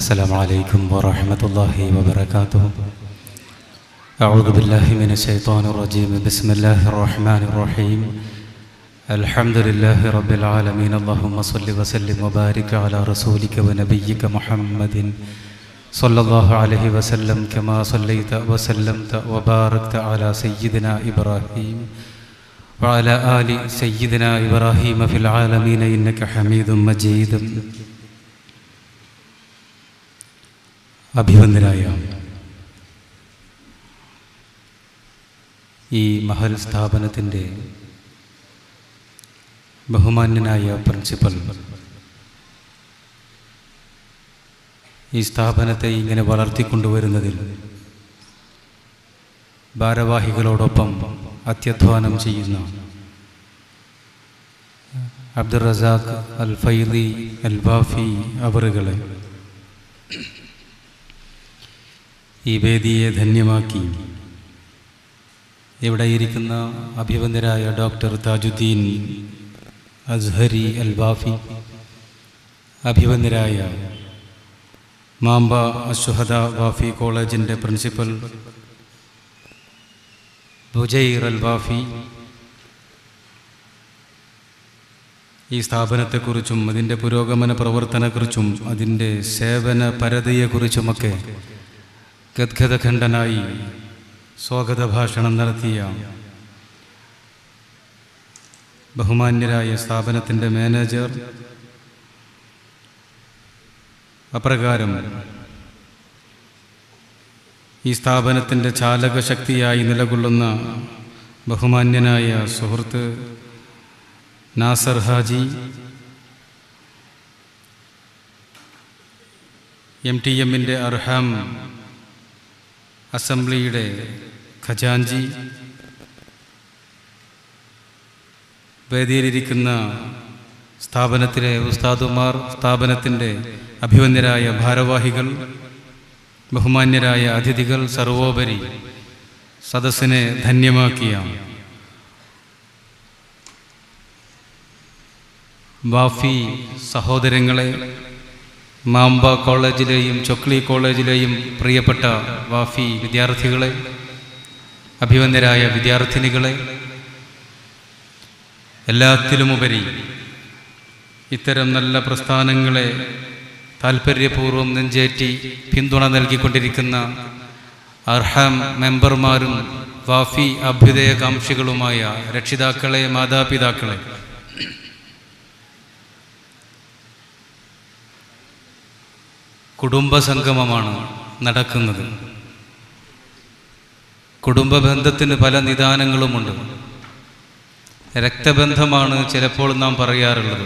السلام عليكم ورحمة الله وبركاته. أعوذ بالله من الشيطان الرجيم. بسم الله الرحمن الرحيم. الحمد لله رب العالمين. اللهم صل وسلم وبارك على رسولك ونبيك محمد صلى الله عليه وسلم كما صليت وسلمت وباركت على سيدنا إبراهيم وعلى آل سيدنا إبراهيم في العالمين إنك حميد مجيد. അഭിവന്ദനായ ഈ മഹൽ സ്ഥാപനത്തിൻ്റെ ബഹുമാന്യനായ പ്രിൻസിപ്പൽ, ഈ സ്ഥാപനത്തെ ഇങ്ങനെ വളർത്തിക്കൊണ്ടുവരുന്നതിൽ ഭാരവാഹികളോടൊപ്പം അത്യധ്വാനം ചെയ്യുന്ന അബ്ദുർ റസാഖ് അൽ ഫൈദി അൽ വാഫി അവറുകളെ, ഈ വേദിയെ ധന്യമാക്കി ഇവിടെ ഇരിക്കുന്ന അഭിവന്ദനായ ഡോക്ടർ താജുദ്ദീൻ അസ്ഹരി അൽ വാഫി, അഭിവന്ദനായ മാമ്പ അശ്വഹദ വാഫി കോളേജിൻ്റെ പ്രിൻസിപ്പൽ ബുജൈർ അൽ വാഫി, ഈ സ്ഥാപനത്തെക്കുറിച്ചും അതിൻ്റെ പുരോഗമന പ്രവർത്തനത്തെക്കുറിച്ചും അതിൻ്റെ സേവന പരതയെക്കുറിച്ചുമൊക്കെ ഗദ്ഗദഖണ്ഡനായി സ്വാഗത ഭാഷണം നടത്തിയ ബഹുമാന്യരായ സ്ഥാപനത്തിൻ്റെ മാനേജർ, അപ്രകാരം ഈ സ്ഥാപനത്തിൻ്റെ ചാലകശക്തിയായി നിലകൊള്ളുന്ന ബഹുമാന്യനായ സുഹൃത്ത് നാസർ ഹാജി, MTMൻ്റെ അർഹാം അസംബ്ലിയുടെ ഖജാൻജി, വേദിയിലിരിക്കുന്ന സ്ഥാപനത്തിലെ ഉസ്താദുമാർ, സ്ഥാപനത്തിൻ്റെ അഭിവന്ദരായ ഭാരവാഹികൾ, ബഹുമാന്യരായ അതിഥികൾ, സർവോപരി സദസ്സിനെ ധന്യമാക്കിയ വാഫി സഹോദരങ്ങളെ, മാമ്പ കോളേജിലെയും ചൊക്ലി കോളേജിലെയും പ്രിയപ്പെട്ട വാഫി വിദ്യാർത്ഥികളെ, അഭിവന്ദരായ വിദ്യാർത്ഥിനികളെ, എല്ലാത്തിലുമുപരി ഇത്തരം നല്ല പ്രസ്ഥാനങ്ങളെ താൽപ്പര്യപൂർവ്വം നെഞ്ചേറ്റി പിന്തുണ നൽകിക്കൊണ്ടിരിക്കുന്ന അർഹാം മെമ്പർമാരും വാഫി അഭ്യുദയകാംക്ഷികളുമായ രക്ഷിതാക്കളെ, മാതാപിതാക്കളെ, കുടുംബസംഗമമാണ് നടക്കുന്നത്. കുടുംബബന്ധത്തിന് പല നിദാനങ്ങളുമുണ്ട്. രക്തബന്ധമാണ് ചിലപ്പോൾ നാം പറയാറുള്ളത്,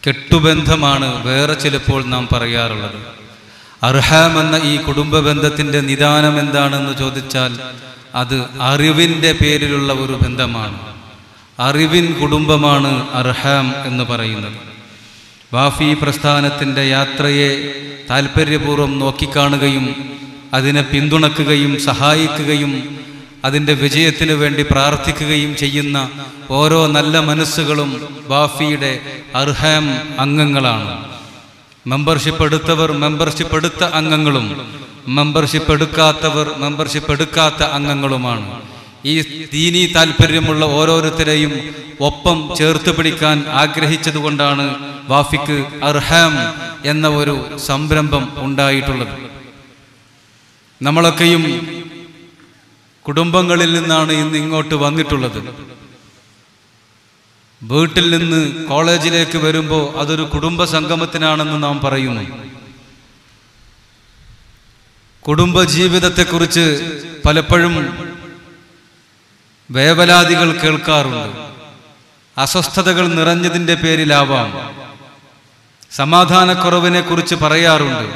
കെട്ടുബന്ധമാണ് വേറെ ചിലപ്പോൾ നാം പറയാറുള്ളത്. അർഹാം എന്ന ഈ കുടുംബബന്ധത്തിൻ്റെ നിദാനം എന്താണെന്ന് ചോദിച്ചാൽ അത് അറിവിൻ്റെ പേരിലുള്ള ഒരു ബന്ധമാണ്. അറിവിൻ കുടുംബമാണ് അർഹാം എന്ന് പറയുന്നത്. വാഫി പ്രസ്ഥാനത്തിൻ്റെ യാത്രയെ താൽപ്പര്യപൂർവ്വം നോക്കിക്കാണുകയും അതിനെ പിന്തുണക്കുകയും സഹായിക്കുകയും അതിൻ്റെ വിജയത്തിന് വേണ്ടി പ്രാർത്ഥിക്കുകയും ചെയ്യുന്ന ഓരോ നല്ല മനസ്സുകളും വാഫിയുടെ അർഹാം അംഗങ്ങളാണ്. മെമ്പർഷിപ്പ് എടുത്തവർ മെമ്പർഷിപ്പ് എടുത്ത അംഗങ്ങളും മെമ്പർഷിപ്പ് എടുക്കാത്തവർ മെമ്പർഷിപ്പ് എടുക്കാത്ത അംഗങ്ങളുമാണ്. ഈ ദീനീ താൽപ്പര്യമുള്ള ഓരോരുത്തരെയും ഒപ്പം ചേർത്ത് പിടിക്കാൻ ആഗ്രഹിച്ചതുകൊണ്ടാണ് വാഫിക്ക് അർഹാം എന്ന ഒരു സംരംഭം ഉണ്ടായിട്ടുള്ളത്. നമ്മളൊക്കെയും കുടുംബങ്ങളിൽ നിന്നാണ് ഇന്ന് ഇങ്ങോട്ട് വന്നിട്ടുള്ളത്. വീട്ടിൽ നിന്ന് കോളേജിലേക്ക് വരുമ്പോൾ അതൊരു കുടുംബ സംഗമത്തിനാണെന്ന് നാം പറയുന്നു. കുടുംബജീവിതത്തെക്കുറിച്ച് പലപ്പോഴും വേവലാതികൾ കേൾക്കാറുണ്ട്. അസ്വസ്ഥതകൾ നിറഞ്ഞതിൻ്റെ പേരിലാവാം. സമാധാനക്കുറവിനെ കുറിച്ച് പറയാറുണ്ട്.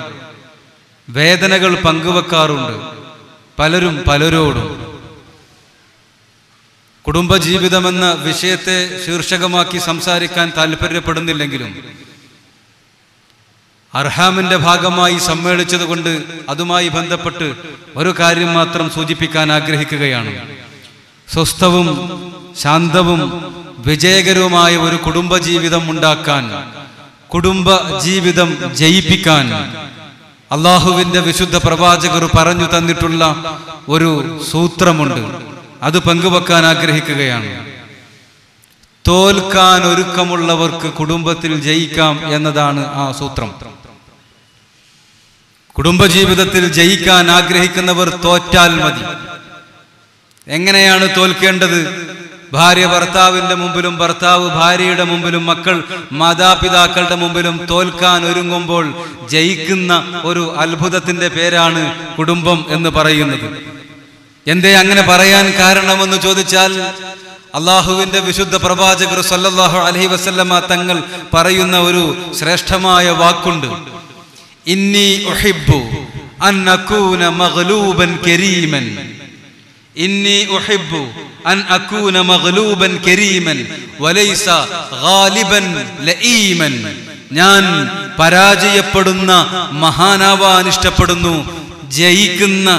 വേദനകൾ പങ്കുവെക്കാറുണ്ട് പലരും പലരോടും. കുടുംബജീവിതമെന്ന വിഷയത്തെ ശീർഷകമാക്കി സംസാരിക്കാൻ താല്പര്യപ്പെടുന്നില്ലെങ്കിലും അർഹാമിൻ്റെ ഭാഗമായി സമ്മേളിച്ചതുകൊണ്ട് അതുമായി ബന്ധപ്പെട്ട് ഒരു കാര്യം മാത്രം സൂചിപ്പിക്കാൻ ആഗ്രഹിക്കുകയാണ്. സ്വസ്ഥവും ശാന്തവും വിജയകരവുമായ ഒരു കുടുംബജീവിതം ഉണ്ടാക്കാൻ, കുടുംബ ജീവിതം ജയിപ്പിക്കാൻ അള്ളാഹുവിന്റെ വിശുദ്ധ പ്രവാചകർ പറഞ്ഞു തന്നിട്ടുള്ള ഒരു സൂത്രമുണ്ട്. അത് പങ്കുവെക്കാൻ ആഗ്രഹിക്കുകയാണ്. തോൽക്കാൻ ഒരുക്കമുള്ളവർക്ക് കുടുംബത്തിൽ ജയിക്കാം എന്നതാണ് ആ സൂത്രം. കുടുംബജീവിതത്തിൽ ജയിക്കാൻ ആഗ്രഹിക്കുന്നവർ തോറ്റാൽ മതി. എങ്ങനെയാണ് തോൽക്കേണ്ടത്? ഭാര്യ ഭർത്താവിന്റെ മുമ്പിലും, ഭർത്താവ് ഭാര്യയുടെ മുമ്പിലും, മക്കൾ മാതാപിതാക്കളുടെ മുമ്പിലും തോൽക്കാൻ ഒരുങ്ങുമ്പോൾ ജയിക്കുന്ന ഒരു അത്ഭുതത്തിന്റെ പേരാണ് കുടുംബം എന്ന് പറയുന്നത്. എന്തേ അങ്ങനെ പറയാൻ കാരണമെന്ന് ചോദിച്ചാൽ, അള്ളാഹുവിന്റെ വിശുദ്ധ പ്രവാചകർ സല്ലല്ലാഹു അലൈഹി വസല്ലമ തങ്ങൾ പറയുന്ന ഒരു ശ്രേഷ്ഠമായ വാക്കുണ്ട്. ഇന്നി ഉഹിബ്ബു അൻ അകൂന മഗ്ലൂബൻ കരീമൻ. ഇന്നി ഉഹിബ്ബു അൻ അകൂന മഗ്ലൂബൻ കരീമൻ വലൈസ ഗാലിബൻ ലഈമൻ. ഞാൻ പരാജയപ്പെടുന്ന മഹാനാവാൻ ഇഷ്ടപ്പെടുന്നു, ജയിക്കുന്ന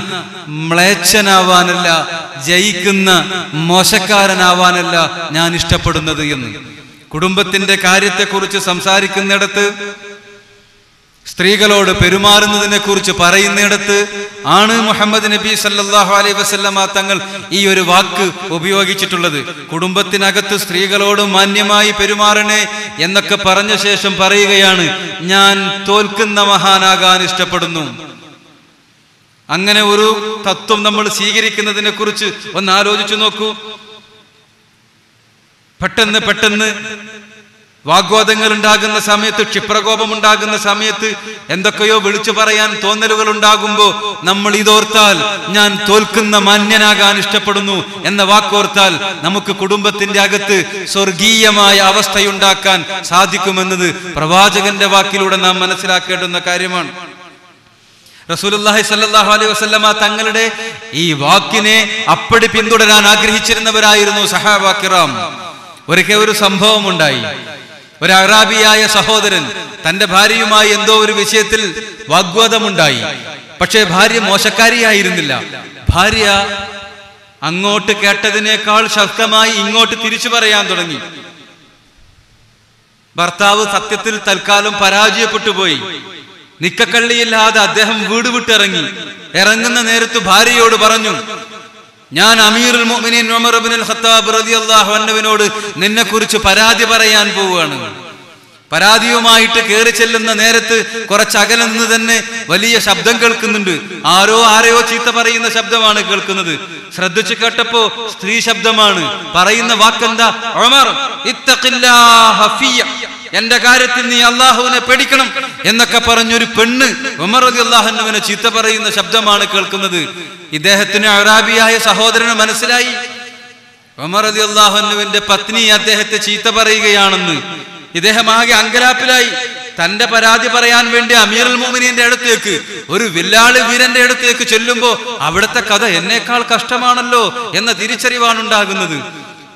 മ്ലേച്ഛനാവാനല്ല, ജയിക്കുന്ന മോശക്കാരനാവാനല്ല ഞാൻ ഇഷ്ടപ്പെടുന്നത് എന്ന്. കുടുംബത്തിന്റെ കാര്യത്തെക്കുറിച്ച് സംസാരിക്കുന്നിടത്ത്, സ്ത്രീകളോട് പെരുമാറുന്നതിനെ കുറിച്ച് പറയുന്നിടത്ത് ആണ് മുഹമ്മദ് നബി സല്ലല്ലാഹു അലൈഹി വസല്ലമ തങ്ങൾ ഈ ഒരു വാക്ക് ഉപയോഗിച്ചിട്ടുള്ളത്. കുടുംബത്തിനകത്ത് സ്ത്രീകളോട് മാന്യമായി പെരുമാറണേ എന്നൊക്കെ പറഞ്ഞ ശേഷം പറയുകയാണ്, ഞാൻ തോൽക്കുന്ന മഹാനാകാൻ ഇഷ്ടപ്പെടുന്നു. അങ്ങനെ ഒരു തത്വം നമ്മൾ സ്വീകരിക്കുന്നതിനെ കുറിച്ച് ഒന്ന് ആലോചിച്ചു നോക്കൂ. പെട്ടെന്ന് വാഗ്വാദങ്ങൾ ഉണ്ടാകുന്ന സമയത്ത്, ക്ഷിപ്രകോപം ഉണ്ടാകുന്ന സമയത്ത്, എന്തൊക്കെയോ വിളിച്ചു പറയാൻ തോന്നലുകൾ ഉണ്ടാകുമ്പോൾ നമ്മൾ ഇതോർത്താൽ, ഞാൻ തോൽക്കുന്ന മാന്യനാകാൻ ഇഷ്ടപ്പെടുന്നു എന്ന വാക്കോർത്താൽ നമുക്ക് കുടുംബത്തിന്റെ അകത്ത് സ്വർഗീയമായ അവസ്ഥയുണ്ടാക്കാൻ സാധിക്കുമെന്നത് പ്രവാചകന്റെ വാക്കിലൂടെ നാം മനസ്സിലാക്കേണ്ടുന്ന കാര്യമാണ്. റസൂലുള്ളാഹി സ്വല്ലല്ലാഹു അലൈഹി വസല്ലമ തങ്ങളുടെ ഈ വാക്കിനെ അപ്പടി പിന്തുടരാൻ ആഗ്രഹിച്ചിരുന്നവരായിരുന്നു സഹാബാ കിറാം. ഒരിക്കൽ ഒരു സംഭവം ഉണ്ടായി. ഒരു അറാബിയായ സഹോദരൻ തന്റെ ഭാര്യയുമായി എന്തോ ഒരു വിഷയത്തിൽ വാഗ്വാദമുണ്ടായി. പക്ഷേ ഭാര്യ മോശക്കാരിയായിരുന്നില്ല. ഭാര്യ അങ്ങോട്ട് കേട്ടതിനേക്കാൾ ശക്തമായി ഇങ്ങോട്ട് തിരിച്ചു പറയാൻ തുടങ്ങി. ഭർത്താവ് സത്യത്തിൽ തൽക്കാലം പരാജയപ്പെട്ടു പോയി. നിക്കക്കള്ളിയില്ലാതെ അദ്ദേഹം വീട് വിട്ടിറങ്ങി. ഇറങ്ങുന്ന നേരത്ത് ഭാര്യയോട് പറഞ്ഞു, ഞാൻ അമീറുൽ മുഅ്മിനീൻ ഉമർ ഇബ്നുൽ ഖത്താബ് റളിയല്ലാഹു അൻഹുവിനോട് നിന്നെ കുറിച്ച് പരാതി പറയാൻ പോവുകയാണ്. പരാതിയുമായിട്ട് കയറി ചെല്ലുന്ന നേരത്ത് കുറച്ചകലെ നിന്ന് തന്നെ വലിയ ശബ്ദം കേൾക്കുന്നുണ്ട്. ആരെയോ ചീത്ത പറയുന്ന ശബ്ദമാണ് കേൾക്കുന്നത്. ശ്രദ്ധിച്ചു കേട്ടപ്പോ സ്ത്രീ ശബ്ദമാണ്. പറയുന്ന വാക്കെന്താ? ഉമർ ഇത്തഖില്ലാഹ ഫിയ, എന്റെ കാര്യത്തിൽ നീ അള്ളാഹുവിനെ പേടിക്കണം എന്നൊക്കെ പറഞ്ഞൊരു പെണ്ണ് ഉമർ റളിയല്ലാഹു അൻഹുവിനെ ചീത്ത പറയുന്ന ശബ്ദമാണ് കേൾക്കുന്നത്. ഇദ്ദേഹത്തിന് അറാബിയായ സഹോദരന് മനസ്സിലായി, ഉമർ റളിയല്ലാഹു അൻഹുവിന്റെ പത്നി അദ്ദേഹത്തെ ചീത്ത പറയുകയാണെന്ന്. ഇദ്ദേഹം ആകെ അങ്കലാപ്പിലായി. തന്റെ പരാതി പറയാൻ വേണ്ടി അമീറുൽ മുഅ്മിനീന്റെ അടുത്തേക്ക്, ഒരു വില്ലാളി വീരന്റെ അടുത്തേക്ക് ചെല്ലുമ്പോ അവിടുത്തെ കഥ എന്നേക്കാൾ കഷ്ടമാണല്ലോ എന്ന തിരിച്ചറിവാണ് ഉണ്ടാകുന്നത്.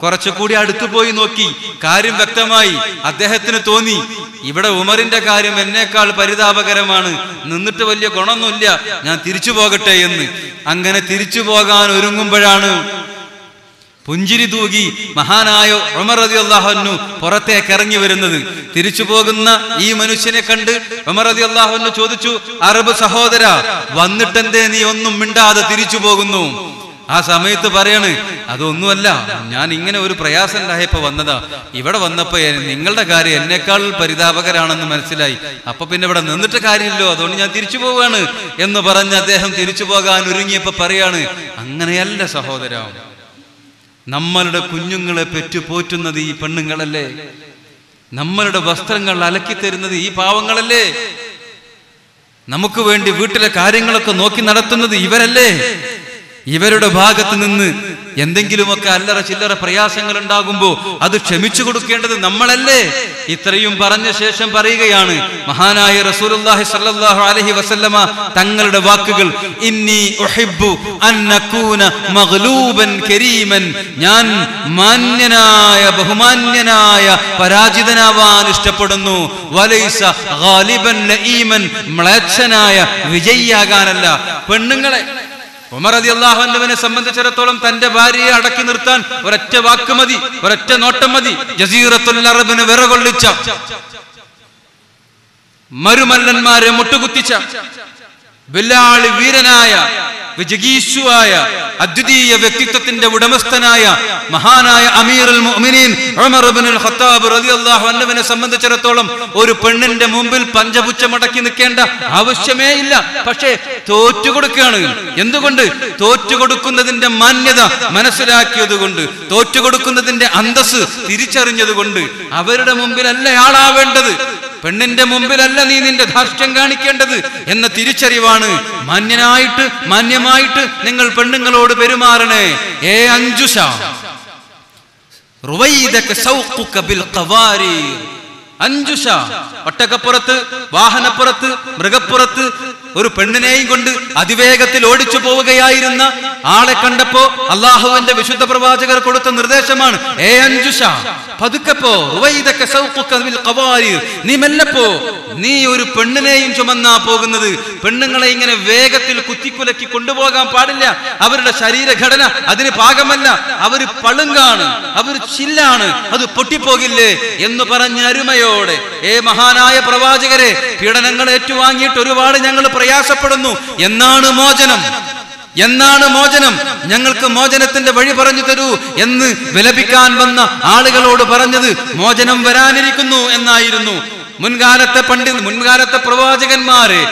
കുറച്ചുകൂടി അടുത്തു പോയി നോക്കി, കാര്യം വ്യക്തമായി. അദ്ദേഹത്തിന് തോന്നി, ഇവിടെ ഉമറിന്റെ കാര്യം എന്നേക്കാൾ പരിതാപകരമാണ്, നിന്നിട്ട് വലിയ ഗുണമൊന്നുമില്ല, ഞാൻ തിരിച്ചു പോകട്ടെ എന്ന്. അങ്ങനെ തിരിച്ചു പോകാൻ ഒരുങ്ങുമ്പോഴാണ് പുഞ്ചിരി തൂകി മഹാനായ ഉമർ റളിയല്ലാഹു അൻഹു പുറത്തേക്ക് ഇറങ്ങി വരുന്നത്. തിരിച്ചു പോകുന്ന ഈ മനുഷ്യനെ കണ്ട് ഉമർ റളിയല്ലാഹു അൻഹു ചോദിച്ചു, അറബ് സഹോദര, വന്നിട്ടെന്തേ നീ ഒന്നും മിണ്ടാതെ തിരിച്ചു പോകുന്നു? ആ സമയത്ത് പറയാണ്, അതൊന്നുമല്ല, ഞാൻ ഇങ്ങനെ ഒരു പ്രയാസം ഉണ്ടായപ്പോ വന്നതാ. ഇവിടെ വന്നപ്പോ നിങ്ങളുടെ കാര്യം എന്നേക്കാൾ പരിതാപകരാണെന്ന് മനസ്സിലായി. അപ്പൊ പിന്നെ ഇവിടെ നിന്നിട്ട് കാര്യമില്ലോ, അതുകൊണ്ട് ഞാൻ തിരിച്ചു പോവാണ് എന്ന് പറഞ്ഞ് അദ്ദേഹം തിരിച്ചു പോകാൻ ഒരുങ്ങിയപ്പോ പറയാണ്, അങ്ങനെയല്ല സഹോദര, നമ്മളുടെ കുഞ്ഞുങ്ങളെ പെറ്റുപോറ്റുന്നത് ഈ പെണ്ണുങ്ങളല്ലേ, നമ്മളുടെ വസ്ത്രങ്ങൾ അലക്കി തരുന്നത് ഈ പാവങ്ങളല്ലേ, നമുക്ക് വേണ്ടി വീട്ടിലെ കാര്യങ്ങളൊക്കെ നോക്കി നടത്തുന്നത് ഇവരല്ലേ, ഇവരുടെ ഭാഗത്ത് നിന്ന് എന്തെങ്കിലുമൊക്കെ അല്ലറ ചില്ലറ പ്രയാസങ്ങൾ ഉണ്ടാകുമ്പോ അത് ക്ഷമിച്ചു കൊടുക്കേണ്ടത് നമ്മളല്ലേ? ഇത്രയും പറഞ്ഞ ശേഷം പറയുകയാണ് മഹാനായ റസൂലുള്ളാഹി സ്വല്ലല്ലാഹു അലൈഹി വസല്ലമ തങ്ങളുടെ വാക്കുകൾ, ഇന്നി ഉഹിബ്ബു അൻ നകൂന മഗ്ലൂബൻ കരീമൻ, ഞാൻ മാന്യനായ ബഹുമാന്യനായ പരാജിതനാവാൻ ഇഷ്ടപ്പെടുന്നു, വലൈസ ഗാലിബൻ ലഈമൻ, മ്ലേച്ഛനായ വിജയിയാകാനല്ല. പെണ്ണുങ്ങളെ, ഉമർ റളിയല്ലാഹു അൻഹുവിനെ സംബന്ധിച്ചിടത്തോളം തന്റെ ഭാര്യയെ അടക്കി നിർത്താൻ ഒരൊറ്റ വാക്ക് മതി, ഒരൊറ്റ നോട്ടം മതി. ജസീറത്തുൽ അറബിന് വിറകൊള്ളിച്ച, മരുമല്ലന്മാരെ മുട്ടുകുത്തിച്ച, ബിലാൽ വീരനായ വിജഗീഷുവായ അദ്വിതീയ വ്യക്തിത്വത്തിന്റെ ഉടമസ്ഥനായ മഹാനായ അമീറുൽ മുഅ്മിനീൻ ഉമർ ഇബ്നുൽ ഖത്താബ് റളിയല്ലാഹു അൻഹുവിനെ സംബന്ധിച്ചിടത്തോളം ഒരു പെണ്ണിന്റെ മുമ്പിൽ പഞ്ചപുച്ഛമടക്കി നിൽക്കേണ്ട ആവശ്യമേ ഇല്ല. പക്ഷേ തോറ്റുകൊടുക്കുകയാണ്. എന്തുകൊണ്ട്? തോറ്റുകൊടുക്കുന്നതിന്റെ മാന്യത മനസ്സിലാക്കിയതുകൊണ്ട്, തോറ്റുകൊടുക്കുന്നതിന്റെ അന്തസ് തിരിച്ചറിഞ്ഞതുകൊണ്ട്. അവരുടെ മുമ്പിലല്ല ആളാവേണ്ടത്, പെണ്ണിന്റെ മുമ്പിലല്ല നീ നിന്റെ ധാർഷ്ട്യം കാണിക്കേണ്ടത് എന്ന തിരിച്ചറിവാണ്. മാന്യമായിട്ട് നിങ്ങൾ പെണ്ണുങ്ങളോട് പെരുമാറണേ. അഞ്ജുഷ അഞ്ജുഷ, ഒട്ടകപ്പുറത്ത്, വാഹനപ്പുറത്ത്, മൃഗപ്പുറത്ത് ഒരു പെണ്ണിനെയും കൊണ്ട് അതിവേഗത്തിൽ ഓടിച്ചു പോവുകയായിരുന്ന ആളെ കണ്ടപ്പോ അള്ളാഹുവിന്റെ വിശുദ്ധ പ്രവാചകർ കൊടുത്ത നിർദ്ദേശമാണ്, അഞ്ജുഷ പതുക്കപ്പോ, നീ മെല്ലപ്പോ, നീ ഒരു പെണ്ണിനെയും ചുമന്നാ പോകുന്നത്. പെണ്ണുങ്ങളെ ഇങ്ങനെ വേഗത്തിൽ കുത്തിക്കുലക്കി കൊണ്ടുപോകാൻ പാടില്ല. അവരുടെ ശരീരഘടന അതിന് പാകമല്ല. അവര് പളുങ്കാണ്, അവർ ചില്ലാണ്, അത് പൊട്ടിപ്പോകില്ലേ എന്ന് പറഞ്ഞ അരുമയോടെ, മഹാനായ പ്രവാചകരെ, പീഡനങ്ങൾ ഏറ്റുവാങ്ങിയിട്ട് ഒരുപാട് ഞങ്ങൾ പ്രയാസപ്പെടുന്നു. എന്നാണ് മോചനം, ഞങ്ങൾക്ക് മോചനത്തിന്റെ വഴി പറഞ്ഞു തരൂ എന്ന് വിലപിക്കാൻ വന്ന ആളുകളോട് പറഞ്ഞത് മോചനം വരാനിരിക്കുന്നു എന്നായിരുന്നു. മുൻകാലത്തെ പ്രവാചകന്മാരെ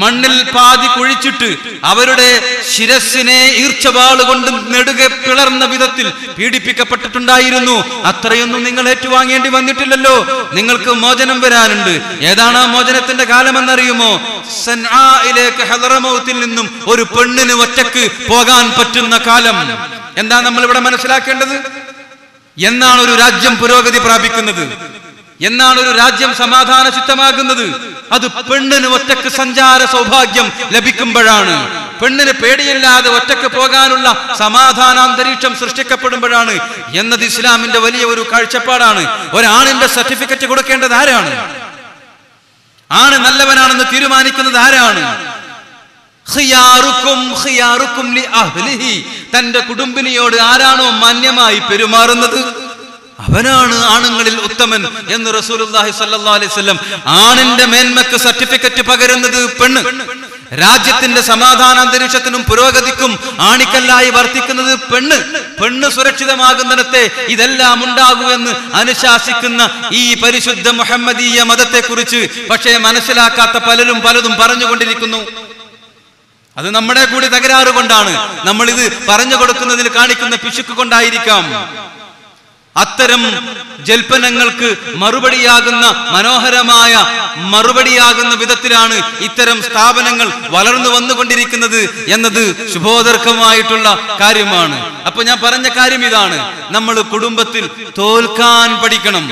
മണ്ണിൽ പാതി കുഴിച്ചിട്ട് അവരുടെ ശിരസിനെ ഈർച്ചവാള് കൊണ്ട് നെടുകെ പിളർന്ന വിധത്തിൽ പീഡിപ്പിക്കപ്പെട്ടിട്ടുണ്ടായിരുന്നു. അത്രയൊന്നും നിങ്ങൾ ഏറ്റുവാങ്ങേണ്ടി വന്നിട്ടില്ലല്ലോ. നിങ്ങൾക്ക് മോചനം വരാനുണ്ട്. ഏതാണ് ആ മോചനത്തിന്റെ കാലമെന്നറിയുമോ? സൻആയിലേക്ക് ഹദറമൗത്തിൽ നിന്നും ഒരു പെണ്ണിന് ഒറ്റക്ക് പോകാൻ പറ്റുന്ന കാലം. എന്താ നമ്മൾ ഇവിടെ മനസ്സിലാക്കേണ്ടത്? എന്നാണ് ഒരു രാജ്യം പുരോഗതി പ്രാപിക്കുന്നത്? എന്നാണ് ഒരു രാജ്യം സമാധാന ചിത്തമാകുന്നത്? അത് പെണ്ണിന് ഒറ്റക്ക് സഞ്ചാര സൗഭാഗ്യം ലഭിക്കുമ്പോഴാണ്. പെണ്ണിന് പേടിയില്ലാതെ ഒറ്റക്ക് പോകാനുള്ള സമാധാനാന്തരീക്ഷം സൃഷ്ടിക്കപ്പെടുമ്പോഴാണ് എന്നത് ഇസ്ലാമിന്റെ വലിയ ഒരു കാഴ്ചപ്പാടാണ്. ഒരാണിന്റെ സർട്ടിഫിക്കറ്റ് കൊടുക്കേണ്ടത് ആരാണ്? ആണ് നല്ലവനാണെന്ന് തീരുമാനിക്കുന്നത് ആരാണ്? തന്റെ കുടുംബിനിയോട് ആരാണോ മാന്യമായി പെരുമാറുന്നത് അവനാണ് ആണുങ്ങളിൽ ഉത്തമൻ എന്ന് റസൂലുള്ളാഹി സ്വല്ലല്ലാഹു അലൈഹി വസല്ലം. ആണിന്റെ മേന്മക്ക് സർട്ടിഫിക്കറ്റ് പകരുന്നത് പെണ്ണ്. രാജ്യത്തിന്റെ സമാധാനാന്തരീക്ഷത്തിനും പുരോഗതിക്കും ആണിക്കല്ലായി വർത്തിക്കുന്നത് പെണ്ണ് സുരക്ഷിതമാകുന്നിടത്തെ ഇതെല്ലാം ഉണ്ടാകൂ എന്ന് അനുശാസിക്കുന്ന ഈ പരിശുദ്ധ മുഹമ്മദീയ മതത്തെ കുറിച്ച് പക്ഷേ മനസ്സിലാക്കാത്ത പലതും പറഞ്ഞുകൊണ്ടിരിക്കുന്നു. അത് നമ്മുടെ കൂടി തകരാറ് കൊണ്ടാണ്. നമ്മൾ ഇത് പറഞ്ഞു കൊടുക്കുന്നതിൽ കാണിക്കുന്ന പിശുക്ക് കൊണ്ടായിരിക്കാം. അത്തരം ജൽപ്പനങ്ങൾക്ക് മറുപടിയാകുന്ന മനോഹരമായ മറുപടിയാകുന്ന വിധത്തിലാണ് ഇത്തരം സ്ഥാപനങ്ങൾ വളർന്നു വന്നുകൊണ്ടിരിക്കുന്നത് എന്നത് ശുഭോദർക്കമായിട്ടുള്ള കാര്യമാണ്. അപ്പൊ ഞാൻ പറഞ്ഞ കാര്യം ഇതാണ്, നമ്മൾ കുടുംബത്തിൽ തോൽക്കാൻ പഠിക്കണം.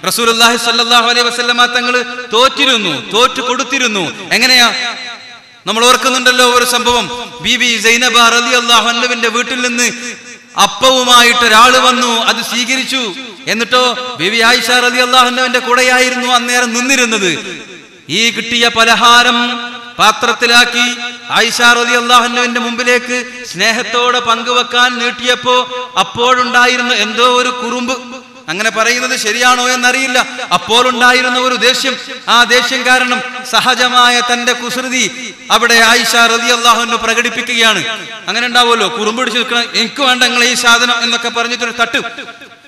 റസൂലുള്ളാഹി സ്വല്ലല്ലാഹു അലൈഹി വസല്ലമ തങ്ങൾ തോറ്റു കൊടുത്തിരുന്നു. എങ്ങനെയാ? നമ്മൾ ഓർക്കുന്നുണ്ടല്ലോ ഒരു സംഭവം. ബീബി സൈനബ റളിയല്ലാഹു അൻഹയുടെ വീട്ടിൽ നിന്ന് അപ്പവുമായിട്ട് ഒരാള് വന്നു, അത് സ്വീകരിച്ചു. എന്നിട്ടോ ബീബി ആയിഷ റളിയല്ലാഹു അൻഹയുടെ കൂടെയായിരുന്നു അന്നേരം നിന്നിരുന്നത്. ഈ കിട്ടിയ പലഹാരം പാത്രത്തിലാക്കി ആയിഷ റളിയല്ലാഹു അൻഹയുടെ മുമ്പിലേക്ക് സ്നേഹത്തോടെ പങ്കുവെക്കാൻ നീട്ടിയപ്പോ അപ്പോഴുണ്ടായിരുന്ന എന്തോ ഒരു കുറുമ്പ്. അങ്ങനെ പറയുന്നത് ശരിയാണോ എന്നറിയില്ല. അപ്പോൾ ഉണ്ടായിരുന്ന ഒരു ദേഷ്യം, ആ ദേഷ്യം കാരണം സഹജമായ തന്റെ കുസൃതി അവിടെ ആയിഷ റളിയല്ലാഹു അൻഹ പ്രകടിപ്പിക്കുകയാണ്. അങ്ങനെ ഉണ്ടാവുമല്ലോ, കുറുമ്പ് പിടിച്ച് നിൽക്കണം, എനിക്ക് വേണ്ട നിങ്ങൾ ഈ സാധനം എന്നൊക്കെ പറഞ്ഞിട്ടൊരു തട്ട്.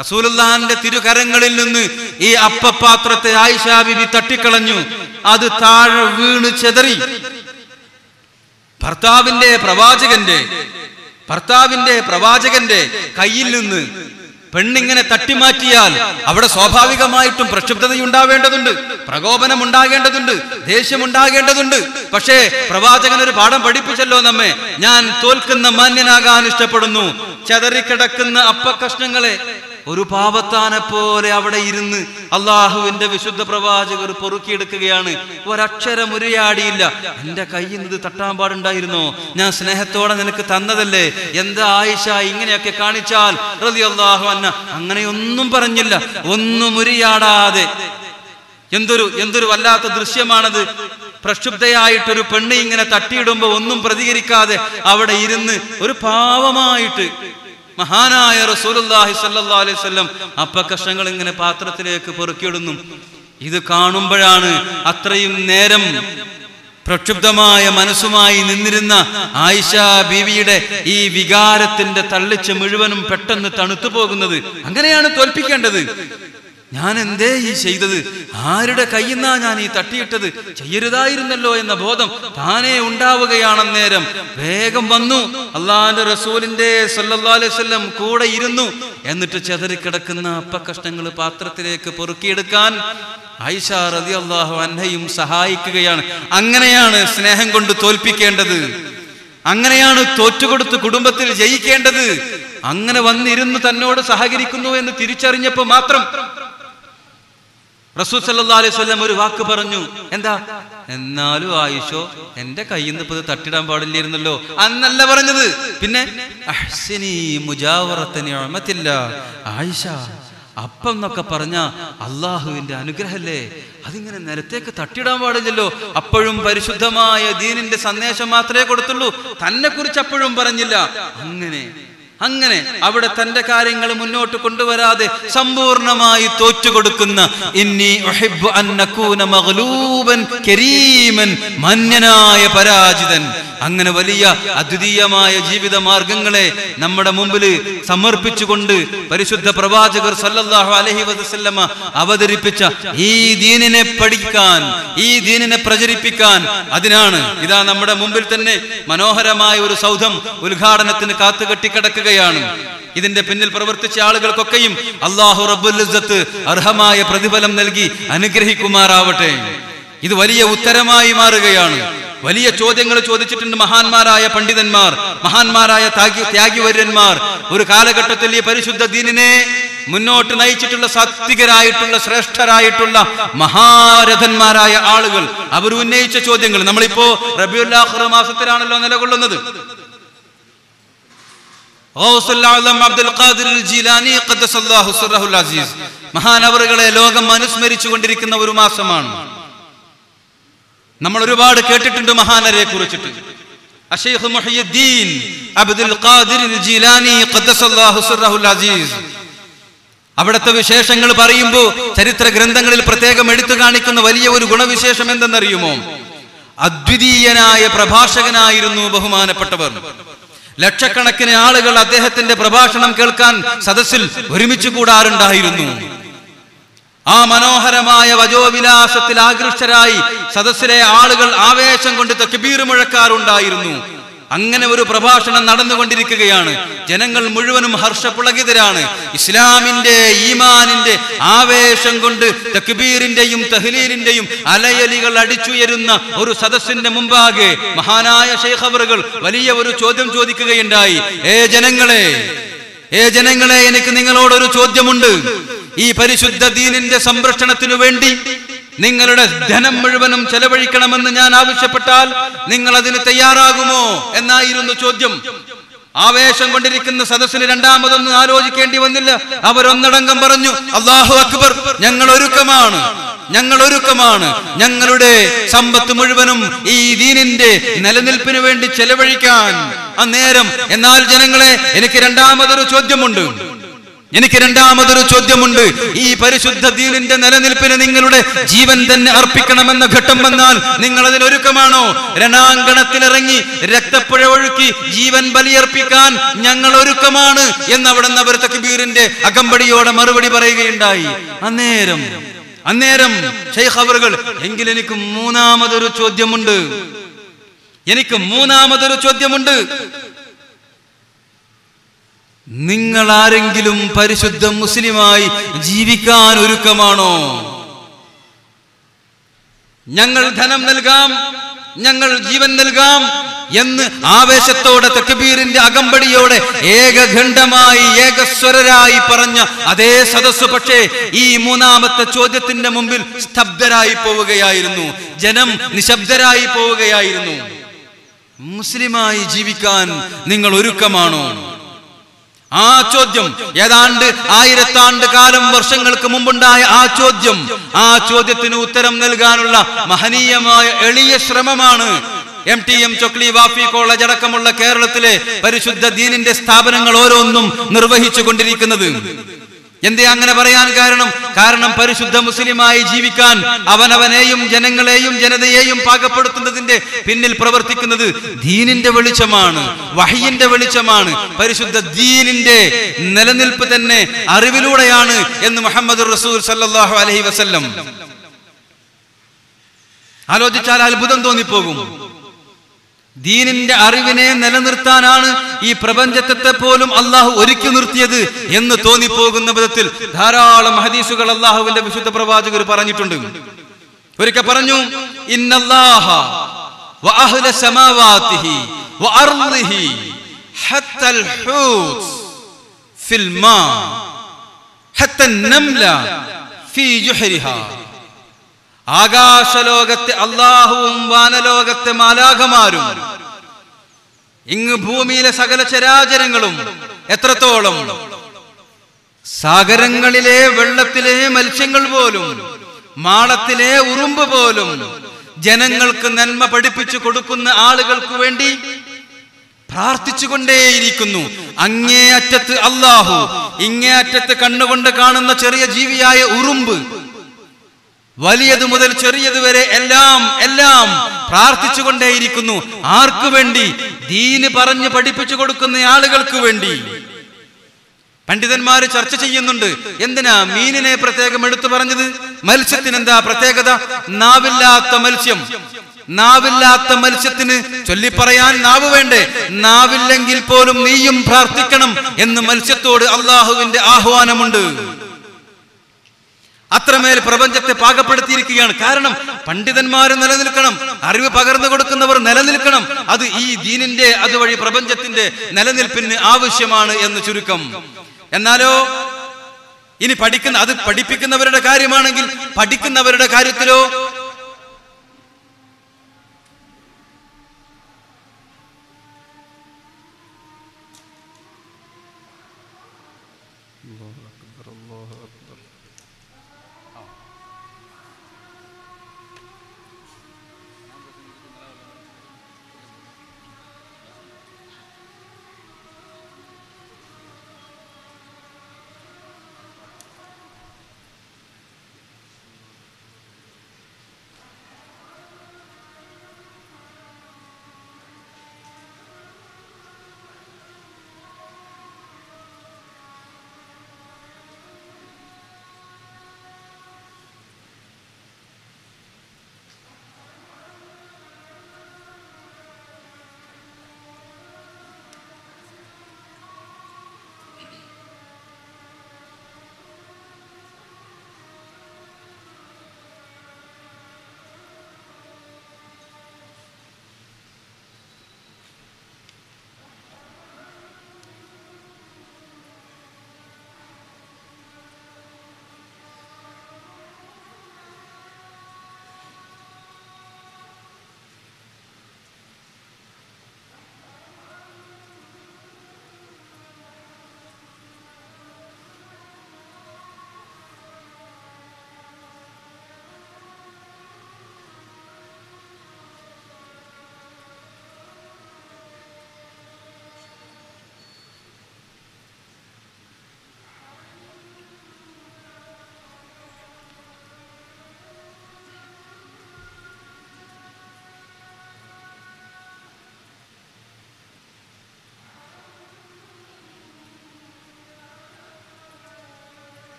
റസൂലുള്ളാഹിന്റെ തിരുകരങ്ങളിൽ നിന്ന് ഈ അപ്പപാത്രത്തെ ആയിഷ ബിബി തട്ടിക്കളഞ്ഞു. അത് താഴെ വീണ് ചെതറി. ഭർത്താവിന്റെ പ്രവാചകന്റെ കയ്യിൽ നിന്ന് പെണ്ണിങ്ങനെ തട്ടിമാറ്റിയാൽ അവിടെ സ്വാഭാവികമായിട്ടും പ്രക്ഷുബ്ധതയുണ്ടാവേണ്ടതുണ്ട്, പ്രകോപനം ഉണ്ടാകേണ്ടതുണ്ട്, ദേഷ്യമുണ്ടാകേണ്ടതുണ്ട്. പക്ഷേ പ്രവാചകൻ ഒരു പാഠം പഠിപ്പിച്ചല്ലോ നമ്മെ. ഞാൻ തോൽക്കുന്ന മാന്യനാകാൻ ഇഷ്ടപ്പെടുന്നു. ചെതറിക്കിടക്കുന്ന അപ്പക്കഷ്ണങ്ങളെ ഒരു പാവത്താനെ പോലെ അവിടെ ഇരുന്ന് അള്ളാഹുവിന്റെ വിശുദ്ധ പ്രവാചകർ പൊറുക്കിയെടുക്കുകയാണ്. ഒരക്ഷരം ഉരിയാടിയില്ല. എന്റെ കയ്യിൽ നിന്ന് തട്ടാൻ പാടുണ്ടായിരുന്നോ? ഞാൻ സ്നേഹത്തോടെ നിനക്ക് തന്നതല്ലേ, എന്താ ആയിഷ ഇങ്ങനെയൊക്കെ കാണിച്ചാൽ റളിയല്ലാഹു അൻഹ അങ്ങനെയൊന്നും പറഞ്ഞില്ല. ഒന്നും ഉരിയാടാതെ. എന്തൊരു വല്ലാത്ത ദൃശ്യമാണത്. പ്രക്ഷുബ്ധയായിട്ടൊരു പെണ്ണ് ഇങ്ങനെ തട്ടിയിടുമ്പോ ഒന്നും പ്രതികരിക്കാതെ അവിടെ ഇരുന്ന് ഒരു പാവമായിട്ട് മഹാനായ റസൂലുള്ളാഹി സ്വല്ലല്ലാഹു അലൈഹി വസല്ലം അപ്പക്കഷ്ണങ്ങൾ ഇങ്ങനെ പാത്രത്തിലേക്ക് പെറുക്കിയിടുന്നു. ഇത് കാണുമ്പോഴാണ് അത്രയും നേരം പ്രക്ഷുബ്ധമായ മനസ്സുമായി നിന്നിരുന്ന ആയിഷ ബീവിയുടെ ഈ വികാരത്തിന്റെ തള്ളിച്ച മുഴുവനും പെട്ടെന്ന് തണുത്തു പോകുന്നത്. അങ്ങനെയാണ് തോൽപ്പിക്കേണ്ടത്. ഞാൻ എന്തേ ഈ ചെയ്തത്? ആരുടെ കയ്യിന്നാ ഞാൻ ഈ തട്ടിയിട്ടത്? ചെയ്യരുതായിരുന്നല്ലോ എന്ന ബോധം താനേ ഉണ്ടാവുകയാണെന്നേരം വേഗം വന്നു അള്ളാഹുവിന്റെ റസൂലിന്റെ സല്ലല്ലാഹു അലൈഹി വസല്ലം കൂടെ ഇരുന്നു. എന്നിട്ട് ചെതറിക്കിടക്കുന്ന അപ്പക്കഷ്ണങ്ങൾ പാത്രത്തിലേക്ക് പൊറുക്കിയെടുക്കാൻ ആയിഷ റളിയല്ലാഹു അൻഹയും സഹായിക്കുകയാണ്. അങ്ങനെയാണ് സ്നേഹം കൊണ്ട് തോൽപ്പിക്കേണ്ടത്. അങ്ങനെയാണ് തോറ്റുകൊടുത്ത് കുടുംബത്തിൽ ജയിക്കേണ്ടത്. അങ്ങനെ വന്നിരുന്ന് തന്നോട് സഹകരിക്കുന്നു എന്ന് തിരിച്ചറിഞ്ഞപ്പോ മാത്രം റസൂൽ സല്ലല്ലാഹു അലൈഹി വസല്ലം ഒരു വാക്ക് പറഞ്ഞു. എന്താ? എന്നാലും ആയിഷോ, എന്റെ കയ്യിൽ നിന്ന് ഇപ്പൊ തട്ടിടാൻ പാടില്ലായിരുന്നല്ലോ അന്നല്ല പറഞ്ഞത്. പിന്നെ അഹ്സിനി മുജാവറത നിഅമത്തില്ലാ, ആയിഷ അപ്പം എന്നൊക്കെ പറഞ്ഞ അള്ളാഹുവിന്റെ അനുഗ്രഹല്ലേ, അതിങ്ങനെ നിലത്തേക്ക് തട്ടിടാൻ പാടില്ലല്ലോ. അപ്പോഴും പരിശുദ്ധമായ ദീനിന്റെ സന്ദേശം മാത്രമേ കൊടുത്തുള്ളൂ, തന്നെ കുറിച്ച് അപ്പോഴും പറഞ്ഞില്ല. അങ്ങനെ അവിടെ തന്റെ കാര്യങ്ങൾ മുന്നോട്ട് കൊണ്ടുവരാതെ സമ്പൂർണമായി തോറ്റുകൊടുക്കുന്ന ഇന്നി ഉഹിബ്ബു അൻ നകൂന മഗ്ലൂബൻ കരീമൻ, മാന്യനായ പരാജിതൻ. അങ്ങനെ വലിയ അദ്വിതീയമായ ജീവിത മാർഗങ്ങളെ നമ്മുടെ മുമ്പിൽ സമർപ്പിച്ചുകൊണ്ട് പരിശുദ്ധ പ്രവാചകർ സല്ലല്ലാഹു അലൈഹി വസല്ലമ അവതരിപ്പിച്ച ഈ ദീനിനെ പഠിക്കാൻ, ഈ ദീനിനെ പ്രചരിപ്പിക്കാൻ, അതിനാണ് ഇതാ നമ്മുടെ മുമ്പിൽ തന്നെ മനോഹരമായ ഒരു സൗധം ഉദ്ഘാടനത്തിന് കാത്തുകെട്ടിക്കിടക്കുകയാണ്. ഇതിന്റെ പിന്നിൽ പ്രവർത്തിച്ച ആളുകൾക്കൊക്കെയും അല്ലാഹു റബ്ബുൽ ഇസ്സത്ത് അർഹമായ പ്രതിഫലം നൽകി അനുഗ്രഹിക്കുമാറാവട്ടെ. ഇത് വലിയ ഉത്തരമായി മാറുകയാണ്. വലിയ ചോദ്യങ്ങൾ ചോദിച്ചിട്ടുണ്ട് മഹാന്മാരായ പണ്ഡിതന്മാർ, മഹാന്മാരായ ത്യാഗിവര്യന്മാർ. ഒരു കാലഘട്ടത്തിൽ ഈ പരിശുദ്ധ ദീനിനെ മുന്നോട്ട് നയിച്ചിട്ടുള്ള സാത്വികരായിട്ടുള്ള ശ്രേഷ്ഠരായിട്ടുള്ള മഹാരഥന്മാരായ ആളുകൾ അവർ ഉന്നയിച്ച ചോദ്യങ്ങൾ. നമ്മളിപ്പോ റബീഉൽ ആഖിർ മാസത്തിലാണല്ലോ നിലകൊള്ളുന്നത്. അബ്ദുൽ ഖാദിർ ജീലാനി ഖദ്ദസല്ലാഹു സിർറഹുൽ അസീസ് മഹാനവറുകളെ ലോകം അനുസ്മരിച്ചു കൊണ്ടിരിക്കുന്ന ഒരു മാസമാണ്. നമ്മൾ ഒരുപാട് കേട്ടിട്ടുണ്ട് മഹാനരെ കുറിച്ചിട്ട്. അശൈഖ് മുഹയ്യിദ്ദീൻ അബ്ദുൽ ഖാദിർ ജീലാനി ഖദ്ദസല്ലാഹു സിർറഹുൽ അസീസ്, അവിടുത്തെ വിശേഷങ്ങൾ പറയുമ്പോൾ ചരിത്ര ഗ്രന്ഥങ്ങളിൽ പ്രത്യേകം എടുത്തു കാണിക്കുന്ന വലിയ ഒരു ഗുണവിശേഷം എന്തെന്നറിയുമോ? അദ്വിതീയനായ പ്രഭാഷകനായിരുന്നു ബഹുമാനപ്പെട്ടവർ. ലക്ഷക്കണക്കിന് ആളുകൾ അദ്ദേഹത്തിന്റെ പ്രഭാഷണം കേൾക്കാൻ സദസ്സിൽ ഒരുമിച്ച് കൂടാറുണ്ടായിരുന്നു. ആ മനോഹരമായ വജോവിലാസത്തിൽ ആകൃഷ്ടരായി സദസ്സിലെ ആളുകൾ ആവേശം കൊണ്ട് തക്ബീർ മുഴക്കാറുണ്ടായിരുന്നു. അങ്ങനെ ഒരു പ്രഭാഷണം നടന്നുകൊണ്ടിരിക്കുകയാണ്. ജനങ്ങൾ മുഴുവനും ഹർഷപുളകിതരാണ്. ഇസ്ലാമിന്റെ ഈമാനിന്റെ ആവേശം കൊണ്ട് തക്ബീറിന്റെയും തഹ്ലീലിന്റെയും അലയലികൾ അടിച്ചുയരുന്ന ഒരു സദസ്സിന്റെ മുമ്പാകെ മഹാനായ ശൈഖ് അവറുകൾ വലിയ ഒരു ചോദ്യം ചോദിക്കുകയുണ്ടായി. ഏ ജനങ്ങളെ, എനിക്ക് നിങ്ങളോടൊരു ചോദ്യമുണ്ട്. ഈ പരിശുദ്ധ ദീനിന്റെ സംരക്ഷണത്തിനു വേണ്ടി നിങ്ങളുടെ ധനം മുഴുവനും ചെലവഴിക്കണമെന്ന് ഞാൻ ആവശ്യപ്പെട്ടാൽ നിങ്ങൾ അതിന് തയ്യാറാകുമോ എന്നായിരുന്നു ചോദ്യം. ആവേശം കൊണ്ടിരിക്കുന്ന സദസ്സിന് രണ്ടാമതൊന്നും ആലോചിക്കേണ്ടി വന്നില്ല. അവരൊന്നടങ്കം പറഞ്ഞു, അല്ലാഹു അക്ബർ, ഞങ്ങൾ ഒരുക്കമാണ്. ഞങ്ങളുടെ സമ്പത്ത് മുഴുവനും ഈ ദീനിന്റെ നിലനിൽപ്പിന് വേണ്ടി ചെലവഴിക്കാൻ. അന്നേരം എന്നാൽ ജനങ്ങളെ, എനിക്ക് രണ്ടാമതൊരു ചോദ്യമുണ്ട്. ഈ പരിശുദ്ധ ദീനിന്റെ നിലനിൽപ്പിന് നിങ്ങളുടെ ജീവൻ തന്നെ അർപ്പിക്കണമെന്ന ഘട്ടം വന്നാൽ നിങ്ങൾ അതിനൊരുക്കമാണോ? രണാങ്കണത്തിലിറങ്ങി രക്തപ്പുഴ ഒഴുക്കി ജീവൻ ബലിയർപ്പിക്കാൻ ഞങ്ങൾ ഒരുക്കമാണ് എന്ന് അവിടെ നിന്ന് അവർ തക്ബീറിന്റെ അകമ്പടിയോടെ മറുപടി പറയുകയുണ്ടായി. അന്നേരം ശൈഖ് അവറുകൾ, എങ്കിൽ എനിക്ക് മൂന്നാമതൊരു ചോദ്യമുണ്ട്. നിങ്ങൾ ആരെങ്കിലും പരിശുദ്ധ മുസ്ലിമായി ജീവിക്കാൻ ഒരുക്കമാണോ? ഞങ്ങൾ ധനം നൽകാം, ഞങ്ങൾ ജീവൻ നൽകാം എന്ന് ആവേശത്തോടെ തക്ബീറിന്റെ അകമ്പടിയോടെ ഏകഖണ്ഡമായി ഏകസ്വരരായി പറഞ്ഞ അതേ സദസ്സ് പക്ഷേ ഈ മൂന്നാമത്തെ ചോദ്യത്തിന്റെ മുമ്പിൽ സ്തബ്ധരായി പോവുകയായിരുന്നു. ജനം നിശബ്ദരായി പോവുകയായിരുന്നു. മുസ്ലിമായി ജീവിക്കാൻ നിങ്ങൾ ഒരുക്കമാണോ? ആ ചോദ്യം ഏതാണ്ട് 1000 ആണ്ട് കാലം വർഷങ്ങൾക്ക് മുമ്പുണ്ടായ ആ ചോദ്യത്തിന് ഉത്തരം നൽകാനുള്ള മഹനീയമായ എളിയ ശ്രമമാണ് MTM ചൊക്ലി വാഫി കോളേജ് അടക്കമുള്ള കേരളത്തിലെ പരിശുദ്ധ ദീനിന്റെ സ്ഥാപനങ്ങൾ ഓരോന്നും നിർവഹിച്ചു കൊണ്ടിരിക്കുന്നത്. എന്തേ അങ്ങനെ പറയാൻ കാരണം പരിശുദ്ധ മുസ്ലിമായി ജീവിക്കാൻ അവനവനെയും ജനങ്ങളെയും ജനതയെയും പാകപ്പെടുത്തുന്നതിന്റെ പിന്നിൽ പ്രവർത്തിക്കുന്നത് ദീനിന്റെ വെളിച്ചമാണ്, വഹയിന്റെ വെളിച്ചമാണ്. പരിശുദ്ധ ദീനിന്റെ നിലനിൽപ്പ് തന്നെ അറിവിലൂടെയാണ് എന്ന് മുഹമ്മദ് റസൂൽ സല്ലല്ലാഹു അലൈഹി വസല്ലം. ആലോചിച്ചാൽ അത്ഭുതം തോന്നിപ്പോകും. ദീനിന്റെ അറിവിനെ നിലനിർത്താനാണ് ഈ പ്രപഞ്ചത്തെ പോലും അള്ളാഹു ഒരുക്കി നിർത്തിയത് എന്ന് തോന്നിപ്പോകുന്ന വിധത്തിൽ ധാരാളം ഹദീസുകൾ അള്ളാഹുവിന്റെ വിശുദ്ധ പ്രവാചകർ പറഞ്ഞിട്ടുണ്ട്. ഒരിക്കൽ പറഞ്ഞു, ഇന്നല്ലാഹ വഅഹ്ല സമാവാതിഹി വഅർളിഹി ഹത്തൽ ഹൂത് ഫിൽ മാ ഹത്തൻ നംല ഫീ ജുഹരിഹാ. ആകാശലോകത്തെ അള്ളാഹുവും വാനലോകത്തെ മാലാഖമാരും ഇങ്ങ് ഭൂമിയിലെ സകല ചരാചരങ്ങളും എത്രത്തോളം, സാഗരങ്ങളിലെ വെള്ളത്തിലെ മത്സ്യങ്ങൾ പോലും മാളത്തിലെ ഉറുമ്പ് പോലും ജനങ്ങൾക്ക് നന്മ പഠിപ്പിച്ചു കൊടുക്കുന്ന ആളുകൾക്ക് വേണ്ടി പ്രാർത്ഥിച്ചുകൊണ്ടേയിരിക്കുന്നു. അങ്ങേ അറ്റത്ത് അള്ളാഹു, ഇങ്ങേ അറ്റത്ത് കണ്ണുകൊണ്ട് കാണുന്ന ചെറിയ ജീവിയായ ഉറുമ്പ്, വലിയത് മുതൽ ചെറിയത് വരെ എല്ലാം പ്രാർത്ഥിച്ചുകൊണ്ടേയിരിക്കുന്നു. ആർക്കു വേണ്ടി? ദീന് പറഞ്ഞ് പഠിപ്പിച്ചു കൊടുക്കുന്ന ആളുകൾക്ക് വേണ്ടി. പണ്ഡിതന്മാര് ചർച്ച ചെയ്യുന്നുണ്ട്, എന്തിനാ മീനിനെ പ്രത്യേകം എടുത്തു പറഞ്ഞത്? മത്സ്യത്തിന് എന്താ പ്രത്യേകത? നാവില്ലാത്ത മത്സ്യത്തിന് ചൊല്ലിപ്പറയാൻ നാവ് വേണ്ടേ? നാവില്ലെങ്കിൽ പോലും നീയും പ്രാർത്ഥിക്കണം എന്ന് മത്സ്യത്തോട് അള്ളാഹുവിന്റെ ആഹ്വാനമുണ്ട്. അത്രമേൽ പ്രപഞ്ചത്തെ പാകപ്പെടുത്തിയിരിക്കുകയാണ്. കാരണം പണ്ഡിതന്മാർ നിലനിൽക്കണം, അറിവ് പകർന്നു കൊടുക്കുന്നവർ നിലനിൽക്കണം. അത് ഈ ദീനിന്റെ അതുവഴി പ്രപഞ്ചത്തിന്റെ നിലനിൽപ്പിന് ആവശ്യമാണ് എന്ന് ചുരുക്കം. എന്നാലോ ഇനി അത് പഠിപ്പിക്കുന്നവരുടെ കാര്യമാണെങ്കിൽ പഠിക്കുന്നവരുടെ കാര്യത്തിലോ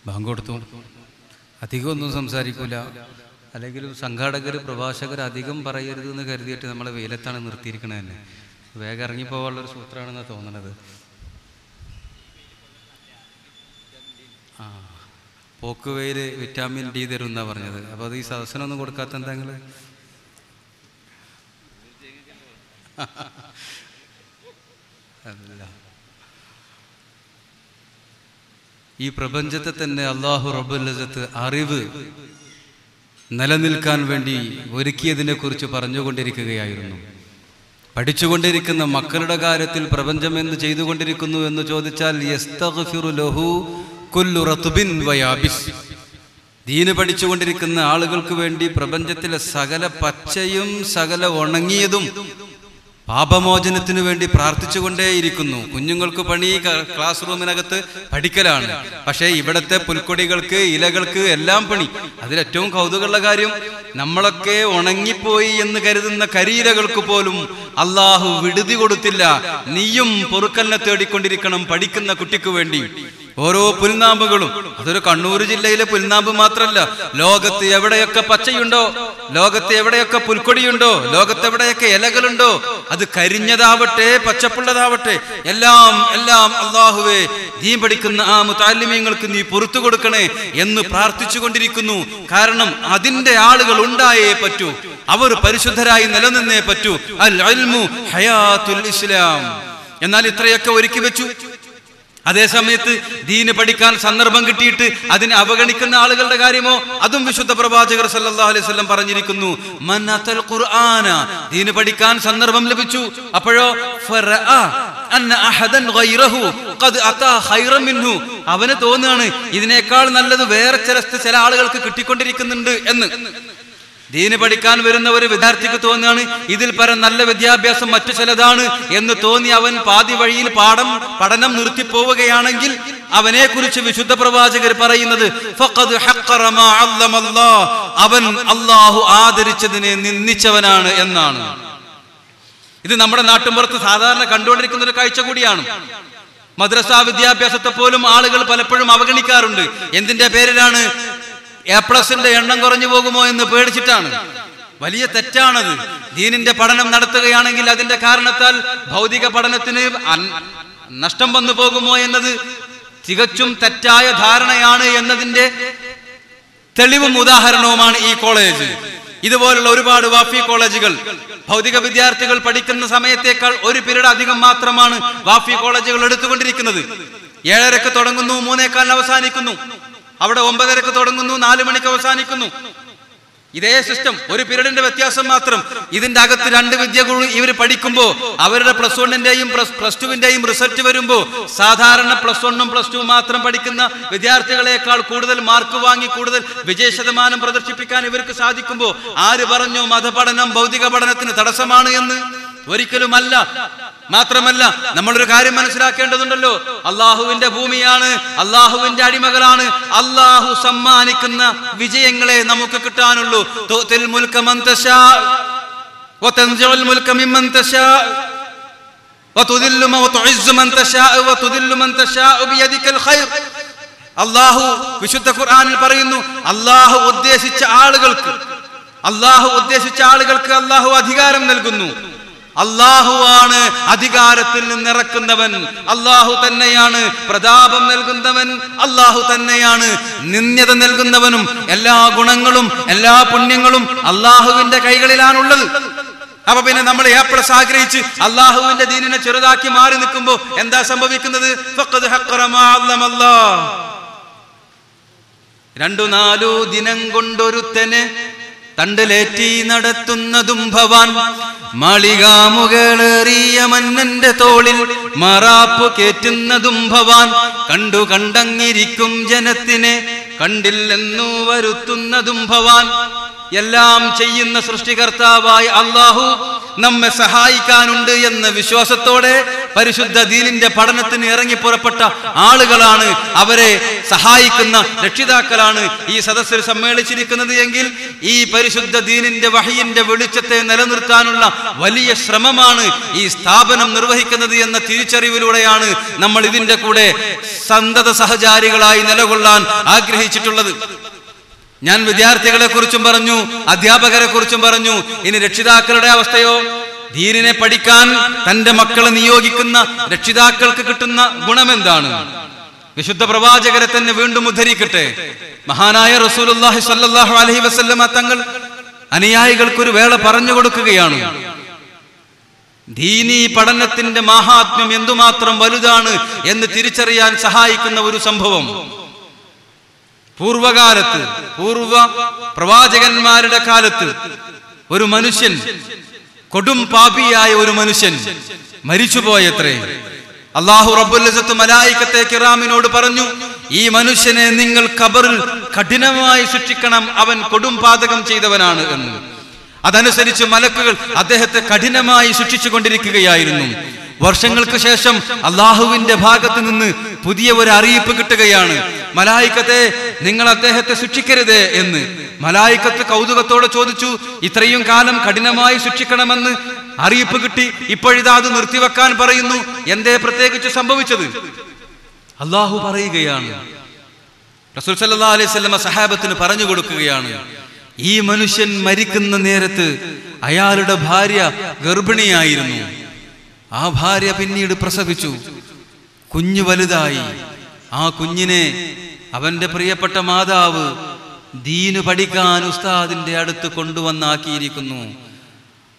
ബാങ്ക് കൊടുത്തു. അധികമൊന്നും സംസാരിക്കില്ല, അല്ലെങ്കിൽ സംഘാടകർ പ്രഭാഷകർ അധികം പറയരുതെന്ന് കരുതിയിട്ട് നമ്മളെ വെയിലത്താണ് നിർത്തിയിരിക്കണത് തന്നെ. വേഗം ഇറങ്ങിപ്പോകാനുള്ളൊരു സൂത്രമാണെന്നാണ് തോന്നണത്. പോക്ക് വെയിൽ വിറ്റാമിൻ ഡി തരും എന്നാണ് പറഞ്ഞത്. അപ്പോൾ അത് ഈ സദസ്സിനൊന്നും കൊടുക്കാത്ത എന്താ നിങ്ങൾ? അല്ല, ഈ പ്രപഞ്ചത്തെ തന്നെ അല്ലാഹു റബ്ബുൽ ഇസ്സത്ത് അറിവ് നിലനിൽക്കാൻ വേണ്ടി ഒരുക്കിയതിനെ കുറിച്ച് പറഞ്ഞുകൊണ്ടിരിക്കുകയായിരുന്നു. പഠിച്ചുകൊണ്ടിരിക്കുന്ന മക്കളുടെ കാര്യത്തിൽ പ്രപഞ്ചം എന്ത് ചെയ്തുകൊണ്ടിരിക്കുന്നു എന്ന് ചോദിച്ചാൽ യസ്തഗ്ഫിറു ലഹു കുല്ലു റത്ബിൻ വയാബിസ്. ദീന് പഠിച്ചുകൊണ്ടിരിക്കുന്ന ആളുകൾക്ക് വേണ്ടി പ്രപഞ്ചത്തിലെ സകല പച്ചയും സകല ഉണങ്ങിയതും പാപമോചനത്തിനു വേണ്ടി പ്രാർത്ഥിച്ചുകൊണ്ടേയിരിക്കുന്നു. കുഞ്ഞുങ്ങൾക്ക് പണി ക്ലാസ് റൂമിനകത്ത് പഠിക്കലാണ്. പക്ഷേ ഇവിടത്തെ പുൽക്കൊടികൾക്ക് ഇലകൾക്ക് എല്ലാം പണി. അതിലേറ്റവും കൗതുകമുള്ള കാര്യം, നമ്മളൊക്കെ ഉണങ്ങിപ്പോയി എന്ന് കരുതുന്ന കരിയിലകൾക്ക് പോലും അള്ളാഹു വിടുതി കൊടുത്തില്ല. നീയും പൊറുക്കലിനെ തേടിക്കൊണ്ടിരിക്കണം പഠിക്കുന്ന കുട്ടിക്ക് വേണ്ടി. ഓരോ പുൽനാമ്പുകളും, അതൊരു കണ്ണൂർ ജില്ലയിലെ പുൽനാമ്പ് മാത്രമല്ല, ലോകത്ത് എവിടെയൊക്കെ പച്ചയുണ്ടോ, ലോകത്ത് എവിടെയൊക്കെ പുൽക്കൊടിയുണ്ടോ, ലോകത്ത് എവിടെയൊക്കെ ഇലകളുണ്ടോ, അത് കരിഞ്ഞതാവട്ടെ പച്ചപ്പുള്ളതാവട്ടെ, എല്ലാം എല്ലാം അല്ലാഹുവേ ദീൻ പഠിക്കുന്ന ആ മുതഅല്ലിമീങ്ങൾക്ക് നീ പുറത്തു കൊടുക്കണേ എന്ന് പ്രാർത്ഥിച്ചു കൊണ്ടിരിക്കുന്നു. കാരണം അതിന്റെ ആളുകൾ ഉണ്ടായേ പറ്റൂ, അവർ പരിശുദ്ധരായി നിലനിന്നേ പറ്റൂ. അൽ ഇൽമു ഹയാത്തുൽ ഇസ്ലാം. എന്നാൽ ഇത്രയൊക്കെ ഒരുക്കി വെച്ചു. അതേ സമയത്ത് ദീന് പഠിക്കാൻ സന്ദർഭം കിട്ടിയിട്ട് അതിനെ അവഗണിക്കുന്ന ആളുകളുടെ കാര്യമോ, അതും വിശുദ്ധ പ്രവാചകർ സല്ലല്ലാഹു അലൈഹി വസല്ലം പറഞ്ഞിരിക്കുന്നു. മൻ അതൽ ഖുർആന, ദീന് പഠിക്കാൻ സന്ദർഭം ലഭിച്ചു, അപ്പോഴോ ഫറഅ അന്ന അഹദൻ ഗൈറഹു ഖദ് അതാ ഖൈറൻ മിൻഹു, അവന് തോന്നുകയാണ് ഇതിനേക്കാൾ നല്ലത് വേറെ ചില ആളുകൾക്ക് കിട്ടിക്കൊണ്ടിരിക്കുന്നുണ്ട് എന്ന്. ദീന് പഠിക്കാൻ വരുന്ന ഒരു വിദ്യാർത്ഥിക്ക് തോന്നുകയാണ് ഇതിൽ പരം നല്ല വിദ്യാഭ്യാസം മറ്റു ചിലതാണ് എന്ന് തോന്നി അവൻ പാതി വഴിയിൽ പഠനം നിർത്തിപ്പോവുകയാണെങ്കിൽ അവനെ കുറിച്ച് വിശുദ്ധ പ്രവാചകർ പറയുന്നത് ഫഖദ് ഹഖറ മാ അല്ലമല്ലാഹ്, അവൻ അല്ലാഹു ആദരിച്ചതിനെ നിന്ദിച്ചവനാണ് എന്നാണ്. ഇത് നമ്മുടെ നാട്ടിൻപുറത്ത് സാധാരണ കണ്ടുകൊണ്ടിരിക്കുന്ന ഒരു കാഴ്ച കൂടിയാണ്. മദ്രസ വിദ്യാഭ്യാസത്തെ പോലും ആളുകൾ പലപ്പോഴും അവഗണിക്കാറുണ്ട്. എന്തിന്റെ പേരിലാണ്? എ+ന്റെ എണ്ണം കുറഞ്ഞു പോകുമോ എന്ന് പേടിച്ചിട്ടാണ്. വലിയ തെറ്റാണത്. ദീനിന്റെ പഠനം നടത്തുകയാണെങ്കിൽ അതിന്റെ കാരണത്താൽ ഭൗതിക പഠനത്തിന് നഷ്ടം വന്നു പോകുമോ എന്നത് തികച്ചും തെറ്റായ ധാരണയാണ് എന്നതിന്റെ തെളിവും ഉദാഹരണവുമാണ് ഈ കോളേജ്. ഇതുപോലുള്ള ഒരുപാട് വാഫി കോളേജുകൾ ഭൗതിക വിദ്യാർത്ഥികൾ പഠിക്കുന്ന സമയത്തേക്കാൾ ഒരു പീരീഡ് അധികം മാത്രമാണ് വാഫി കോളേജുകൾ എടുത്തുകൊണ്ടിരിക്കുന്നത്. 7:30 തുടങ്ങുന്നു, 3:15 അവസാനിക്കുന്നു. അവിടെ 9:30 തുടങ്ങുന്നു, 4 മണിക്ക് അവസാനിക്കുന്നു. ഇതേ സിസ്റ്റം, ഒരു പീരീഡിന്റെ വ്യത്യാസം മാത്രം. ഇതിന്റെ അകത്ത് 2 വിദ്യകൾ ഇവർ പഠിക്കുമ്പോൾ അവരുടെ +1ന്റെയും +2വിന്റെയും റിസൾട്ട് വരുമ്പോൾ സാധാരണ +1ഉം +2ഉം മാത്രം പഠിക്കുന്ന വിദ്യാർത്ഥികളെക്കാൾ കൂടുതൽ മാർക്ക് വാങ്ങി കൂടുതൽ വിജയശതമാനം പ്രദർശിപ്പിക്കാൻ ഇവർക്ക് സാധിക്കുമ്പോൾ ആര് പറഞ്ഞു മതപഠനം ഭൗതിക പഠനത്തിന് തടസ്സമാണ് എന്ന്? ഒരിക്കലുമല്ല. മാത്രമല്ല, നമ്മളൊരു കാര്യം മനസ്സിലാക്കേണ്ടതുണ്ടല്ലോ, അള്ളാഹുവിന്റെ ഭൂമിയാണ്, അള്ളാഹുവിന്റെ അടിമകളാണ്. അള്ളാഹു സമ്മാനിക്കുന്ന വിജയങ്ങളെ നമുക്ക് കിട്ടാനുള്ളൂ. തുഅ്തിൽ മുൽക മൻ തശാ വതൻസിഉൽ മുൽക മിമ്മൻ തശാ വതുദില്ലു മൻ വതുഇസ്സു മൻ തശാ വതുദില്ലു മൻ തശാ ബിയദികൽ ഖൈർ. അള്ളാഹു വിശുദ്ധ ഖുർആനിൽ പറയുന്നു, അള്ളാഹു ഉദ്ദേശിച്ച ആളുകൾക്ക് അള്ളാഹു അധികാരം നൽകുന്നു. അള്ളാഹുവാണ് അധികാരത്തിൽ നിന്നിറക്കുന്നവൻ, അള്ളാഹു തന്നെയാണ് പ്രതാപം നൽകുന്നവൻ, അള്ളാഹു തന്നെയാണ് നിന്ദ്യത നൽകുന്നവനും. എല്ലാ ഗുണങ്ങളും എല്ലാ പുണ്യങ്ങളും അള്ളാഹുവിന്റെ കൈകളിലാണുള്ളത്. അപ്പൊ പിന്നെ നമ്മൾ A+ ആഗ്രഹിച്ച് അള്ളാഹുവിന്റെ ദീനിനെ ചെറുതാക്കി മാറി നിൽക്കുമ്പോ എന്താ സംഭവിക്കുന്നത്? ഫഖദ് ഹഖറ മാ അല്ലമല്ലാഹ്. 2-4 ദിനം കൊണ്ടൊരുത്തനെ തണ്ടലേറ്റി നടത്തുന്നതും ഭവാൻ, മാളികാമുകളേറിയ മന്നന്റെ തോളിൽ മറാപ്പ് കേറ്റുന്നതും ഭവാൻ, കണ്ടങ്ങിരിക്കും ജനത്തിനെ കണ്ടില്ലെന്നു വരുത്തുന്നതും ഭവാൻ. എല്ലാം ചെയ്യുന്ന സൃഷ്ടികർത്താവായ അല്ലാഹു നമ്മെ സഹായിക്കാനുണ്ട് എന്ന വിശ്വാസത്തോടെ പരിശുദ്ധ ദീനിന്റെ പഠനത്തിന് ഇറങ്ങി പുറപ്പെട്ട ആളുകളാണ്, അവരെ സഹായിക്കുന്ന രക്ഷിതാക്കളാണ് ഈ സദസ്സിൽ സമ്മേളിച്ചിരിക്കുന്നത് എങ്കിൽ ഈ പരിശുദ്ധ ദീനിന്റെ വഹയിന്റെ വെളിച്ചത്തെ നിലനിർത്താനുള്ള വലിയ ശ്രമമാണ് ഈ സ്ഥാപനം നിർവഹിക്കുന്നത് എന്ന തിരിച്ചറിവിലൂടെയാണ് നമ്മൾ ഇതിന്റെ കൂടെ സന്തത സഹചാരികളായി നിലകൊള്ളാൻ ആഗ്രഹിച്ചിട്ടുള്ളത്. ഞാൻ വിദ്യാർത്ഥികളെ കുറിച്ചും പറഞ്ഞു, അധ്യാപകരെ കുറിച്ചും പറഞ്ഞു. ഇനി രക്ഷിതാക്കളുടെ അവസ്ഥയോ? ദീനിനെ പഠിക്കാൻ തന്റെ മക്കളെ നിയോഗിക്കുന്ന രക്ഷിതാക്കൾക്ക് കിട്ടുന്ന ഗുണമെന്താണ്? വിശുദ്ധ പ്രവാചകരെ തന്നെ വീണ്ടും ഉദ്ധരിക്കട്ടെ. മഹാനായ റസൂലുള്ളാഹി സ്വല്ലല്ലാഹു അലൈഹി വസല്ലമ തങ്ങൾ അനുയായികൾക്കൊരു വേള പറഞ്ഞു കൊടുക്കുകയാണ്. ദീനീ പഠനത്തിന്റെ മഹാത്മ്യം എന്തുമാത്രം വലുതാണ് എന്ന് തിരിച്ചറിയാൻ സഹായിക്കുന്ന ഒരു സംഭവം. പൂർവകാലത്ത്, പൂർവ പ്രവാചകന്മാരുടെ കാലത്ത് ഒരു മനുഷ്യൻ, കൊടും പാപിയായ ഒരു മനുഷ്യൻ മരിച്ചുപോയത്രേ. അല്ലാഹു റബ്ബുൽ ഇസ്സത്ത് മലായികത്തെ കിറാമിനോട് പറഞ്ഞു, ഈ മനുഷ്യനെ നിങ്ങൾ ഖബറിൽ കഠിനമായി ശിക്ഷിക്കണം, അവൻ കൊടും പാതകം ചെയ്തവനാണ് എന്ന്. അതനുസരിച്ച് മലക്കുകൾ അദ്ദേഹത്തെ കഠിനമായി ശിക്ഷിച്ചു കൊണ്ടിരിക്കുകയായിരുന്നു. വർഷങ്ങൾക്ക് ശേഷം അള്ളാഹുവിന്റെ ഭാഗത്ത് നിന്ന് പുതിയ ഒരു അറിയിപ്പ് കിട്ടുകയാണ്. മലായികത്തെ, നിങ്ങൾ അദ്ദേഹത്തെ ശിക്ഷിക്കരുതേ എന്ന്. മലായികത്ത് കൗതുകത്തോടെ ചോദിച്ചു, ഇത്രയും കാലം കഠിനമായി ശിക്ഷിക്കണമെന്ന് അറിയിപ്പ് കിട്ടി, ഇപ്പോഴിതാ അത് നിർത്തിവെക്കാൻ പറയുന്നു, എന്തേ പ്രത്യേകിച്ച് സംഭവിച്ചത്? അള്ളാഹു പറയുകയാണ്, റസൂൽ സല്ലല്ലാഹു അലൈഹി വസല്ലം സഹാബത്തിന് പറഞ്ഞു കൊടുക്കുകയാണ്, ഈ മനുഷ്യൻ മരിക്കുന്ന നേരത്ത് അയാളുടെ ഭാര്യ ഗർഭിണിയായിരുന്നു. ആ ഭാര്യ പിന്നീട് പ്രസവിച്ചു, കുഞ്ഞു വലുതായി. ആ കുഞ്ഞിനെ അവന്റെ പ്രിയപ്പെട്ട മാതാവ് ദീന് പഠിക്കാൻ ഉസ്താദിന്റെ അടുത്ത് കൊണ്ടുവന്നാക്കിയിരിക്കുന്നു.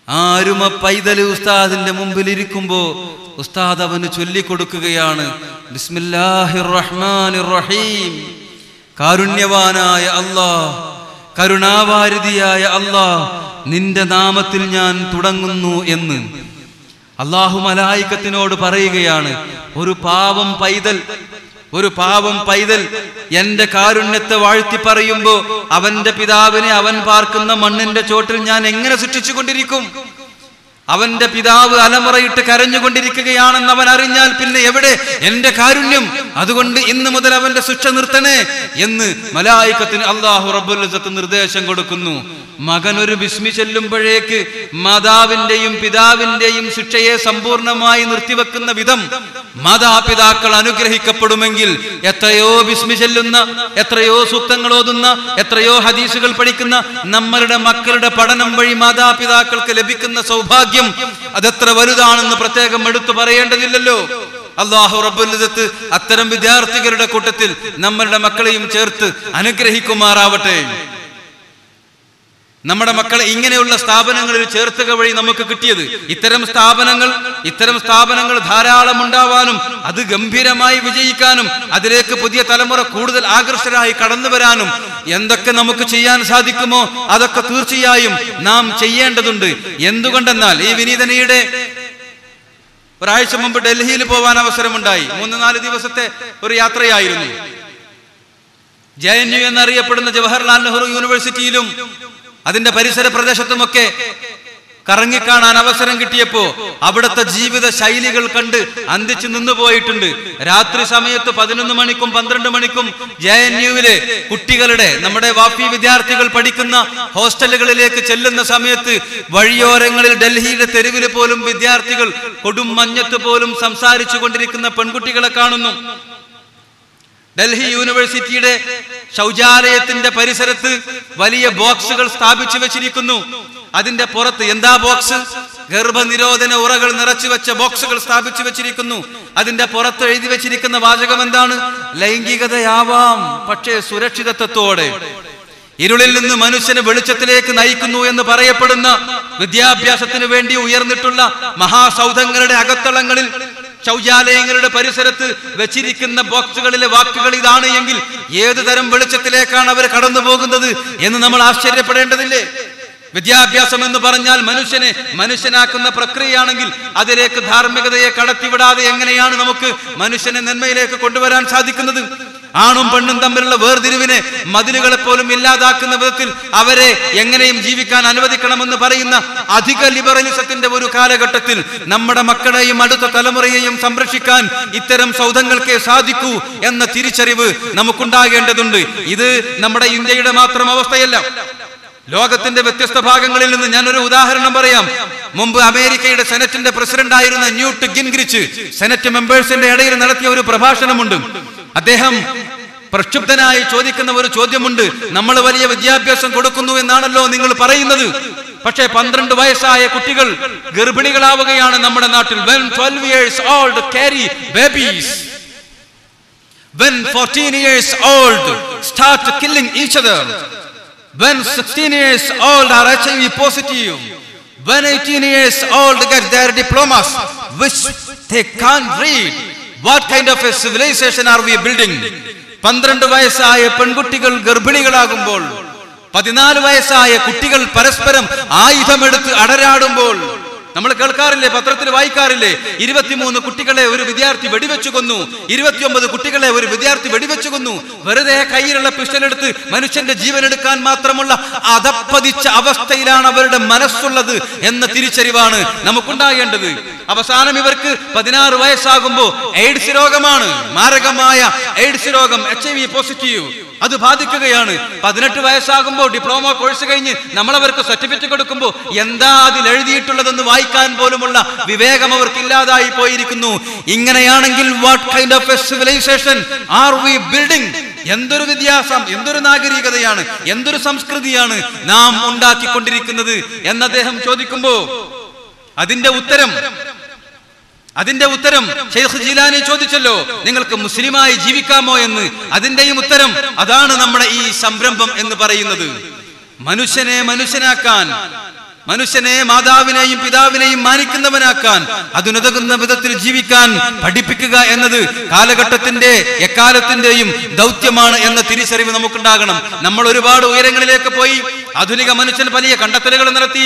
ആ അരുമ പൈതല് ഉസ്താദിന്റെ മുമ്പിൽ ഇരിക്കുമ്പോ ഉസ്താദ് അവന് ചൊല്ലിക്കൊടുക്കുകയാണ്, ബിസ്മില്ലാഹിർ റഹ്മാനിർ റഹീം, കാരുണ്യവാനായ അല്ലാഹ്, കരുണാവാരിധിയായ അല്ലാഹ്, നിന്റെ നാമത്തിൽ ഞാൻ തുടങ്ങുന്നു എന്ന്. അല്ലാഹു മലായികത്തിനോട് പറയുകയാണ്, ഒരു പാവം പൈതൽ എന്റെ കാരുണ്യത്തെ വാഴ്ത്തി പറയുമ്പോ അവന്റെ പിതാവിനെ അവൻ പാർക്കുന്ന മണ്ണിന്റെ ചോട്ടിൽ ഞാൻ എങ്ങനെ ശിക്ഷിച്ചു കൊണ്ടിരിക്കും? അവന്റെ പിതാവ് അലമുറയിട്ട് കരഞ്ഞുകൊണ്ടിരിക്കുകയാണെന്ന് അവൻ അറിഞ്ഞാൽ പിന്നെ എവിടെ എന്റെ കാരുണ്യം? അതുകൊണ്ട് ഇന്ന് മുതൽ അവന്റെ ശിക്ഷ നിർത്തണേ എന്ന് മലായികത്തിന് അല്ലാഹു റബ്ബുൽ ഇസ്സത്ത് നിർദ്ദേശം കൊടുക്കുന്നു. മകൻ ഒരു ബിസ്മി ചെല്ലുമ്പോഴേക്ക് മാതാവിന്റെയും പിതാവിന്റെയും ശിക്ഷയെ സമ്പൂർണമായി നിർത്തിവെക്കുന്ന വിധം മാതാപിതാക്കൾ അനുഗ്രഹിക്കപ്പെടുമെങ്കിൽ എത്രയോ ബിസ്മി ചെല്ലുന്ന, എത്രയോ സൂക്തങ്ങൾ ഓതുന്ന, എത്രയോ ഹദീസുകൾ പഠിക്കുന്ന നമ്മളുടെ മക്കളുടെ പഠനം വഴി മാതാപിതാക്കൾക്ക് ലഭിക്കുന്ന സൗഭാഗ്യം അതെത്ര വലുതാണെന്ന് പ്രത്യേകം എടുത്തു പറയേണ്ടതില്ലല്ലോ. അല്ലാഹു റബ്ബുൽ ഇസ്സത്ത് അത്തരം വിദ്യാർത്ഥികളുടെ കൂട്ടത്തിൽ നമ്മളുടെ മക്കളെയും ചേർത്ത് അനുഗ്രഹിക്കുമാറാവട്ടെ. നമ്മുടെ മക്കളെ ഇങ്ങനെയുള്ള സ്ഥാപനങ്ങളിൽ ചേർത്തുക വഴി നമുക്ക് കിട്ടിയത് ഇത്തരം സ്ഥാപനങ്ങൾ ധാരാളം ഉണ്ടാവാനും അത് ഗംഭീരമായി വിജയിക്കാനും അതിലേക്ക് പുതിയ തലമുറ കൂടുതൽ ആകർഷകരായി കടന്നു വരാനും എന്തൊക്കെ നമുക്ക് ചെയ്യാൻ സാധിക്കുമോ അതൊക്കെ തീർച്ചയായും നാം ചെയ്യേണ്ടതുണ്ട്. എന്തുകൊണ്ടെന്നാൽ ഈ വിനീതനയുടെ ഒരാഴ്ച മുമ്പ് ഡൽഹിയിൽ പോവാൻ അവസരമുണ്ടായി. 3-4 ദിവസത്തെ ഒരു യാത്രയായിരുന്നു. JNU എന്നറിയപ്പെടുന്ന ജവഹർലാൽ നെഹ്റു യൂണിവേഴ്സിറ്റിയിലും അതിന്റെ പരിസര പ്രദേശത്തുമൊക്കെ കറങ്ങിക്കാണാൻ അവസരം കിട്ടിയപ്പോ അവിടുത്തെ ജീവിത ശൈലികൾ കണ്ട് അന്തിച്ചു നിന്നുപോയിട്ടുണ്ട്. രാത്രി സമയത്ത് 11 മണിക്കും 12 മണിക്കും JNUവിലെ കുട്ടികളുടെ, നമ്മുടെ വാഫി വിദ്യാർത്ഥികൾ പഠിക്കുന്ന ഹോസ്റ്റലുകളിലേക്ക് ചെല്ലുന്ന സമയത്ത് വഴിയോരങ്ങളിൽ ഡൽഹിയിലെ തെരുവിൽ പോലും വിദ്യാർത്ഥികൾ കൊടും മഞ്ഞത്ത് പോലും സംസാരിച്ചു കൊണ്ടിരിക്കുന്ന പെൺകുട്ടികളെ കാണുന്നു. ഡൽഹി യൂണിവേഴ്സിറ്റിയുടെ ശൗചാലയത്തിന്റെ പരിസരത്ത് വലിയ ബോക്സുകൾ സ്ഥാപിച്ചു വെച്ചിരിക്കുന്നു. അതിന്റെ പുറത്ത് എന്താ ബോക്സ്? ഗർഭനിരോധന ഉറകൾ നിറച്ചു വെച്ച ബോക്സുകൾ സ്ഥാപിച്ചു വെച്ചിരിക്കുന്നു. അതിന്റെ പുറത്ത് എഴുതി വെച്ചിരിക്കുന്ന വാചകം എന്താണ്? ലൈംഗികതയാവാം, പക്ഷേ സുരക്ഷിതത്വത്തോടെ. ഇരുളിൽ നിന്ന് മനുഷ്യനെ വെളിച്ചത്തിലേക്ക് നയിക്കുന്നു എന്ന് പറയപ്പെടുന്ന വിദ്യാഭ്യാസത്തിന് വേണ്ടി ഉയർന്നിട്ടുള്ള മഹാസൗധങ്ങളുടെ അകത്തളങ്ങളിൽ, ശൗചാലയങ്ങളുടെ പരിസരത്ത് വെച്ചിരിക്കുന്ന ബോക്സുകളിലെ വാക്കുകൾ ഇതാണ് എങ്കിൽ ഏതു തരം വെളിച്ചത്തിലേക്കാണ് അവർ കടന്നു പോകുന്നത് എന്ന് നമ്മൾ ആശ്ചര്യപ്പെടേണ്ടതില്ലേ? വിദ്യാഭ്യാസം എന്ന് പറഞ്ഞാൽ മനുഷ്യനെ മനുഷ്യനാക്കുന്ന പ്രക്രിയയാണെങ്കിൽ അതിലേക്ക് ധാർമ്മികതയെ കടത്തിവിടാതെ എങ്ങനെയാണ് നമുക്ക് മനുഷ്യനെ നന്മയിലേക്ക് കൊണ്ടുവരാൻ സാധിക്കുന്നത്? ആണും പെണ്ണും തമ്മിലുള്ള വേർതിരിവിനെ മതിലുകളെ പോലും ഇല്ലാതാക്കുന്ന വിധത്തിൽ അവരെ എങ്ങനെയും ജീവിക്കാൻ അനുവദിക്കണമെന്ന് പറയുന്ന അധിക ലിബറലിസത്തിന്റെ ഒരു കാലഘട്ടത്തിൽ നമ്മുടെ മക്കളെയും അടുത്ത തലമുറയെയും സംരക്ഷിക്കാൻ ഇത്തരം സൗധങ്ങൾക്കേ സാധിക്കൂ എന്ന തിരിച്ചറിവ് നമുക്കുണ്ടാകേണ്ടതുണ്ട്. ഇത് നമ്മുടെ ഇന്ത്യയുടെ മാത്രം അവസ്ഥയല്ല. ലോകത്തിന്റെ വ്യത്യസ്ത ഭാഗങ്ങളിൽ നിന്ന് ഞാനൊരു ഉദാഹരണം പറയാം. മുമ്പ് അമേരിക്കയുടെ സെനറ്റിന്റെ പ്രസിഡന്റ് ആയിരുന്ന ന്യൂട്ട് ഗിൻഗ്രിച്ച് സെനറ്റ് മെമ്പേഴ്സിന്റെ ഇടയിൽ നടത്തിയ ഒരു പ്രഭാഷണമുണ്ട്. അദ്ദേഹം പ്രക്ഷുബ്ധനായി ചോദിക്കുന്ന ഒരു ചോദ്യമുണ്ട്. നമ്മൾ വലിയ വിദ്യാഭ്യാസം കൊടുക്കുന്നു എന്നാണല്ലോ നിങ്ങൾ പറയുന്നത്, പക്ഷേ 12 വയസ്സായ കുട്ടികൾ ഗർഭിണികളാവുകയാണ് നമ്മുടെ നാട്ടിൽ. When 12 years old carry babies, when 14 years old start killing each other, when 16 years old are HIV positive, when 18 years old get their diplomas which they can't read, what kind of a civilization are we building? 12 വയസ്സായ പെൺകുട്ടികൾ ഗർഭിണികളാകുമ്പോൾ, 14 വയസ്സായ കുട്ടികൾ പരസ്പരം ആയുധമെടുത്ത് അടരാടുമ്പോൾ, നമ്മൾ കേൾക്കാറില്ലേ, പത്രത്തിൽ വായിക്കാറില്ലേ, 23 കുട്ടികളെ ഒരു വിദ്യാർത്ഥി വെടിവെച്ചു കൊന്നു, 29 കുട്ടികളെ ഒരു വിദ്യാർത്ഥി വെടിവെച്ചു കൊന്നു. വെറുതെ കയ്യിലുള്ള പിസ്റ്റലെടുത്ത് മനുഷ്യന്റെ ജീവൻ എടുക്കാൻ മാത്രമുള്ള അധപ്പതിച്ച അവസ്ഥയിലാണ് അവരുടെ മനസ്സുള്ളത് എന്ന തിരിച്ചറിവാണ് നമുക്കുണ്ടാകേണ്ടത്. അവസാനം ഇവർക്ക് 16 വയസ്സാകുമ്പോൾ എയ്ഡ്സ് രോഗമാണ്, മാരകമായ എയ്ഡ്സ് രോഗം, HIV പോസിറ്റീവ്, അത് ബാധിക്കുകയാണ്. 18 വയസ്സാകുമ്പോൾ ഡിപ്ലോമ കോഴ്സ് കഴിഞ്ഞ് നമ്മളവർക്ക് സർട്ടിഫിക്കറ്റ് കൊടുക്കുമ്പോൾ എന്താ അതിൽ എഴുതിയിട്ടുള്ളതെന്ന് വായിക്കാൻ പോലുമുള്ള വിവേകം അവർക്ക് ഇല്ലാതായി പോയിരിക്കുന്നു. ഇങ്ങനെയാണെങ്കിൽ what kind of a civilization are we building? എന്തൊരു വ്യത്യാസം, എന്തൊരു നാഗരികതയാണ്, എന്തൊരു സംസ്കൃതിയാണ് നാം ഉണ്ടാക്കിക്കൊണ്ടിരിക്കുന്നത് എന്ന് അദ്ദേഹം ചോദിക്കുമ്പോ അതിന്റെ ഉത്തരം ഷെയ്ഖ് ജീലാനി ചോദിച്ചല്ലോ, നിങ്ങൾക്ക് മുസ്ലിമായി ജീവിക്കാമോ എന്ന്. അതിന്റെയും ഉത്തരം അതാണ് നമ്മുടെ ഈ സംരംഭം എന്ന് പറയുന്നത്. മനുഷ്യനെ മനുഷ്യനാക്കാൻ, മനുഷ്യനെ മാതാവിനെയും പിതാവിനെയും മാനിക്കുന്നവനാക്കാൻ, അതിനുതകുന്ന വിധത്തിൽ ജീവിക്കാൻ പഠിപ്പിക്കുക എന്നത് കാലഘട്ടത്തിന്റെ എക്കാലത്തിന്റെയും ദൗത്യമാണ് എന്ന തിരിച്ചറിവ് നമുക്കുണ്ടാകണം. നമ്മൾ ഒരുപാട് ഉയരങ്ങളിലേക്ക് പോയി, ആധുനിക മനുഷ്യൻ വലിയ കണ്ടെത്തലുകൾ നടത്തി,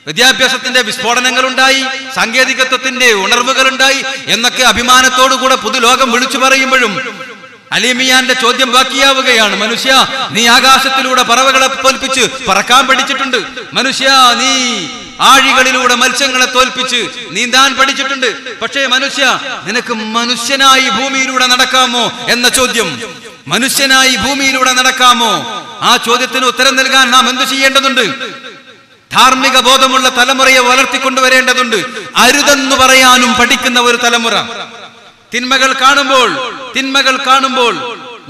വിദ്യാഭ്യാസത്തിന്റെ വിസ്ഫോടനങ്ങൾ ഉണ്ടായി, സാങ്കേതികത്വത്തിന്റെ ഉണർവുകൾ ഉണ്ടായി എന്നൊക്കെ അഭിമാനത്തോടുകൂടെ പുതുലോകം വിളിച്ചു പറയുമ്പോഴും അലിമിയാന്റെ ചോദ്യം ബാക്കിയാവുകയാണ്. മനുഷ്യ, നീ ആകാശത്തിലൂടെ പറവകളെ തോൽപ്പിച്ച് പറക്കാൻ പഠിച്ചിട്ടുണ്ട്. മനുഷ്യ, നീ ആഴികളിലൂടെ മത്സ്യങ്ങളെ തോൽപ്പിച്ച് നീന്താൻ പഠിച്ചിട്ടുണ്ട്. പക്ഷേ മനുഷ്യ, നിനക്ക് മനുഷ്യനായി ഭൂമിയിലൂടെ നടക്കാമോ എന്ന ചോദ്യം, മനുഷ്യനായി ഭൂമിയിലൂടെ നടക്കാമോ? ആ ചോദ്യത്തിന് ഉത്തരം നൽകാൻ നാം എന്തു ചെയ്യേണ്ടതുണ്ട്? ധാർമ്മിക ബോധമുള്ള തലമുറയെ വളർത്തിക്കൊണ്ടുവരേണ്ടതുണ്ട്. അരുതെന്ന് പറയാനും പഠിക്കുന്ന ഒരു തലമുറ. തിന്മകൾ കാണുമ്പോൾ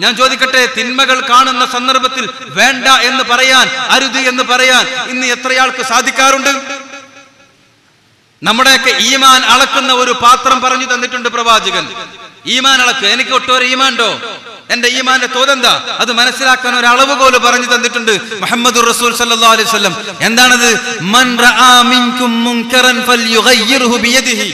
ഞാൻ ചോദിക്കട്ടെ, തിന്മകൾ കാണുന്ന സന്ദർഭത്തിൽ വേണ്ട എന്ന് പറയാൻ, അരുത് എന്ന് പറയാൻ ഇന്ന് എത്രയാൾക്ക് സാധിക്കാറുണ്ട്? നമ്മുടെയൊക്കെ ഈമാൻ അളക്കുന്ന ഒരു പാത്രം പറഞ്ഞു തന്നിട്ടുണ്ട് പ്രവാചകൻ. ഈമാൻ അളക്ക്, എനിക്ക് ഒട്ടൊരു ഈമാൻണ്ടോ, എന്റെ ഈമാന്റെ തോതെന്താ, അത് മനസ്സിലാക്കാൻ ഒരു അളവുകോല് പറഞ്ഞു തന്നിട്ടുണ്ട് മുഹമ്മദുർ റസൂൽ സല്ലല്ലാഹു അലൈഹി വസല്ലം. എന്താണത്? മൻ റആ മിൻകും മുൻകറൻ ഫൽയുഗയ്യിർഹു ബിയദിഹി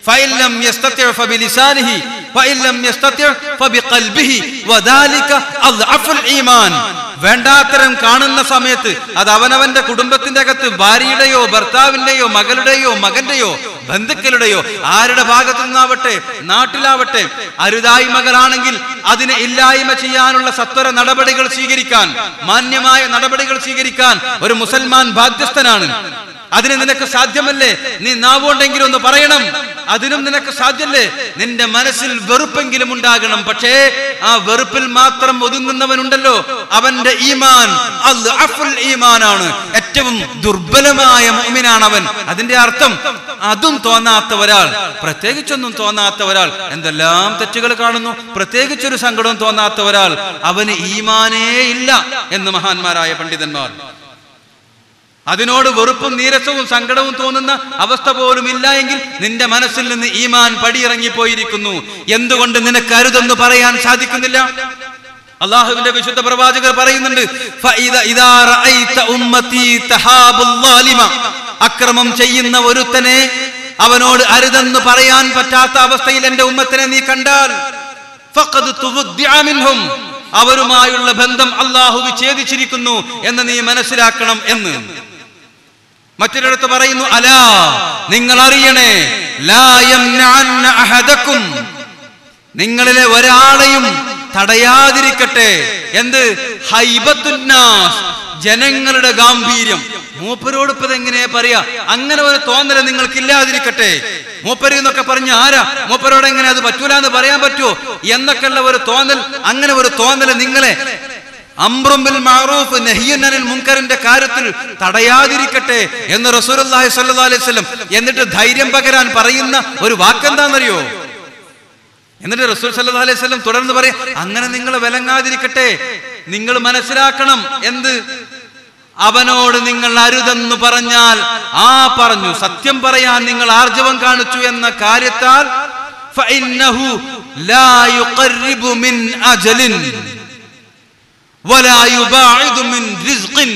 ഫഇൻ ലം യസ്തതി' ഫബിലിസാനിഹി ഫഇൻ ലം യസ്തതി' ഫബിഖൽബിഹി വദാലിക അദ്അഫുൽ ഈമാൻ. വേണ്ടാത്തരം കാണുന്ന സമയത്ത് അത് അവനവന്റെ കുടുംബത്തിന്റെ അകത്ത് ഭാര്യയുടെയോ ഭർത്താവിന്റെയോ മകളുടെയോ മകന്റെയോ ബന്ധുക്കളുടെയോ ആരുടെ ഭാഗത്തു നിന്നാവട്ടെ, നാട്ടിലാവട്ടെ, അരുതായ്മകളാണെങ്കിൽ അതിനെ ഇല്ലായ്മ ചെയ്യാനുള്ള സത്വര നടപടികൾ സ്വീകരിക്കാൻ, മാന്യമായ നടപടികൾ സ്വീകരിക്കാൻ ഒരു മുസൽമാൻ ബാധ്യസ്ഥനാണ്. അതിന് നിനക്ക് സാധ്യമല്ലേ? നീ നാവുകൊണ്ടെങ്കിലും ഒന്ന് പറയണം. അതിനും നിനക്ക് സാധ്യല്ലേ? നിന്റെ മനസ്സിൽ വെറുപ്പെങ്കിലും ഉണ്ടാകണം. പക്ഷേ ആ വെറുപ്പിൽ മാത്രം ഒതുങ്ങുന്നവനുണ്ടല്ലോ, അവന്റെ ഈമാൻ അദ്അഫുൽ ഈമാനാണ്, ഏറ്റവും ദുർബലമായ മുഅ്മിനാണ് അവൻ. അതിന്റെ അർത്ഥം അതും തോന്നാത്ത ഒരാൾ, പ്രത്യേകിച്ചൊന്നും തോന്നാത്ത ഒരാൾ, എന്തെല്ലാം തെറ്റുകൾ കാണുന്നു, പ്രത്യേകിച്ചൊരു സങ്കടവും തോന്നാത്ത ഒരാൾ, അവന് ഈമാനേ ഇല്ല എന്ന് മഹാന്മാരായ പണ്ഡിതന്മാർ. അതിനോട് വെറുപ്പും നീരസവും സങ്കടവും തോന്നുന്ന അവസ്ഥ പോലും ഇല്ല എങ്കിൽ നിന്റെ മനസ്സിൽ നിന്ന് ഈമാൻ പടിയിറങ്ങിപ്പോയിരിക്കുന്നു. എന്തുകൊണ്ട് നിനക്ക് അരുതെന്ന് പറയാൻ സാധിക്കുന്നില്ല? അള്ളാഹുവിന്റെ വിശുദ്ധ പ്രവാചകർ പറയുന്നുണ്ട്, അക്രമം ചെയ്യുന്ന ഒരുത്തനെ, അവനോട് അരുതെന്ന് പറയാൻ പറ്റാത്ത അവസ്ഥയിൽ എന്റെ ഉമ്മത്തിനെ നീ കണ്ടാൽ അവരുമായുള്ള ബന്ധം അള്ളാഹു വിച്ഛേദിച്ചിരിക്കുന്നു എന്ന് നീ മനസ്സിലാക്കണം എന്ന്. മറ്റൊരിടത്ത് പറയുന്നു, അലാ, നിങ്ങൾ അറിയണേ, ലാ യംനഅന്ന അഹദകും, നിങ്ങളിലെ ഒരാളെയും തടയാതിരിക്കട്ടെ. എന്ത്? ഹൈബത്തുന്നാസ്, ജനങ്ങളുടെ ഗാംഭീര്യം. മൂപ്പരോട് ഇപ്പത് എങ്ങനെയാ പറയാ? അങ്ങനെ ഒരു തോന്നൽ നിങ്ങൾക്കില്ലാതിരിക്കട്ടെ. മൂപ്പര് എന്നൊക്കെ പറഞ്ഞ ആരാ? മൂപ്പരോട് എങ്ങനെ അത് പറ്റൂല എന്ന് പറയാൻ പറ്റുമോ എന്നൊക്കെയുള്ള ഒരു തോന്നൽ, അങ്ങനെ ഒരു തോന്നൽ നിങ്ങളെ അംറും ബിൽ മഅറൂഫ് നഹ്യുൻ അനിൽ മുൻകറിന്റെ കാര്യത്തിൽ തടയാതിരിക്കട്ടെ എന്ന് റസൂലുള്ളാഹി സ്വല്ലല്ലാഹു അലൈഹി വസല്ലം. എന്നിട്ട് ധൈര്യം പകരാൻ പറയുന്ന ഒരു വാക്കെന്താണെന്നറിയോ? എന്നിട്ട് റസൂൽ സല്ലല്ലാഹു അലൈഹി വസല്ലം തുടർന്ന് പറയും, അങ്ങനെ നിങ്ങൾ വിലങ്ങാതിരിക്കട്ടെ. നിങ്ങൾ മനസ്സിലാക്കണം, എന്ത്? അവനോട് നിങ്ങൾ അരുതെന്ന് പറഞ്ഞാൽ പറഞ്ഞു സത്യം പറയാൻ നിങ്ങൾ ആർജവം കാണിച്ചു എന്ന കാര്യത്താൽ ഫഇന്നഹു ലാ യുഖർരിബു മിൻ അജലിൻ വലാ യുബാഇദു മിൻ റിസ്ഖിൻ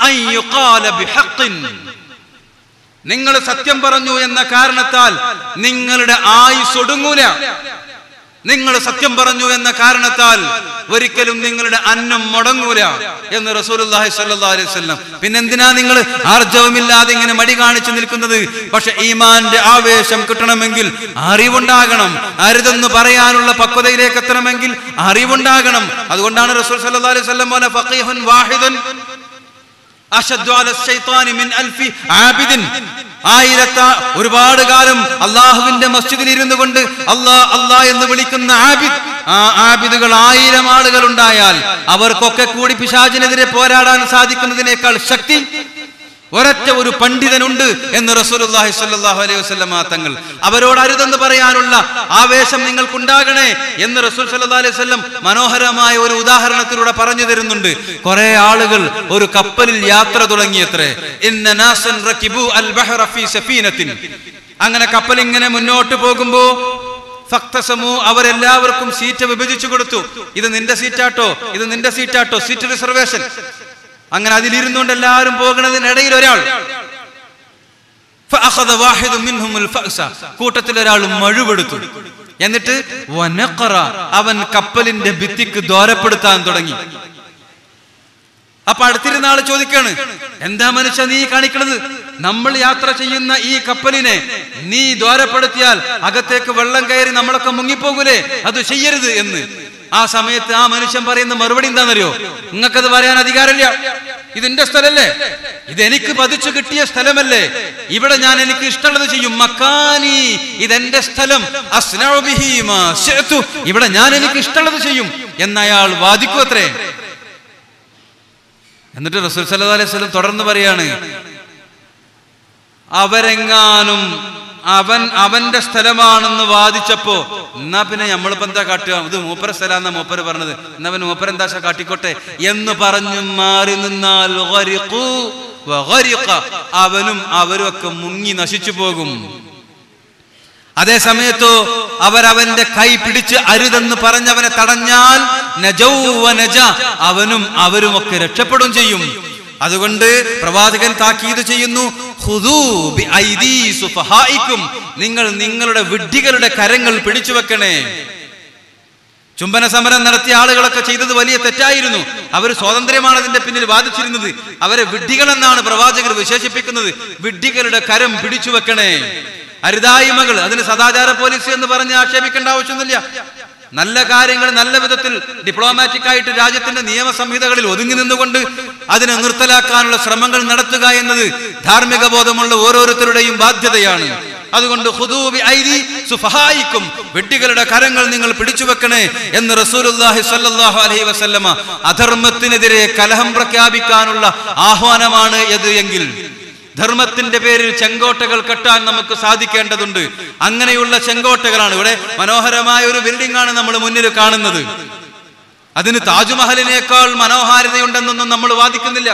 അൻ യുഖാല ബിഹഖ്ഖിൻ. നിങ്ങൾ സത്യം പറഞ്ഞു എന്ന കാരണത്താൽ നിങ്ങളുടെ ആയുസ് ഒടുങ്ങൂല. നിങ്ങൾ സത്യം പറഞ്ഞു എന്ന കാരണത്താൽ ഒരിക്കലും നിങ്ങളുടെ അന്നം മുടങ്ങൂല എന്ന് റസൂലുള്ളാഹി സ്വല്ലല്ലാഹു അലൈഹി വസല്ലം. പിന്നെന്തിനാ നിങ്ങൾ ആർജവമില്ലാതെ ഇങ്ങനെ മടി കാണിച്ചു നിൽക്കുന്നത്? പക്ഷെ ഈമാന്റെ ആവേശം കിട്ടണമെങ്കിൽ അറിവുണ്ടാകണം. അരുതെന്ന് പറയാനുള്ള പക്വതയിലേക്ക് എത്തണമെങ്കിൽ അറിവുണ്ടാകണം. അതുകൊണ്ടാണ് റസൂൽ സ്വല്ലല്ലാഹു അലൈഹി വസല്ലം പറഞ്ഞ ഫഖീഹുൻ വാഹിദുൻ അശദ്ദു അല ശൈത്താനി മിൻ അൽഫി ആബിദിൻ. ഒരുപാട് കാലം അള്ളാഹുവിന്റെ മസ്ജിദിൽ ഇരുന്നു കൊണ്ട് അല്ലാ എന്ന് വിളിക്കുന്ന ആബിദ്, ആ ആബിദുകൾ 1000 ആളുകൾ ഉണ്ടായാൽ അവർക്കൊക്കെ കൂടി പിശാചിനെതിരെ പോരാടാൻ സാധിക്കുന്നതിനേക്കാൾ ശക്തി ഒരൊറ്റ ഒരു പണ്ഡിതനുണ്ട് എന്ന് റസൂലുള്ളാഹി സ്വല്ലല്ലാഹു അലൈഹി വസല്ലം തങ്ങൾ. അവരോട് അരുതെന്ന് പറയാനുള്ള ആവേശം നിങ്ങൾക്കുണ്ടാകണേ എന്ന് റസൂൽ സ്വല്ലല്ലാഹു അലൈഹി വസല്ലം മനോഹരമായ ഒരു ഉദാഹരണത്തിലൂടെ പറഞ്ഞു തരുന്നുണ്ട്. കുറെ ആളുകൾ ഒരു കപ്പലിൽ യാത്ര തുടങ്ങിയത്രേ. ഇന്ന നാസൻ റകിബു അൽ ബഹറ ഫീ സഫീനത്തിൻ. അങ്ങനെ കപ്പൽ ഇങ്ങനെ മുന്നോട്ട് പോകുമ്പോ ഫഖ്തസമു, അവരെല്ലാവർക്കും സീറ്റ് വിഭജിച്ചു കൊടുത്തു. ഇത് നിന്റെ സീറ്റാട്ടോ, ഇത് നിന്റെ സീറ്റാട്ടോ, സീറ്റ് റിസർവേഷൻ. അങ്ങനെ അതിലിരുന്നുകൊണ്ട് എല്ലാവരും പോകുന്നതിനിടയിൽ ഒരാൾ കൂട്ടത്തിൽ ഒരാൾ മഴുവെടുത്തു. എന്നിട്ട് അവൻ കപ്പലിന്റെ ഭിത്തിക്ക് ദ്വാരപ്പെടുത്താൻ തുടങ്ങി. അപ്പൊ അടുത്തിരുന്ന ആള് ചോദിക്കാണ്, എന്താ മനുഷ്യ നീ കാണിക്കണത്? നമ്മൾ യാത്ര ചെയ്യുന്ന ഈ കപ്പലിനെ നീ ദ്വാരപ്പെടുത്തിയാൽ അകത്തേക്ക് വെള്ളം കയറി നമ്മളൊക്കെ മുങ്ങിപ്പോകൂലേ? അത് ചെയ്യരുത് എന്ന്. ആ സമയത്ത് ആ മനുഷ്യൻ പറയുന്ന മറുപടി എന്താണെന്നറിയോ? നിങ്ങൾക്കത് പറയാൻ അധികാരമില്ല. ഇതെന്റെ സ്ഥലല്ലേ, ഇതെനിക്ക് പതിച്ചു കിട്ടിയ സ്ഥലമല്ലേ, ഇവിടെ ഞാൻ എനിക്ക് ഇഷ്ടമുള്ളത് ചെയ്യും. മക്കാനി, ഇതെന്റെ സ്ഥലം. അസ്നഉ ബിഹി മാ ശിഅതു, ഇവിടെ ഞാൻ എനിക്ക് ഇഷ്ടമുള്ളത് ചെയ്യും എന്നയാൾ വാദിക്കും അത്രേ. എന്നിട്ട് റസൂൽ സല്ലല്ലാഹു അലൈഹി വസല്ലം തുടർന്ന് പറയാണ്, അവരെങ്ങാനും അവന്റെ സ്ഥലമാണെന്ന് വാദിച്ചപ്പോ എന്നാ പിന്നെ നമ്മളിപ്പോ എന്താ കാട്ടുക? ഇത് മൂപ്പര സ്ഥലമാണെന്നാ മൂപ്പര് പറഞ്ഞത്, എന്നാ പിന്നെ മൂപ്പരെന്താ കാട്ടിക്കോട്ടെ എന്ന് പറഞ്ഞു മാറി നിന്നാൽ അവനും അവരും ഒക്കെ മുങ്ങി നശിച്ചു പോകും. അതേ സമയത്തോ അവരവന്റെ കൈ പിടിച്ച് അരുതെന്ന് പറഞ്ഞവനെ തടഞ്ഞാൽ അവനും അവരും ഒക്കെ രക്ഷപ്പെടും ചെയ്യും. അതുകൊണ്ട് പ്രവാചകൻ താക്കീത് ചെയ്യുന്നു, നിങ്ങൾ നിങ്ങളുടെ വിഡ്ഢികളുടെ കരങ്ങൾ പിടിച്ചു വെക്കണേ. ചുംബന സമരം നടത്തിയ ആളുകളൊക്കെ ചെയ്തത് വലിയ തെറ്റായിരുന്നു. അവർ സ്വാതന്ത്ര്യമാണ് അതിന്റെ പിന്നിൽ വാദിച്ചിരുന്നത്. അവരെ വിഡ്ഢികളെന്നാണ് പ്രവാചകർ വിശേഷിപ്പിക്കുന്നത്. വിഡ്ഢികളുടെ കരം പിടിച്ചു വെക്കണേ. അരുതായ്മകൾ, അതിന് സദാചാര പോലീസ് എന്ന് പറഞ്ഞ് ആക്ഷേപിക്കേണ്ട ആവശ്യമൊന്നുമില്ല. നല്ല കാര്യങ്ങൾ നല്ല വിധത്തിൽ ഡിപ്ലോമാറ്റിക് ആയിട്ട് രാജ്യത്തിന്റെ നിയമ സംഹിതകളിൽ ഒതുങ്ങി നിന്നുകൊണ്ട് അതിനെ നിർത്തലാക്കാനുള്ള ശ്രമങ്ങൾ നടത്തുക എന്നത് ധാർമ്മിക ബോധമുള്ള ഓരോരുത്തരുടെയും ബാധ്യതയാണ്. അതുകൊണ്ട് വിഡ്ഢികളുടെ കരങ്ങൾ നിങ്ങൾ പിടിച്ചു വെക്കണേ എന്ന് റസൂലുള്ളാഹി സ്വല്ലല്ലാഹു അലൈഹി വസല്ലമ അധർമ്മത്തിനെതിരെ കലഹം പ്രഖ്യാപിക്കാനുള്ള ആഹ്വാനമാണ് ഇത് എങ്കിൽ ധർമ്മത്തിന്റെ പേരിൽ ചെങ്കോട്ടകൾ കെട്ടാൻ നമുക്ക് സാധിക്കേണ്ടതുണ്ട്. അങ്ങനെയുള്ള ചെങ്കോട്ടകളാണ്. ഇവിടെ മനോഹരമായ ഒരു ബിൽഡിംഗ് ആണ് നമ്മൾ മുന്നിൽ കാണുന്നത്. അതിന് താജ്മഹലിനേക്കാൾ മനോഹാരിതയുണ്ടെന്നൊന്നും നമ്മൾ വാദിക്കുന്നില്ല.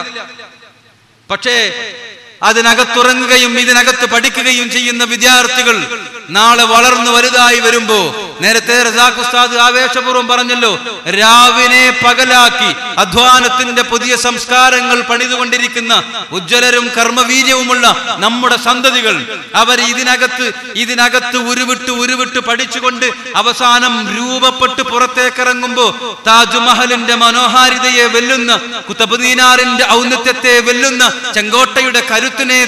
പക്ഷേ അതിനകത്തുറങ്ങുകയും ഇതിനകത്ത് പഠിക്കുകയും ചെയ്യുന്ന വിദ്യാർത്ഥികൾ നാളെ വളർന്നു വലുതായി വരുമ്പോ, നേരത്തെ റസാഖ് ഉസ്താദ് ആവേശപൂർവ്വം പറഞ്ഞല്ലോ, രാവിനെ പകലാക്കി അധ്വാനത്തിന്റെ പുതിയ സംസ്കാരങ്ങൾ പണിതുകൊണ്ടിരിക്കുന്ന ഉജ്ജ്വലരും കർമ്മവീര്യവുമുള്ള നമ്മുടെ സന്തതികൾ, അവർ ഇതിനകത്ത് ഉരുവിട്ട് പഠിച്ചുകൊണ്ട് അവസാനം രൂപപ്പെട്ട് പുറത്തേക്കിറങ്ങുമ്പോ താജ്മഹലിന്റെ മനോഹാരിതയെ വെല്ലുന്ന, കുത്തബ് മീനാറിന്റെ ഔന്നത്യത്തെ വെല്ലുന്ന, ചെങ്കോട്ടയുടെ കരുത്തിനെ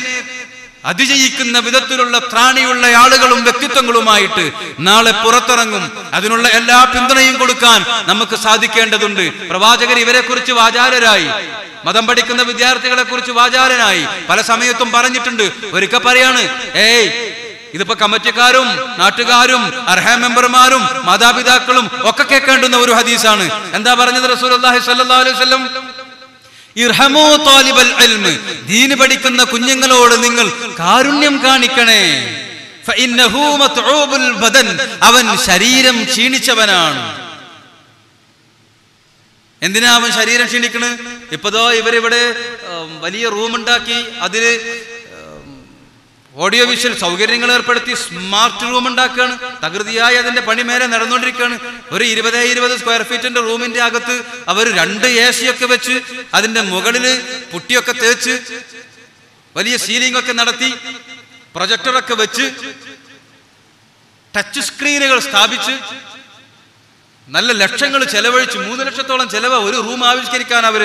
അതിജയിക്കുന്ന വിധത്തിലുള്ള ത്രാണിയുള്ള ആളുകളും വ്യക്തിത്വങ്ങളുമായിട്ട് നാളെ പുറത്തിറങ്ങും. അതിനുള്ള എല്ലാ പിന്തുണയും കൊടുക്കാൻ നമുക്ക് സാധിക്കേണ്ടതുണ്ട്. പ്രവാചകർ ഇവരെ കുറിച്ച് വാചാലരായി, മതം പഠിക്കുന്ന വിദ്യാർത്ഥികളെ കുറിച്ച് വാചാലനായി പല സമയത്തും പറഞ്ഞിട്ടുണ്ട്. ഒരിക്കൽ പറയാണ്, ഇതിപ്പോ കമ്മിറ്റിക്കാരും നാട്ടുകാരും അർഹം മെമ്പർമാരും മാതാപിതാക്കളും ഒക്കെ കേൾക്കേണ്ടുന്ന ഒരു ഹദീസാണ്. എന്താ പറഞ്ഞത് റസൂലുള്ളാഹി സ്വല്ലല്ലാഹു അലൈഹി വസല്ലം? ഇർഹമൂ താലിബൽ ഇൽമ്, ദീൻ പഠിക്കുന്ന കുഞ്ഞുങ്ങളോട് നിങ്ങൾ കാരുണ്യം കാണിക്കണേ. ഫഇന്നഹു മത്ഊബുൽ ബദൻ, അവൻ ശരീരം ക്ഷീണിച്ചവനാണ്. എന്തിനാ അവൻ ശരീരം ക്ഷീണിക്കണ്? ഇപ്പതോ ഇവരിവിടെ വലിയ റൂമുണ്ടാക്കി അതില് ഓഡിയോ വിഷ്വൽ സൗകര്യങ്ങൾ ഏർപ്പെടുത്തി സ്മാർട്ട് റൂം ഉണ്ടാക്കുകയാണ്. തകൃതിയായി അതിന്റെ പണി മേലെ നടന്നുകൊണ്ടിരിക്കുകയാണ്. ഒരു 20 സ്ക്വയർ ഫീറ്റിന്റെ റൂമിന്റെ അകത്ത് അവർ 2 AC ഒക്കെ വെച്ച് അതിന്റെ മുകളില് പുട്ടിയൊക്കെ തേച്ച് വലിയ സീലിംഗ് ഒക്കെ നടത്തി പ്രൊജക്ടറൊക്കെ വെച്ച് ടച്ച് സ്ക്രീനുകൾ സ്ഥാപിച്ച് നല്ല ലക്ഷങ്ങൾ ചെലവഴിച്ച് 3 ലക്ഷത്തോളം ചെലവ് ഒരു റൂം ആവിഷ്കരിക്കാൻ അവർ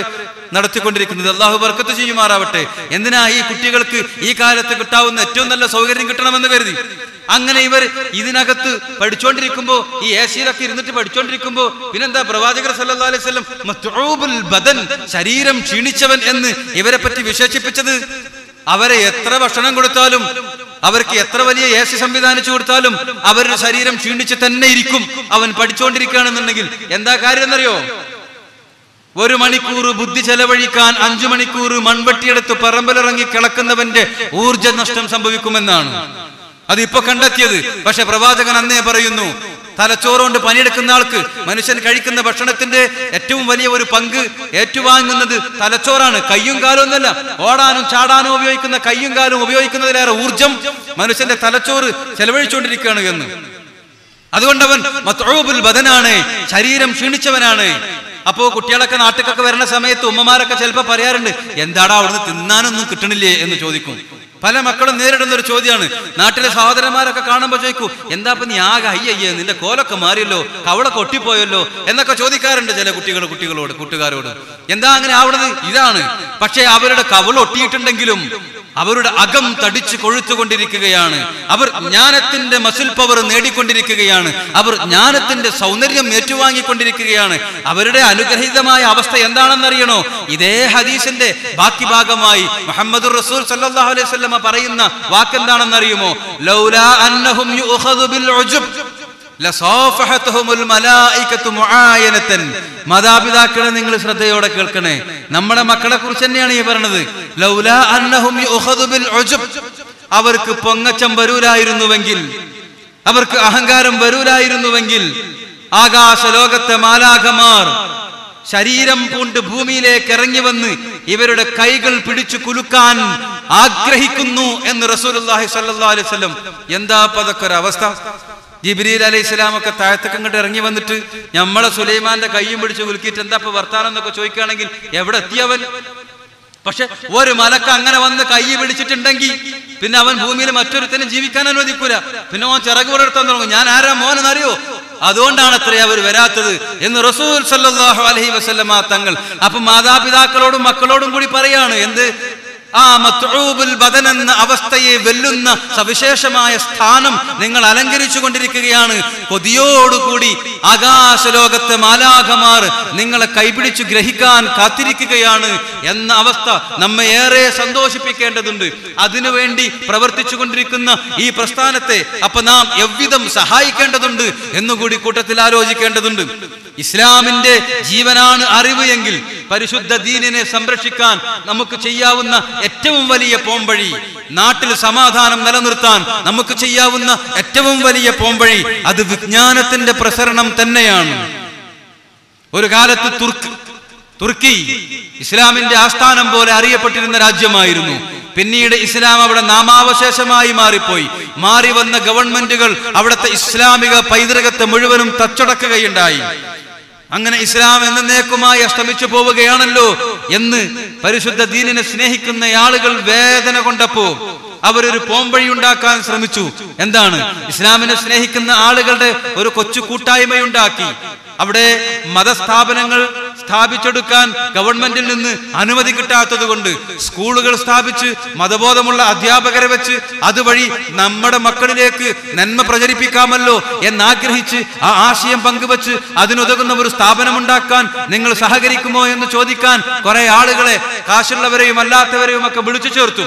നടത്തിക്കൊണ്ടിരിക്കുന്നത്. അള്ളാഹു ബർക്കത്ത് ചെയ്യുമാറാവട്ടെ. എന്തിനാ ഈ കുട്ടികൾക്ക് ഈ കാലത്ത് കിട്ടാവുന്ന ഏറ്റവും നല്ല സൗകര്യം കിട്ടണമെന്ന് കരുതി അങ്ങനെ ഇവർ ഇതിനകത്ത് പഠിച്ചുകൊണ്ടിരിക്കുമ്പോ, ഈ AC-യിലൊക്കെ ഇരുന്നിട്ട് പഠിച്ചുകൊണ്ടിരിക്കുമ്പോ പിന്നെന്താ പ്രവാചകർ സല്ലല്ലാഹു അലൈഹി വസല്ലം മത്ഊബുൽ ബദൻ, ശരീരം ക്ഷീണിച്ചവൻ എന്ന് ഇവരെ പറ്റി വിശേഷിപ്പിച്ചത്? അവരെ എത്ര ഭക്ഷണം കൊടുത്താലും അവർക്ക് എത്ര വലിയ AC സംവിധാനിച്ചു കൊടുത്താലും അവരുടെ ശരീരം ക്ഷീണിച്ച് തന്നെ ഇരിക്കും. അവൻ പഠിച്ചുകൊണ്ടിരിക്കുകയാണെന്നുണ്ടെങ്കിൽ എന്താ കാര്യം എന്നറിയോ? 1 മണിക്കൂർ ബുദ്ധി ചെലവഴിക്കാൻ 5 മണിക്കൂർ മൺവെട്ടിയെടുത്ത് പറമ്പിലിറങ്ങി കിളക്കുന്നവന്റെ ഊർജ്ജ നഷ്ടം സംഭവിക്കുമെന്നാണ് അതിപ്പോ കണ്ടെത്തിയത്. പക്ഷെ പ്രവാചകൻ അന്നേ പറയുന്നു, തലച്ചോറുകൊണ്ട് പണിയെടുക്കുന്ന ആൾക്ക് മനുഷ്യൻ കഴിക്കുന്ന ഭക്ഷണത്തിന്റെ ഏറ്റവും വലിയ ഒരു പങ്ക് ഏറ്റുവാങ്ങുന്നത് തലച്ചോറാണ്, കയ്യും കാലും ഒന്നല്ല. ഓടാനും ചാടാനും ഉപയോഗിക്കുന്ന കയ്യും കാലും ഉപയോഗിക്കുന്നതിലേറെ ഊർജം മനുഷ്യന്റെ തലച്ചോറ് ചെലവഴിച്ചുകൊണ്ടിരിക്കുകയാണ് എന്ന്. അതുകൊണ്ടവൻ മത്ഊബുൽ ബദനാണ്, ശരീരം ക്ഷീണിച്ചവനാണ്. അപ്പോ കുട്ടികളൊക്കെ നാട്ടിലൊക്കെ വരുന്ന സമയത്ത് ഉമ്മമാരൊക്കെ ചിലപ്പോ പറയാറുണ്ട്, എന്താടാ അവിടുന്ന് തിന്നാനൊന്നും കിട്ടണില്ലേ എന്ന് ചോദിക്കും. പല മക്കളും നേരിടുന്ന ഒരു ചോദ്യമാണ്. നാട്ടിലെ സഹോദരന്മാരൊക്കെ കാണുമ്പോൾ ചോദിക്കൂ, എന്താ ഇപ്പൊ നീ ആകെ അയ്യയ്യേ, നിന്റെ കോലൊക്കെ മാറിയല്ലോ, കവളൊക്കെ ഒട്ടിപ്പോയല്ലോ എന്നൊക്കെ ചോദിക്കാറുണ്ട് ചില കുട്ടികളോട് കൂട്ടുകാരോട്. എന്താ അങ്ങനെ ആവണത്? ഇതാണ്. പക്ഷെ അവരുടെ കവൾ ഒട്ടിയിട്ടുണ്ടെങ്കിലും അവരുടെ അകം തടിച്ചു കൊഴുത്തുകൊണ്ടിരിക്കുകയാണ്. അവർ ജ്ഞാനത്തിന്റെ മസിൽ പവർ നേടിക്കൊണ്ടിരിക്കുകയാണ്. അവർ ജ്ഞാനത്തിന്റെ സൗന്ദര്യം ഏറ്റുവാങ്ങിക്കൊണ്ടിരിക്കുകയാണ്. അവരുടെ അനുഗ്രഹീതമായ അവസ്ഥ എന്താണെന്നറിയണോ? ഇതേ ഹദീസിന്റെ ബാക്കി ഭാഗമായി മുഹമ്മദുർ റസൂൽ സല്ലല്ലാഹു അലൈഹി വസല്ലം പറയുന്ന വാക്കെന്താണെന്നറിയുമോ? ലൗലാ അന്നഹും യുഖദു ബിൽ ഉജബ് ലസാഫഹതുഹുൽ മലായികതു മുആയനതൻ. മാതാപിതാക്കളെ നിങ്ങൾ ശ്രദ്ധയോടെ കേൾക്കണേ. നമ്മുടെ മക്കളെ കുറിച്ച് തന്നെയാണ് ഈ പറയുന്നത്. ലൗലാ അന്നഹും യുഖദു ബിൽ ഉജബ്, അവർക്ക് പൊങ്ങച്ചം വരൂലായിരുന്നുവെങ്കിൽ, അവർക്ക് അഹങ്കാരം വരൂലായിരുന്നുവെങ്കിൽ, ആകാശ ലോകത്തെ മാലാഖമാർ ശരീരം പൂണ്ട് ഭൂമിയിലേക്ക് ഇറങ്ങി വന്ന് ഇവരുടെ കൈകൾ പിടിച്ചു കുലുക്കാൻ ആഗ്രഹിക്കുന്നു എന്ന് റസൂലുള്ളാഹി സ്വല്ലല്ലാഹു അലൈഹി വസല്ലം. എന്താ അതൊക്കെ ഒരു അവസ്ഥ? ജിബ്രീൽ അലൈഹിസ്സലാം ഒക്കെ താഴത്തേക്ക് അങ്ങോട്ട് ഇറങ്ങി വന്നിട്ട് നമ്മളെ സുലൈമാന്റെ കയ്യും പിടിച്ച് കുലുക്കിയിട്ട് എന്താ ഇപ്പൊ വർത്താനം എന്നൊക്കെ ചോദിക്കുകയാണെങ്കിൽ എവിടെ എത്തിയവൻ? പക്ഷെ ഒരു മലക്ക് അങ്ങനെ വന്ന് കൈ പിടിച്ചിട്ടുണ്ടെങ്കിൽ പിന്നെ അവൻ ഭൂമിയിൽ മറ്റൊരുത്തനും ജീവിക്കാൻ അനുവദിക്കൂല. പിന്നെ ഓൻ ചിറക് പുറത്താൻ തുടങ്ങും, ഞാൻ ആരാ മോനെന്നറിയോ? അതുകൊണ്ടാണ് അത്രേ അവർ വരാത്തത് എന്ന് റസൂൽ സല്ലല്ലാഹു അലൈഹി വസല്ലമ തങ്ങൾ. അപ്പൊ മാതാപിതാക്കളോടും മക്കളോടും കൂടി പറയാണ്, എന്ത്? ആ മത്ഊബുൽ ബദൻ എന്ന അവസ്ഥയെ വെല്ലുന്ന സവിശേഷമായ സ്ഥാനം നിങ്ങൾ അലങ്കരിച്ചു കൊണ്ടിരിക്കുകയാണ്. കൊതിയോടുകൂടി ആകാശലോകത്തെ മാലാഖമാർ നിങ്ങളെ കൈപിടിച്ചു ഗ്രഹിക്കാൻ കാത്തിരിക്കുകയാണ് എന്ന അവസ്ഥ നമ്മെ ഏറെ സന്തോഷിപ്പിക്കേണ്ടതുണ്ട്. അതിനുവേണ്ടി പ്രവർത്തിച്ചു കൊണ്ടിരിക്കുന്ന ഈ പ്രസ്ഥാനത്തെ അപ്പൊ നാം എவ்விதം സഹായിക്കേണ്ടതുണ്ട് എന്നുകൂടി കൂട്ടത്തിൽ ആലോചിക്കേണ്ടതുണ്ട്. ഇസ്ലാമിന്റെ ജീവനാണ് അറിവ് എങ്കിൽ പരിശുദ്ധ ദീനിനെ സംരക്ഷിക്കാൻ നമുക്ക് ചെയ്യാവുന്ന ഏറ്റവും വലിയ പോംവഴി, നാട്ടിൽ സമാധാനം നിലനിർത്താൻ നമുക്ക് ചെയ്യാവുന്ന ഏറ്റവും വലിയ പോംവഴി അത് വിജ്ഞാനത്തിന്റെ പ്രസരണം തന്നെയാണ്. ഒരു കാലത്ത് തുർക്കി ഇസ്ലാമിന്റെ ആസ്ഥാനം പോലെ അറിയപ്പെട്ടിരുന്ന രാജ്യമായിരുന്നു. പിന്നീട് ഇസ്ലാം അവിടെ നാമാവശേഷമായി മാറിപ്പോയി. മാറി വന്ന ഗവൺമെന്റുകൾ അവിടുത്തെ ഇസ്ലാമിക പൈതൃകത്തെ മുഴുവനും തച്ചടക്കുകയുണ്ടായി. അങ്ങനെ ഇസ്ലാം എന്നേക്കുമായി അസ്തമിച്ചു പോവുകയാണല്ലോ എന്ന് പരിശുദ്ധ ദീനിനെ സ്നേഹിക്കുന്ന ആളുകൾ വേദന കൊണ്ടപ്പോ അവരൊരു പോംവഴി ഉണ്ടാക്കാൻ ശ്രമിച്ചു. എന്താണ്? ഇസ്ലാമിനെ സ്നേഹിക്കുന്ന ആളുകളുടെ ഒരു കൊച്ചു കൂട്ടായ്മയുണ്ടാക്കി. അവിടെ മതസ്ഥാപനങ്ങൾ സ്ഥാപിച്ചെടുക്കാൻ ഗവൺമെന്റിൽ നിന്ന് അനുമതി കിട്ടാത്തത് കൊണ്ട് സ്കൂളുകൾ സ്ഥാപിച്ച് മതബോധമുള്ള അധ്യാപകരെ വെച്ച് അതുവഴി നമ്മുടെ മക്കളിലേക്ക് നന്മ പ്രചരിപ്പിക്കാമല്ലോ എന്നാഗ്രഹിച്ച് ആ ആശയം പങ്കുവച്ച് അതിനുതകുന്ന ഒരു സ്ഥാപനമുണ്ടാക്കാൻ നിങ്ങൾ സഹകരിക്കുമോ എന്ന് ചോദിക്കാൻ കുറെ ആളുകളെ കാശുള്ളവരെയും അല്ലാത്തവരെയും ഒക്കെ വിളിച്ചു ചേർത്തു.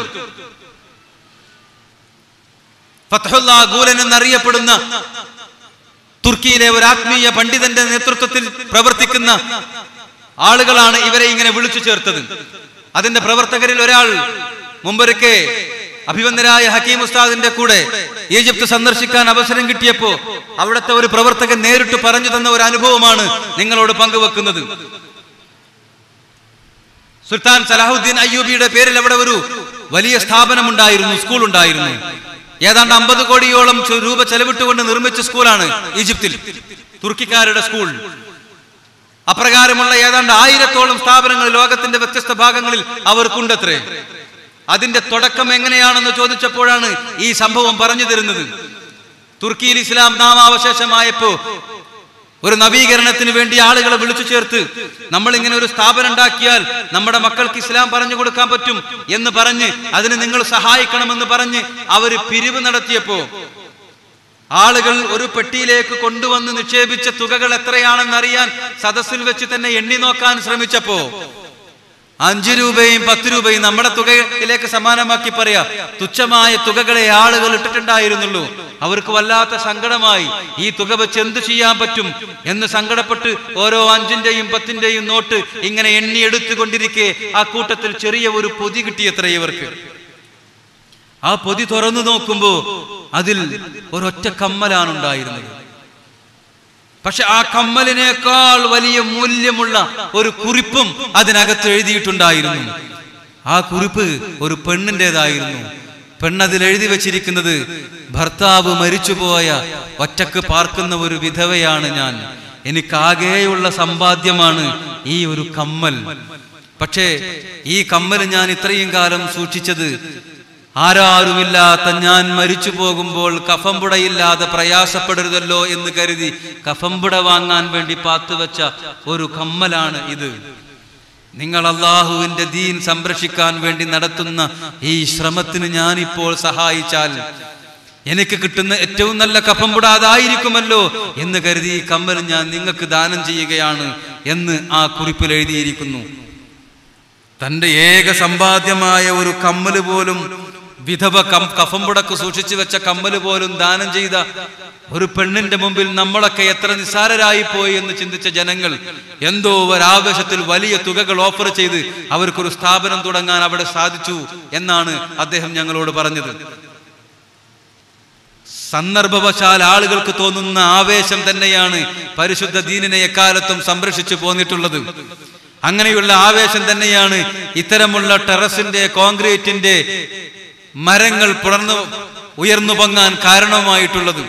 ഫത്ഹുല്ലാ ഗൂലൻ എന്നറിയപ്പെടുന്ന തുർക്കിയിലെ ഒരു ആത്മീയ പണ്ഡിതന്റെ നേതൃത്വത്തിൽ പ്രവർത്തിക്കുന്ന ആളുകളാണ് ഇവരെ ഇങ്ങനെ വിളിച്ചു ചേർത്തത്. അതിന്റെ പ്രവർത്തകരിൽ ഒരാൾ മുമ്പൊരിക്കെ അഭിവന്ദനായ ഹക്കീം ഉസ്താദിന്റെ കൂടെ ഈജിപ്ത് സന്ദർശിക്കാൻ അവസരം കിട്ടിയപ്പോ അവിടുത്തെ ഒരു പ്രവർത്തകൻ നേരിട്ട് പറഞ്ഞു തന്ന ഒരു അനുഭവമാണ് നിങ്ങളോട് പങ്കുവെക്കുന്നത്. സുൽത്താൻ സലാഹുദ്ദീൻ അയ്യൂബിയുടെ പേരിൽ അവിടെ ഒരു വലിയ സ്ഥാപനമുണ്ടായിരുന്നു, സ്കൂൾ ഉണ്ടായിരുന്നു. ഏതാണ്ട് 50 കോടിയോളം രൂപ ചെലവിട്ടുകൊണ്ട് നിർമ്മിച്ച സ്കൂളാണ് ഈജിപ്തിൽ, തുർക്കിക്കാരുടെ സ്കൂൾ. അപ്രകാരമുള്ള ഏതാണ്ട് 1000-ഓളം സ്ഥാപനങ്ങൾ ലോകത്തിന്റെ വ്യത്യസ്ത ഭാഗങ്ങളിൽ അവർക്കുണ്ടത്രേ. അതിന്റെ തുടക്കം എങ്ങനെയാണെന്ന് ചോദിച്ചപ്പോഴാണ് ഈ സംഭവം പറഞ്ഞു തരുന്നത്. തുർക്കിയിൽ ഇസ്ലാം നാമാവശേഷമായപ്പോ ഒരു നവീകരണത്തിന് വേണ്ടി ആളുകളെ വിളിച്ചു ചേർത്ത് നമ്മൾ ഇങ്ങനെ ഒരു സ്ഥാപനം ഉണ്ടാക്കിയാൽ നമ്മുടെ മക്കൾക്ക് ഇസ്ലാം പറഞ്ഞു കൊടുക്കാൻ പറ്റും എന്ന് പറഞ്ഞ് അതിന് നിങ്ങൾ സഹായിക്കണമെന്ന് പറഞ്ഞ് അവര് പിരിവ് നടത്തിയപ്പോ ആളുകൾ ഒരു പെട്ടിയിലേക്ക് കൊണ്ടുവന്ന് നിക്ഷേപിച്ച തുകകൾ എത്രയാണെന്നറിയാൻ സദസ്സിൽ വെച്ച് തന്നെ എണ്ണി നോക്കാൻ ശ്രമിച്ചപ്പോ 5 രൂപയും 10 രൂപയും നമ്മുടെ തുകയിലേക്ക് സമാനമാക്കി പറയാ തുച്ഛമായ തുകകളെ ആളുകൾ ഇട്ടിട്ടുണ്ടായിരുന്നുള്ളൂ. അവർക്ക് വല്ലാത്ത സങ്കടമായി. ഈ തുക വെച്ച് എന്ത് ചെയ്യാൻ പറ്റും എന്ന് സങ്കടപ്പെട്ട് ഓരോ 5-ന്റെയും 10-ന്റെയും നോട്ട് ഇങ്ങനെ എണ്ണി എടുത്തുകൊണ്ടിരിക്കെ ആ കൂട്ടത്തിൽ ചെറിയ ഒരു പൊതി കിട്ടിയത്ര ഇവർക്ക്. ആ പൊതി തുറന്നു നോക്കുമ്പോ അതിൽ ഒരൊറ്റ കമ്മലാണ് ഉണ്ടായിരുന്നത്. പക്ഷെ ആ കമ്മലിനേക്കാൾ വലിയ മൂല്യമുള്ള ഒരു കുറിപ്പും അതിനകത്ത് എഴുതിയിട്ടുണ്ടായിരുന്നു. ആ കുറിപ്പ് ഒരു പെണ്ണിൻ്റെതായിരുന്നു. പെണ്ണതിൽ എഴുതി വെച്ചിരിക്കുന്നത്, ഭർത്താവ് മരിച്ചുപോയ ഒറ്റക്ക് പാർക്കുന്ന ഒരു വിധവയാണ് ഞാൻ, എനിക്കാകെയുള്ള സമ്പാദ്യമാണ് ഈ ഒരു കമ്മൽ. പക്ഷേ ഈ കമ്മൽ ഞാൻ ഇത്രയും കാലം സൂക്ഷിച്ചത് ആരാരുമില്ലാത്ത ഞാൻ മരിച്ചു പോകുമ്പോൾ കഫംപുടയില്ലാതെ പ്രയാസപ്പെടരുതല്ലോ എന്ന് കരുതി കഫംപുട വാങ്ങാൻ വേണ്ടി പാത്തുവെച്ച ഒരു കമ്മലാണ് ഇത്. നിങ്ങൾ അള്ളാഹുവിന്റെ ദീൻ സംരക്ഷിക്കാൻ വേണ്ടി നടത്തുന്ന ഈ ശ്രമത്തിന് ഞാനിപ്പോൾ സഹായിച്ചാൽ എനിക്ക് കിട്ടുന്ന ഏറ്റവും നല്ല കഫംപുട അതായിരിക്കുമല്ലോ എന്ന് കരുതി ഈ കമ്മൽ ഞാൻ നിങ്ങൾക്ക് ദാനം ചെയ്യുകയാണ് എന്ന് ആ കുറിപ്പിൽ എഴുതിയിരിക്കുന്നു. തന്റെ ഏക സമ്പാദ്യമായ ഒരു കമ്മല് പോലും, വിധവ കഫംപുടക്ക് സൂക്ഷിച്ചു വെച്ച കമ്മല് പോലും ദാനം ചെയ്ത ഒരു പെണ്ണിന്റെ മുമ്പിൽ നമ്മളൊക്കെ എത്ര നിസ്സാരരായി പോയി എന്ന് ചിന്തിച്ച ജനങ്ങൾ എന്തോ ഒരാവേശത്തിൽ വലിയ തുകകൾ ഓഫർ ചെയ്ത് അവർക്കൊരു സ്ഥാപനം തുടങ്ങാൻ അവിടെ സാധിച്ചു എന്നാണ് അദ്ദേഹം ഞങ്ങളോട് പറഞ്ഞത്. സന്ദർഭവശാൽ ആളുകൾക്ക് തോന്നുന്ന ആവേശം തന്നെയാണ് പരിശുദ്ധ ദീനിനെ എക്കാലത്തും സംരക്ഷിച്ചു പോന്നിട്ടുള്ളത്. അങ്ങനെയുള്ള ആവേശം തന്നെയാണ് ഇത്തരമുള്ള ടെറസിന്റെ, കോൺക്രീറ്റിന്റെ മരങ്ങൾ ഉയർന്നു പൊങ്ങാൻ കാരണമായിട്ടുള്ളത്.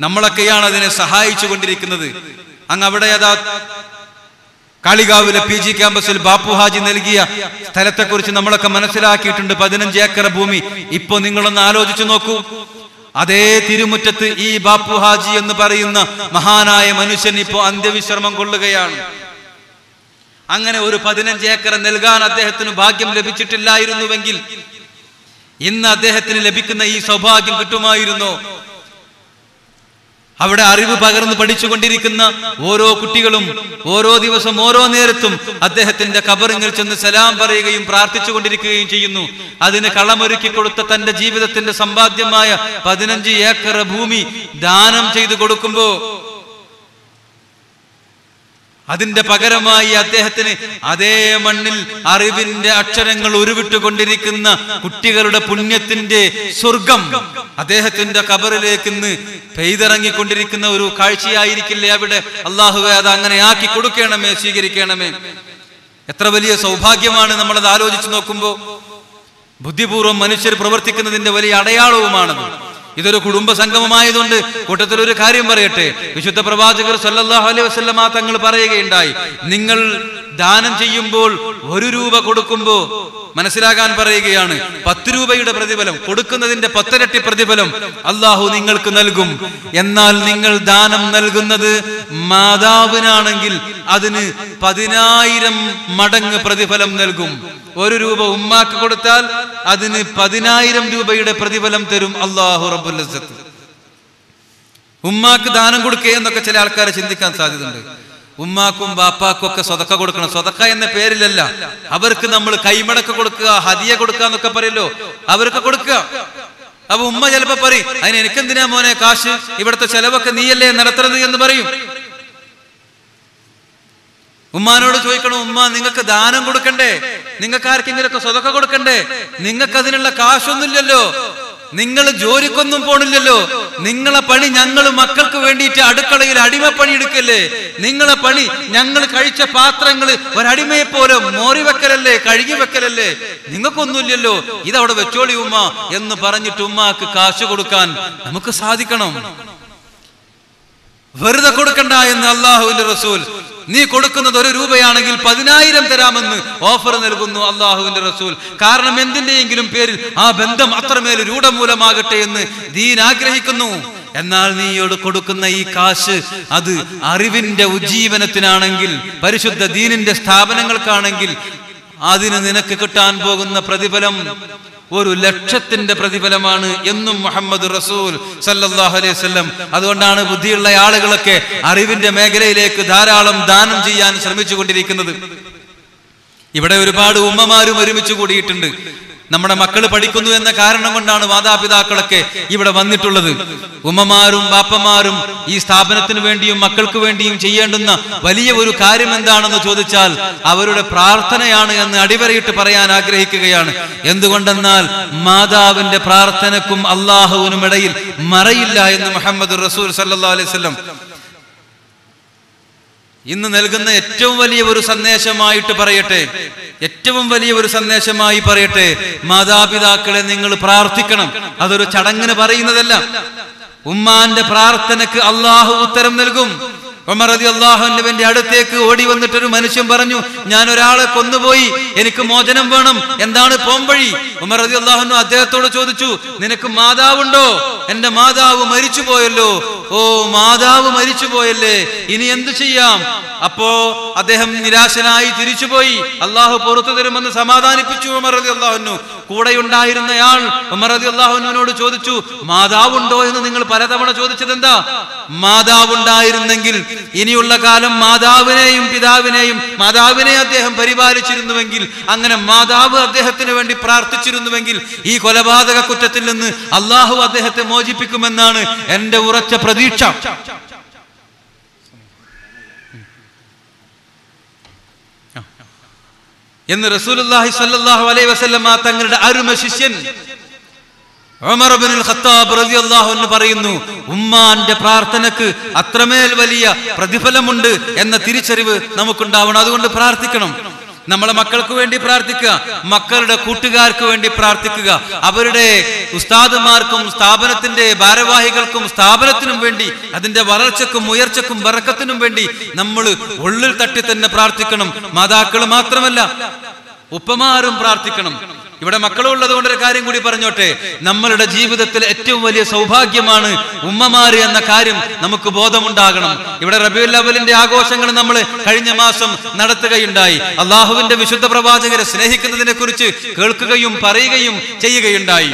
നമ്മളൊക്കെയാണ് അതിനെ സഹായിച്ചു കൊണ്ടിരിക്കുന്നത്. അങ്ങ് അവിടെ അതാ കാളികാവിലെ PG ക്യാമ്പസിൽ ബാപ്പു ഹാജി നൽകിയ സ്ഥലത്തെക്കുറിച്ച് നമ്മളൊക്കെ മനസ്സിലാക്കിയിട്ടുണ്ട്. 15 ഏക്കർ ഭൂമി. ഇപ്പൊ നിങ്ങളൊന്ന് ആലോചിച്ചു നോക്കൂ. അതേ തിരുമുറ്റത്ത് ഈ ബാപ്പു ഹാജി എന്ന് പറയുന്ന മഹാനായ മനുഷ്യൻ ഇപ്പോ അന്ത്യവിശ്രമം കൊള്ളുകയാണ്. അങ്ങനെ ഒരു 15 ഏക്കർ നൽകാൻ അദ്ദേഹത്തിന് ഭാഗ്യം ലഭിച്ചിട്ടില്ലായിരുന്നുവെങ്കിൽ ഇന്ന് അദ്ദേഹത്തിന് ലഭിക്കുന്ന ഈ സൗഭാഗ്യം കിട്ടുമായിരുന്നോ? അവിടെ അറിവ് പകർന്ന് പഠിച്ചുകൊണ്ടിരിക്കുന്ന ഓരോ കുട്ടികളും ഓരോ ദിവസം ഓരോ നേരത്തും അദ്ദേഹത്തിന്റെ ഖബറിൽ ചെന്ന് സലാം പറയുകയും പ്രാർത്ഥിച്ചു കൊണ്ടിരിക്കുകയും ചെയ്യുന്നു. അതിന് കളമൊരുക്കി കൊടുത്ത തന്റെ ജീവിതത്തിന്റെ സമ്പാദ്യമായ 15 ഏക്കർ ഭൂമി ദാനം ചെയ്തു കൊടുക്കുമ്പോ അതിന്റെ പകരമായി അദ്ദേഹത്തിന് അതേ മണ്ണിൽ അറിവിന്റെ അക്ഷരങ്ങൾ ഉരുവിട്ടുകൊണ്ടിരിക്കുന്ന കുട്ടികളുടെ പുണ്യത്തിന്റെ സ്വർഗം അദ്ദേഹത്തിന്റെ ഖബറിലേക്ക് ഇന്ന് പെയ്തിറങ്ങിക്കൊണ്ടിരിക്കുന്ന ഒരു കാഴ്ചയായിരിക്കില്ലേ അവിടെ? അല്ലാഹുവേ, അത് അങ്ങനെ ആക്കി കൊടുക്കണമേ, സ്വീകരിക്കണമേ. എത്ര വലിയ സൗഭാഗ്യമാണ് നമ്മളത് ആലോചിച്ചു നോക്കുമ്പോ. ബുദ്ധിപൂർവ്വം മനുഷ്യർ പ്രവർത്തിക്കുന്നതിന്റെ വലിയ അടയാളവുമാണത്. ഇതൊരു കുടുംബ സംഗമമായതുകൊണ്ട് കൂട്ടത്തിൽ ഒരു കാര്യം പറയട്ടെ. വിശുദ്ധ പ്രവാചകർ സല്ലല്ലാഹു അലൈഹി വസല്ലമ തങ്ങൾ പറയുകയുണ്ടായി, നിങ്ങൾ ദാനം ചെയ്യുമ്പോൾ 1 രൂപ കൊടുക്കുമ്പോ മനസ്സിലാകാൻ പറയുകയാണ് 10 രൂപയുടെ പ്രതിഫലം, കൊടുക്കുന്നതിന്റെ 10 ഇരട്ടി പ്രതിഫലം അള്ളാഹു നിങ്ങൾക്ക് നൽകും. എന്നാൽ നിങ്ങൾ ദാനം നൽകുന്നത് മാതാവിനാണെങ്കിൽ അതിന് 10,000 മടങ്ങ് പ്രതിഫലം നൽകും. 1 രൂപ ഉമ്മാക്ക് കൊടുത്താൽ അതിന് 10,000 രൂപയുടെ പ്രതിഫലം തരും അല്ലാഹു റബ്ബുൽ ഇസ്സത്ത്. ഉമ്മാക്ക് ദാനം കൊടുക്കുക എന്നൊക്കെ ചില ആൾക്കാർ ചിന്തിക്കാൻ സാധ്യതയുണ്ട്. ഉമ്മാക്കും ബാപ്പാക്കും ഒക്കെ സ്വതക്ക കൊടുക്കണം. സ്വതക്ക എന്ന പേരിലല്ല, അവർക്ക് നമ്മൾ കൈമടക്ക് കൊടുക്കുക, ഹദിയ കൊടുക്കുക എന്നൊക്കെ പറയല്ലോ, അവർക്ക് കൊടുക്കുക. അപ്പൊ ഉമ്മ ചിലപ്പോ പറയും, അതിന് എനിക്കെന്തിനാ മോനെ കാശ്, ഇവിടുത്തെ ചെലവൊക്കെ നീയല്ലേ നടത്തുന്നത് എന്ന് പറയും. ഉമ്മാനോട് ചോദിക്കണം, ഉമ്മ നിങ്ങൾക്ക് ദാനം കൊടുക്കണ്ടേ, നിങ്ങൾക്ക് ആർക്കെങ്കിലൊക്കെ സ്വതക്ക കൊടുക്കണ്ടേ, നിങ്ങൾക്ക് അതിനുള്ള കാശൊന്നുമില്ലല്ലോ, നിങ്ങൾ ജോലിക്കൊന്നും പോണില്ലല്ലോ, നിങ്ങളെ പണി ഞങ്ങൾ മക്കൾക്ക് വേണ്ടിയിട്ട് അടുക്കളയിൽ അടിമപ്പണി എടുക്കല്ലേ, നിങ്ങളെ പണി ഞങ്ങൾ കഴിച്ച പാത്രങ്ങൾ ഒരടിമയെ പോലെ മോറി വെക്കലല്ലേ, കഴുകി വെക്കലല്ലേ, നിങ്ങൾക്കൊന്നുമില്ലല്ലോ, ഇതവിടെ വെച്ചോളി ഉമ്മ എന്ന് പറഞ്ഞിട്ട് ഉമ്മാക്ക് കാശ് കൊടുക്കാൻ നമുക്ക് സാധിക്കണം. വെറുതെ കൊടുക്കണ്ട എന്ന് അള്ളാഹുവിന്റെ റസൂൽ. നീ കൊടുക്കുന്നത് 1 രൂപയാണെങ്കിൽ 10,000 തരാമെന്ന് ഓഫർ നൽകുന്നു അള്ളാഹുവിന്റെ റസൂൽ. കാരണം എന്തിന്റെയെങ്കിലും പേരിൽ ആ ബന്ധം അത്രമേൽ രൂഢമൂലമാകട്ടെ എന്ന് ദീൻ ആഗ്രഹിക്കുന്നു. എന്നാൽ നീയോട് കൊടുക്കുന്ന ഈ കാശ് അത് അറിവിന്റെ ഉജ്ജീവനത്തിനാണെങ്കിൽ, പരിശുദ്ധ ദീനിന്റെ സ്ഥാപനങ്ങൾക്കാണെങ്കിൽ അതിന് നിനക്ക് കിട്ടാൻ പോകുന്ന പ്രതിഫലം 1,00,000 പ്രതിഫലമാണ് എന്നും മുഹമ്മദ് റസൂൽ സല്ലല്ലാഹു അലൈഹി വസല്ലം. അതുകൊണ്ടാണ് ബുദ്ധിയുള്ള ആളുകളൊക്കെ അറിവിന്റെ മേഖലയിലേക്ക് ധാരാളം ദാനം ചെയ്യാൻ ശ്രമിച്ചു കൊണ്ടിരിക്കുന്നത്. ഇവിടെ ഒരുപാട് ഉമ്മമാരും ഒരുമിച്ച് കൂടിയിട്ടുണ്ട്. നമ്മുടെ മക്കൾ പഠിക്കുന്നു എന്ന കാരണം കൊണ്ടാണ് മാതാപിതാക്കളൊക്കെ ഇവിടെ വന്നിട്ടുള്ളത്. ഉമ്മമാരും ബാപ്പമാരും ഈ സ്ഥാപനത്തിന് വേണ്ടിയും മക്കൾക്ക് വേണ്ടിയും ചെയ്യേണ്ടുന്ന വലിയ ഒരു കാര്യം എന്താണെന്ന് ചോദിച്ചാൽ അവരുടെ പ്രാർത്ഥനയാണ് എന്ന് അടിവരയിട്ട് പറയാൻ ആഗ്രഹിക്കുകയാണ്. എന്തുകൊണ്ടെന്നാൽ മാതാവിന്റെ പ്രാർത്ഥനക്കും അള്ളാഹുവിനും ഇടയിൽ മറയില്ല എന്ന് മുഹമ്മദ് റസൂൽ സല്ലല്ലാഹു അലൈഹി വസല്ലം ഇന്ന് നൽകുന്ന ഏറ്റവും വലിയ ഒരു സന്ദേശമായിട്ട് പറയട്ടെ, ഏറ്റവും വലിയ ഒരു സന്ദേശമായി പറയട്ടെ, മാതാപിതാക്കളെ നിങ്ങൾ പ്രാർത്ഥിക്കണം. അതൊരു ചടങ്ങിന് പറയുന്നതല്ല. ഉമ്മാന്റെ പ്രാർത്ഥനക്ക് അള്ളാഹു ഉത്തരം നൽകും. ഉമർ റളിയല്ലാഹു അൻഹുവിന്റെ അടുത്തേക്ക് ഓടി വന്നിട്ടൊരു മനുഷ്യൻ പറഞ്ഞു, ഞാൻ ഒരാളെ കൊന്നുപോയി, എനിക്ക് മോചനം വേണം, എന്താണ് പോംവഴി? ഉമർ റളിയല്ലാഹു അൻഹു അദ്ദേഹത്തോട് ചോദിച്ചു, നിനക്ക് മാതാവുണ്ടോ? എന്റെ മാതാവ് മരിച്ചുപോയല്ലോ. ഓ, മാതാവ് മരിച്ചുപോയല്ലേ, ഇനി എന്തു ചെയ്യാം? അപ്പോ അദ്ദേഹം നിരാശനായി തിരിച്ചുപോയി. അള്ളാഹു പുറത്തു തരുമെന്ന് സമാധാനിപ്പിച്ചു ഉമർ റളിയല്ലാഹു അൻഹു. കൂടെയുണ്ടായിരുന്നയാൾ ഉമർ റളിയല്ലാഹു അൻഹുവിനോട് ചോദിച്ചു, മാതാവുണ്ടോ എന്ന് നിങ്ങൾ പലതവണ ചോദിച്ചത് എന്താ? മാതാവുണ്ടായിരുന്നെങ്കിൽ ഇനിയുള്ള കാലം മാതാവിനെയും പിതാവിനെയും മാതാവിനെ അദ്ദേഹം പരിപാലിച്ചിരുന്നുവെങ്കിൽ, അങ്ങനെ മാതാവ് അദ്ദേഹത്തിന് വേണ്ടി പ്രാർത്ഥിച്ചിരുന്നുവെങ്കിൽ ഈ കൊലപാതക കുറ്റത്തിൽ നിന്ന് അള്ളാഹു അദ്ദേഹത്തെ മോചിപ്പിക്കുമെന്നാണ് എന്റെ ഉറച്ച പ്രതീക്ഷ. എന്ന് റസൂലുള്ളാഹി സ്വല്ലല്ലാഹു അലൈഹി വസല്ലം തങ്ങളുടെ അരുമ ശിഷ്യൻ ഉമർ ഇബ്നുൽ ഖത്താബ് റളിയല്ലാഹു അൻഹു പറയുന്നു, ഉമ്മാന്റെ പ്രാർത്ഥനക്ക് അത്രമേൽ വലിയ പ്രതിഫലമുണ്ട് എന്ന തിരിച്ചറിവ് നമുക്കുണ്ടാവണം. അതുകൊണ്ട് പ്രാർത്ഥിക്കണം. നമ്മളെ മക്കൾക്ക് വേണ്ടി പ്രാർത്ഥിക്കുക, മക്കളുടെ കൂട്ടുകാർക്ക് വേണ്ടി പ്രാർത്ഥിക്കുക, അവരുടെ ഉസ്താദുമാർക്കും സ്ഥാപനത്തിന്റെ ഭാരവാഹികൾക്കും സ്ഥാപനത്തിനും വേണ്ടി, അതിന്റെ വളർച്ചക്കും ഉയർച്ചക്കും ബറക്കത്തിനും വേണ്ടി നമ്മൾ ഉള്ളിൽ തട്ടി തന്നെ പ്രാർത്ഥിക്കണം. മാതാക്കൾ മാത്രമല്ല, ഉപ്പമാരും പ്രാർത്ഥിക്കണം. ഇവിടെ മക്കളുള്ളത് കൊണ്ടൊരു കാര്യം കൂടി പറഞ്ഞോട്ടെ, നമ്മളുടെ ജീവിതത്തിൽ ഏറ്റവും വലിയ സൗഭാഗ്യമാണ് ഉമ്മമാര് എന്ന കാര്യം നമുക്ക് ബോധമുണ്ടാകണം. ഇവിടെ റബീഉൽ അവ്വലിന്റെ ആഘോഷങ്ങൾ നമ്മൾ കഴിഞ്ഞ മാസം നടത്തുകയുണ്ടായി. അള്ളാഹുവിന്റെ വിശുദ്ധ പ്രവാചകരെ സ്നേഹിക്കുന്നതിനെ കുറിച്ച് കേൾക്കുകയും പറയുകയും ചെയ്യുകയുണ്ടായി.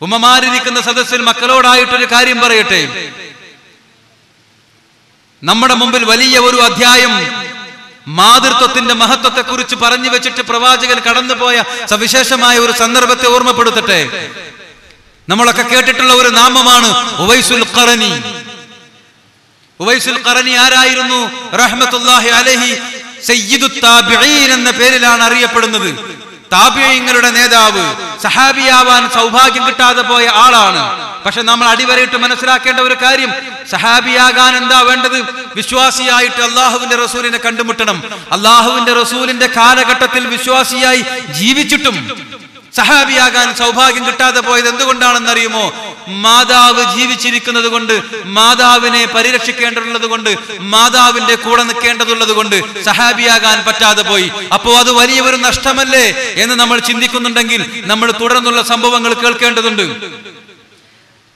ഉമ്മമാരിരിക്കുന്ന സദസ്സിൽ മക്കളോടായിട്ടൊരു കാര്യം പറയട്ടെ. നമ്മുടെ മുമ്പിൽ വലിയ ഒരു അധ്യായം മാതൃത്വത്തിന്റെ മഹത്വത്തെ കുറിച്ച് പറഞ്ഞു വെച്ചിട്ട് പ്രവാചകൻ കടന്നുപോയ സവിശേഷമായ ഒരു സന്ദർഭത്തെ ഓർമ്മപ്പെടുത്തട്ടെ. നമ്മളൊക്കെ കേട്ടിട്ടുള്ള ഒരു നാമമാണ് ഉവൈസുൽ ഖറനി. ഉവൈസുൽ ഖറനി ആരായിരുന്നു? റഹ്മത്തുള്ളാഹി അലൈഹി സയ്യിദുത് താബിഈൻ എന്ന പേരിലാണ് അറിയപ്പെടുന്നത്. താബിഈങ്ങളുടെ നേതാവ്, സഹാബിയാവാൻ സൗഭാഗ്യം കിട്ടാതെ പോയ ആളാണ്. പക്ഷെ നമ്മൾ അടിവരയിട്ട് മനസ്സിലാക്കേണ്ട ഒരു കാര്യം, സഹാബിയാകാൻ എന്താ വേണ്ടത്? വിശ്വാസിയായിട്ട് അള്ളാഹുവിന്റെ റസൂലിനെ കണ്ടുമുട്ടണം. അള്ളാഹുവിന്റെ റസൂലിന്റെ കാലഘട്ടത്തിൽ വിശ്വാസിയായി ജീവിച്ചിട്ടും സഹാബിയാകാൻ സൗഭാഗ്യം കിട്ടാതെ പോയത് എന്തുകൊണ്ടാണെന്നറിയുമോ? മാതാവ് ജീവിച്ചിരിക്കുന്നത് കൊണ്ട്, മാതാവിനെ പരിരക്ഷിക്കേണ്ടതുള്ളത് കൊണ്ട്, മാതാവിന്റെ കൂടെ നിൽക്കേണ്ടതുള്ളത് കൊണ്ട് സഹാബിയാകാൻ പറ്റാതെ പോയി. അപ്പോ അത് വലിയൊരു നഷ്ടമല്ലേ എന്ന് നമ്മൾ ചിന്തിക്കുന്നുണ്ടെങ്കിൽ നമ്മൾ തുടർന്നുള്ള സംഭവങ്ങൾ കേൾക്കേണ്ടതുണ്ട്.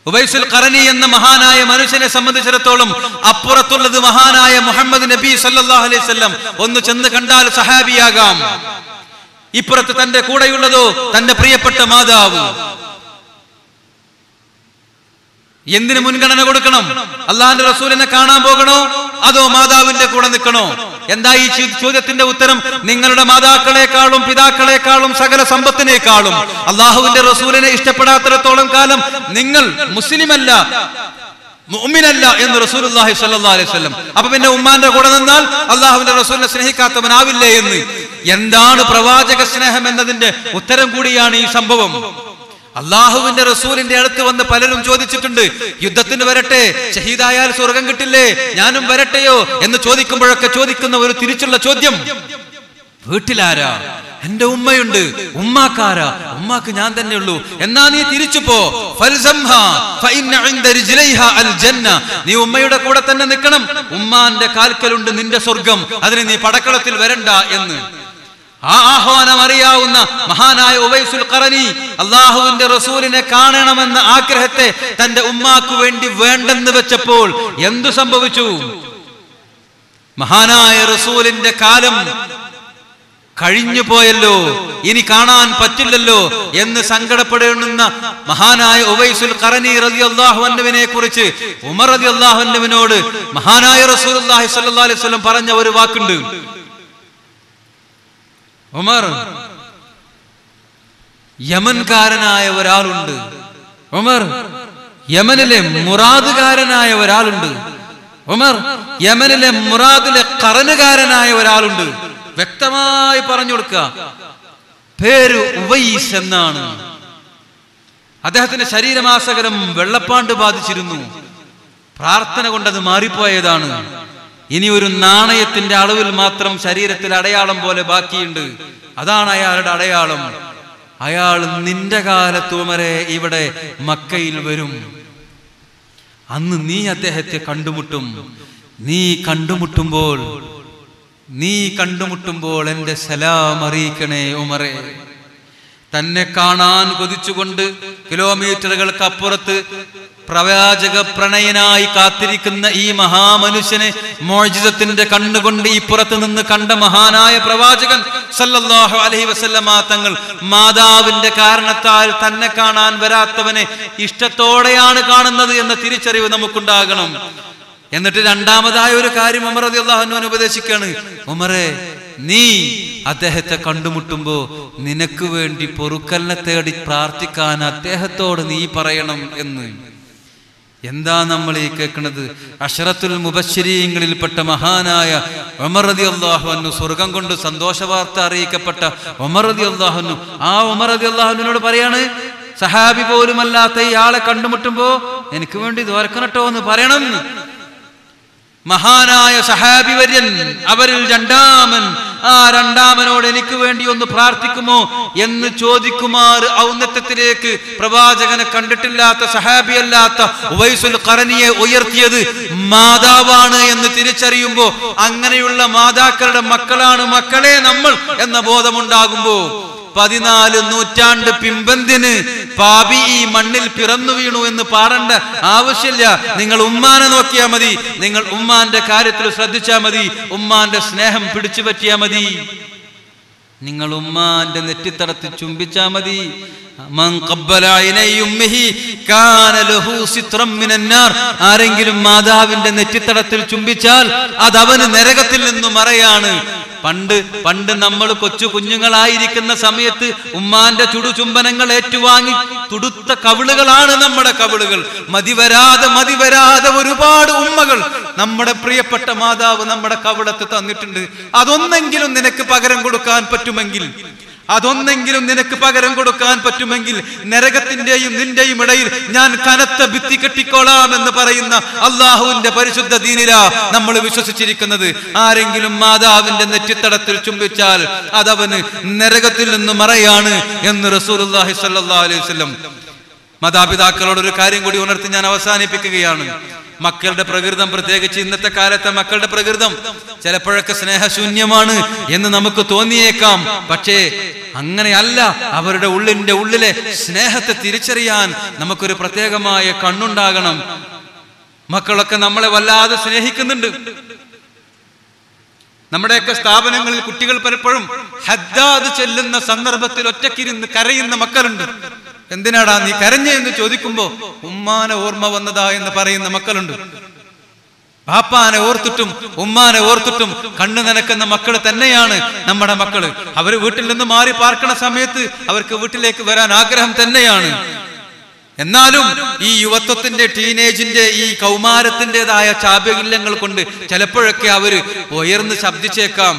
ഉവൈസുൽ ഖറനി എന്ന മഹാനായ മനുഷ്യനെ സംബന്ധിച്ചിടത്തോളം അപ്പുറത്തുള്ളത് മഹാനായ മുഹമ്മദ് നബി സല്ലല്ലാഹു അലൈഹി വസല്ലം. ഒന്ന് ചെന്ന് കണ്ടാൽ സഹാബിയാകാം. ഇപ്പുറത്ത് തന്റെ കൂടെയുള്ളതോ തന്റെ പ്രിയപ്പെട്ട മാതാവ്. എന്തിനു മുൻഗണന കൊടുക്കണം? അള്ളാഹുവിന്റെ റസൂലിനെ കാണാൻ പോകണോ അതോ മാതാവിന്റെ കൂടെ നിൽക്കണോ? എന്താ ഈ ചോദ്യത്തിന്റെ ഉത്തരം? നിങ്ങളുടെ മാതാക്കളെക്കാളും പിതാക്കളെക്കാളും സകല സമ്പത്തിനേക്കാളും അള്ളാഹുവിന്റെ റസൂലിനെ ഇഷ്ടപ്പെടാത്തിടത്തോളം കാലം നിങ്ങൾ മുസ്ലിമല്ല, മുഅ്മിനല്ല എന്ന് റസൂലുള്ളാഹി സ്വല്ലല്ലാഹു അലൈഹി വസല്ലം. അപ്പൊ പിന്നെ ഉമ്മാന്റെ കൂടെ നിന്നാൽ അള്ളാഹുവിന്റെ റസൂലിനെ സ്നേഹിക്കാത്തവനാവില്ലേ എന്ന്. എന്താണ് പ്രവാചക സ്നേഹം എന്നതിന്റെ ഉത്തരം കൂടിയാണ് ഈ സംഭവം. അള്ളാഹുവിന്റെ റസൂലിന്റെ അടുത്ത് വന്ന് പലരും ചോദിച്ചിട്ടുണ്ട്, യുദ്ധത്തിന് വരട്ടെ, ഷഹീദായാൽ സ്വർഗം കിട്ടില്ലേ, ഞാനും വരട്ടെയോ എന്ന് ചോദിക്കുമ്പോഴൊക്കെ ചോദിക്കുന്ന ഒരു തിരിച്ചുള്ള ചോദ്യം, വീട്ടിലാരാ? എന്റെ ഉമ്മയുണ്ട്. ഉമ്മാക്കാരാ? ഉമ്മാക്ക് ഞാൻ തന്നെ ഉള്ളൂ. എന്നാ നീ തിരിച്ചു പോ. നീ ഉമ്മയുടെ കൂടെ തന്നെ നിൽക്കണം. ഉമ്മാന്റെ കാൽക്കലുണ്ട് നിന്റെ സ്വർഗം. അതിന് നീ പടക്കളത്തിൽ വരണ്ട എന്ന് ആ ആഹ്വാനം അറിയാവുന്ന മഹാനായ ഉവൈസുൽ ഖറനി അള്ളാഹുവിന്റെ റസൂലിനെ കാണണമെന്ന ആഗ്രഹത്തെ തന്റെ ഉമ്മാക്ക് വേണ്ടി വേണ്ടെന്ന് വെച്ചപ്പോൾ എന്തു സംഭവിച്ചു? മഹാനായ റസൂലിന്റെ കാലം കഴിഞ്ഞു പോയല്ലോ, ഇനി കാണാൻ പറ്റില്ലല്ലോ എന്ന് സങ്കടപ്പെടുന്ന മഹാനായ ഉവൈസുൽ ഖറനി റളിയല്ലാഹു അൻഹുവിനെ കുറിച്ച് ഉമർ റളിയല്ലാഹു അൻഹുവിനോട് മഹാനായ റസൂലുള്ളാഹി സ്വല്ലല്ലാഹു അലൈഹി വസല്ലം പറഞ്ഞ ഒരു വാക്കുണ്ട്. ഉമർ, യമൻകാരനായ ഒരാളുണ്ട്. ഉമർ, യമനിലെ മുറാദുകാരനായ ഒരാളുണ്ട്. ഉമർ, യമനിലെ മുറാദിലെ ഖറനുകാരനായ ഒരാളുണ്ട്. വ്യക്തമായി പറഞ്ഞു കൊടുക്കുക. പേര് ഉവൈസ് എന്നാണ്. അദ്ദേഹത്തിന്റെ ശരീരമാസകലം വെള്ളപ്പാണ്ട് ബാധിച്ചിരുന്നു. പ്രാർത്ഥന കൊണ്ടത് മാറിപ്പോയതാണ്. ഇനി ഒരു നാണയത്തിന്റെ അളവിൽ മാത്രം ശരീരത്തിൽ അടയാളം പോലെ ബാക്കിയുണ്ട്. അതാണ് അയാളുടെ അടയാളം. അയാൾ നിന്റെ കാലത്ത് ഉമരെ ഇവിടെ മക്കയിൽ വരും. അന്ന് നീ അദ്ദേഹത്തെ കണ്ടുമുട്ടും. നീ കണ്ടുമുട്ടുമ്പോൾ എന്റെ സലാം അറിയിക്കണേ ഉമറെ. തന്നെ കാണാൻ കൊതിച്ചുകൊണ്ട് കിലോമീറ്ററുകൾക്ക് അപ്പുറത്ത് പ്രവാചക പ്രണയനായി കാത്തിരിക്കുന്ന ഈ മഹാമനുഷ്യനെ മോചിതത്തിന്റെ കണ്ണുകൊണ്ട് ഇപ്പുറത്ത് നിന്ന് കണ്ട മഹാനായ പ്രവാചകൻ സല്ലല്ലാഹു അലൈഹി വസല്ലമ തങ്ങൾ മാതാവിന്റെ കാരണത്താൽ തന്നെ കാണാൻ വരാത്തവനെ ഇഷ്ടത്തോടെയാണ് കാണുന്നത് എന്ന തിരിച്ചറിവ് നമുക്കുണ്ടാകണം. എന്നിട്ട് രണ്ടാമതായ ഒരു കാര്യം ഉമർ റളിയല്ലാഹു അൻഹു ഉപദേശിക്കാണ്. ഉമറെ, നീ അദ്ദേഹത്തെ കണ്ടുമുട്ടുമ്പോ നിനക്ക് വേണ്ടി പൊറുക്കലിനെ തേടി പ്രാർത്ഥിക്കാൻ അദ്ദേഹത്തോട് നീ പറയണം എന്ന്. എന്താ നമ്മൾ ഈ കേൾക്കുന്നത്? അശ്റത്തുൽ മുബശ്ശിരീങ്ങളിൽപ്പെട്ട മഹാനായ ഉമർ റളിയല്ലാഹു അൻഹു, സ്വർഗം കൊണ്ട് സന്തോഷ വാർത്ത അറിയിക്കപ്പെട്ട ഉമർ റളിയല്ലാഹു അൻഹു, ആ ഉമർ റളിയല്ലാഹു അൻഹുവിനോട് പറയാണ്, സഹാബി പോലുമല്ലാത്ത ഇയാളെ കണ്ടുമുട്ടുമ്പോ എനിക്ക് വേണ്ടി ദ്വാരക്കണട്ടോ എന്ന് പറയണം. മഹാനായ സഹാബി വര്യൻ, അവരിൽ രണ്ടാമൻ, ആ രണ്ടാമനോട് എനിക്ക് വേണ്ടി ഒന്ന് പ്രാർത്ഥിക്കുമോ എന്ന് ചോദിക്കുമാർ ഔന്നത്യത്തിലേക്ക് പ്രവാചകനെ കണ്ടിട്ടില്ലാത്ത സഹാബിയല്ലാത്ത ഉവൈസുൽ ഖറനിയെ ഉയർത്തിയത് മാതാവാണ് എന്ന് തിരിച്ചറിയുമ്പോ, അങ്ങനെയുള്ള മാതാക്കളുടെ മക്കളാണ് മക്കളെ നമ്മൾ എന്ന ബോധമുണ്ടാകുമ്പോ, 14 നൂറ്റാണ്ട് പിമ്പന്തിന് പാപി ഈ മണ്ണിൽ പിറന്നു വീണു എന്ന് പാടേണ്ട ആവശ്യമില്ല. നിങ്ങൾ ഉമ്മാനെ നോക്കിയാ മതി, നിങ്ങൾ ഉമ്മാന്റെ കാര്യത്തിൽ ശ്രദ്ധിച്ചാ മതി, ഉമ്മാന്റെ സ്നേഹം പിടിച്ചു പറ്റിയാ മതി, നിങ്ങൾ ഉമ്മാന്റെ നെറ്റിത്തടത്തിൽ ചുംബിച്ചാ മതി. ആരെങ്കിലും മാതാവിന്റെ നെറ്റിത്തടത്തിൽ ചുംബിച്ചാൽ അതവന് നരകത്തിൽ നിന്നും മറയാണ്. പണ്ട് നമ്മൾ കൊച്ചു കുഞ്ഞുങ്ങളായിരിക്കുന്ന സമയത്ത് ഉമ്മാന്റെ ചുടുചുംബനങ്ങൾ ഏറ്റുവാങ്ങി തുടുത്ത കവിളുകളാണ് നമ്മുടെ കവിളുകൾ. മതിവരാതെ ഒരുപാട് ഉമ്മകൾ നമ്മുടെ പ്രിയപ്പെട്ട മാതാവ് നമ്മുടെ കവിളത്ത് തന്നിട്ടുണ്ട്. അതൊന്നെങ്കിലും നിനക്ക് പകരം കൊടുക്കാൻ പറ്റുമെങ്കിൽ അതൊന്നെങ്കിലും നിനക്ക് പകരം കൊടുക്കാൻ പറ്റുമെങ്കിൽ നരകത്തിന്റെയും നിന്റെയും ഇടയിൽ ഞാൻ കനത്ത ഭിത്തി കെട്ടിക്കോളാം എന്ന് പറയുന്ന അള്ളാഹുവിന്റെ പരിശുദ്ധ ദീനിലാ നമ്മൾ വിശ്വസിച്ചിരിക്കുന്നത്. ആരെങ്കിലും മാതാവിന്റെ നെറ്റിത്തടത്തിൽ ചുംബിച്ചാൽ അതവന് നരകത്തിൽ നിന്ന് മറയാണ് എന്ന് റസൂലുള്ളാഹി സ്വല്ലല്ലാഹു അലൈഹി വസല്ലം. മാതാപിതാക്കളോട് ഒരു കാര്യം കൂടി ഉണർത്തി ഞാൻ അവസാനിപ്പിക്കുകയാണ്. മക്കളുടെ പ്രകൃതം, പ്രത്യേകിച്ച് ഇന്നത്തെ കാലത്തെ മക്കളുടെ പ്രകൃതം ചിലപ്പോഴൊക്കെ സ്നേഹശൂന്യമാണ് എന്ന് നമുക്ക് തോന്നിയേക്കാം. പക്ഷേ അങ്ങനെയല്ല. അവരുടെ ഉള്ളിലെ സ്നേഹത്തെ തിരിച്ചറിയാൻ നമുക്കൊരു പ്രത്യേകമായ കണ്ണുണ്ടാകണം. മക്കളൊക്കെ നമ്മളെ വല്ലാതെ സ്നേഹിക്കുന്നുണ്ട്. നമ്മുടെയൊക്കെ സ്ഥാപനങ്ങളിൽ കുട്ടികൾ പലപ്പോഴും ഹദ്ദാദ് ചെല്ലുന്ന സന്ദർഭത്തിൽ ഒറ്റക്കിരുന്ന് കരയുന്ന മക്കളുണ്ട്. എന്തിനാടാ നീ കരഞ്ഞേ എന്ന് ചോദിക്കുമ്പോ ഉമ്മാനെ ഓർമ്മ വന്നതാ എന്ന് പറയുന്ന മക്കളുണ്ട്. പാപ്പാനെ ഓർത്തിട്ടും ഉമ്മാനെ ഓർത്തിട്ടും കണ്ണു നനക്കുന്ന മക്കൾ തന്നെയാണ് നമ്മുടെ മക്കള്. അവര് വീട്ടിൽ നിന്ന് മാറി പാർക്കണ സമയത്ത് അവർക്ക് വീട്ടിലേക്ക് വരാൻ ആഗ്രഹം തന്നെയാണ്. എന്നാലും ഈ യുവത്വത്തിന്റെ, ടീനേജിന്റെ, ഈ കൗമാരത്തിൻ്റെതായ ചാപല്യങ്ങൾ കൊണ്ട് ചിലപ്പോഴൊക്കെ അവര് ഉയർന്ന് ശബ്ദിച്ചേക്കാം.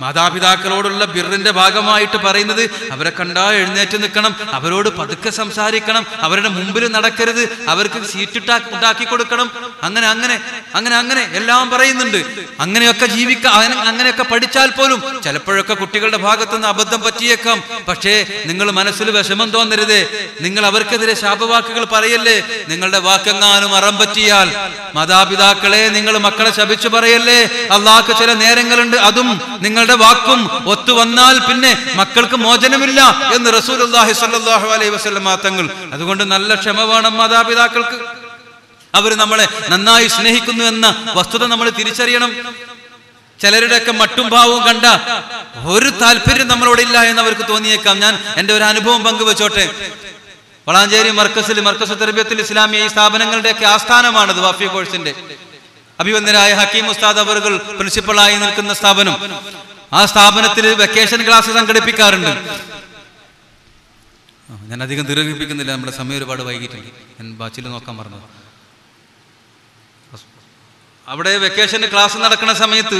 മാതാപിതാക്കളോടുള്ള ബിറിന്റെ ഭാഗമായിട്ട് പറയുന്നത് അവരെ കണ്ടാ എഴുന്നേറ്റ് നിൽക്കണം, അവരോട് പതുക്കെ സംസാരിക്കണം, അവരുടെ മുമ്പിൽ നടക്കരുത്, അവർക്ക് സീറ്റ് ഉണ്ടാക്കി കൊടുക്കണം, അങ്ങനെ അങ്ങനെ അങ്ങനെ അങ്ങനെ എല്ലാം പറയുന്നുണ്ട്. അങ്ങനെയൊക്കെ അങ്ങനെയൊക്കെ പഠിച്ചാൽ പോലും ചിലപ്പോഴൊക്കെ കുട്ടികളുടെ ഭാഗത്തുനിന്ന് അബദ്ധം പറ്റിയേക്കാം. പക്ഷേ നിങ്ങൾ മനസ്സിൽ വിഷമം തോന്നരുതേ. നിങ്ങൾ അവർക്കെതിരെ ശാപവാക്കുകൾ പറയല്ലേ. നിങ്ങളുടെ വാക്കെങ്ങാനും അറം പറ്റിയാൽ മാതാപിതാക്കളെ നിങ്ങൾ മക്കളെ ശപിച്ചു പറയല്ലേ. അള്ളാഹ്ക്ക് ചില നേരങ്ങളുണ്ട്, അതും നിങ്ങൾ വാക്കും ഒത്തു വന്നാൽ പിന്നെ മക്കൾക്ക് മോചനമില്ല എന്ന് റസൂലുള്ളാഹി സ്വല്ലല്ലാഹു അലൈഹി വസല്ലം തങ്ങൾ. അതുകൊണ്ട് നല്ല ക്ഷമ വേണം മാതാപിതാക്കൾക്ക്. അവർ നമ്മളെ നന്നായി സ്നേഹിക്കുന്നു എന്ന വസ്തുത നമ്മൾ തിരിച്ചറിയണം. ചിലരുടെയൊക്കെ മട്ടും ഭാവവും കണ്ട ഒരു താല്പര്യം നമ്മളോടില്ല എന്ന് അവർക്ക് തോന്നിയേക്കാം. ഞാൻ എൻ്റെ ഒരു അനുഭവം പങ്കുവെച്ചോട്ടെ. വളാഞ്ചേരി മർക്കസ് തർബിയത്തുൽ ഇസ്ലാമിയ ഈ സ്ഥാപനങ്ങളുടെയൊക്കെ ആസ്ഥാനമാണത്. വാഫി കോഴ്സിന്റെ അഭിവന്ദനായ ഹക്കീം ഉസ്താദ് അവറുകൾ പ്രിൻസിപ്പളായി നിൽക്കുന്ന സ്ഥാപനം. ആ സ്ഥാപനത്തിൽ വെക്കേഷൻ ക്ലാസ് സംഘടിപ്പിക്കാറുണ്ട്. ഞാൻ അധികം ദീർഘിപ്പിക്കുന്നില്ല, നമ്മുടെ സമയം ഒരുപാട് വൈകിട്ടുണ്ട്. ഞാൻ ബാച്ചിൽ നോക്കാൻ പറഞ്ഞത്. അവിടെ വെക്കേഷൻ ക്ലാസ് നടക്കുന്ന സമയത്ത്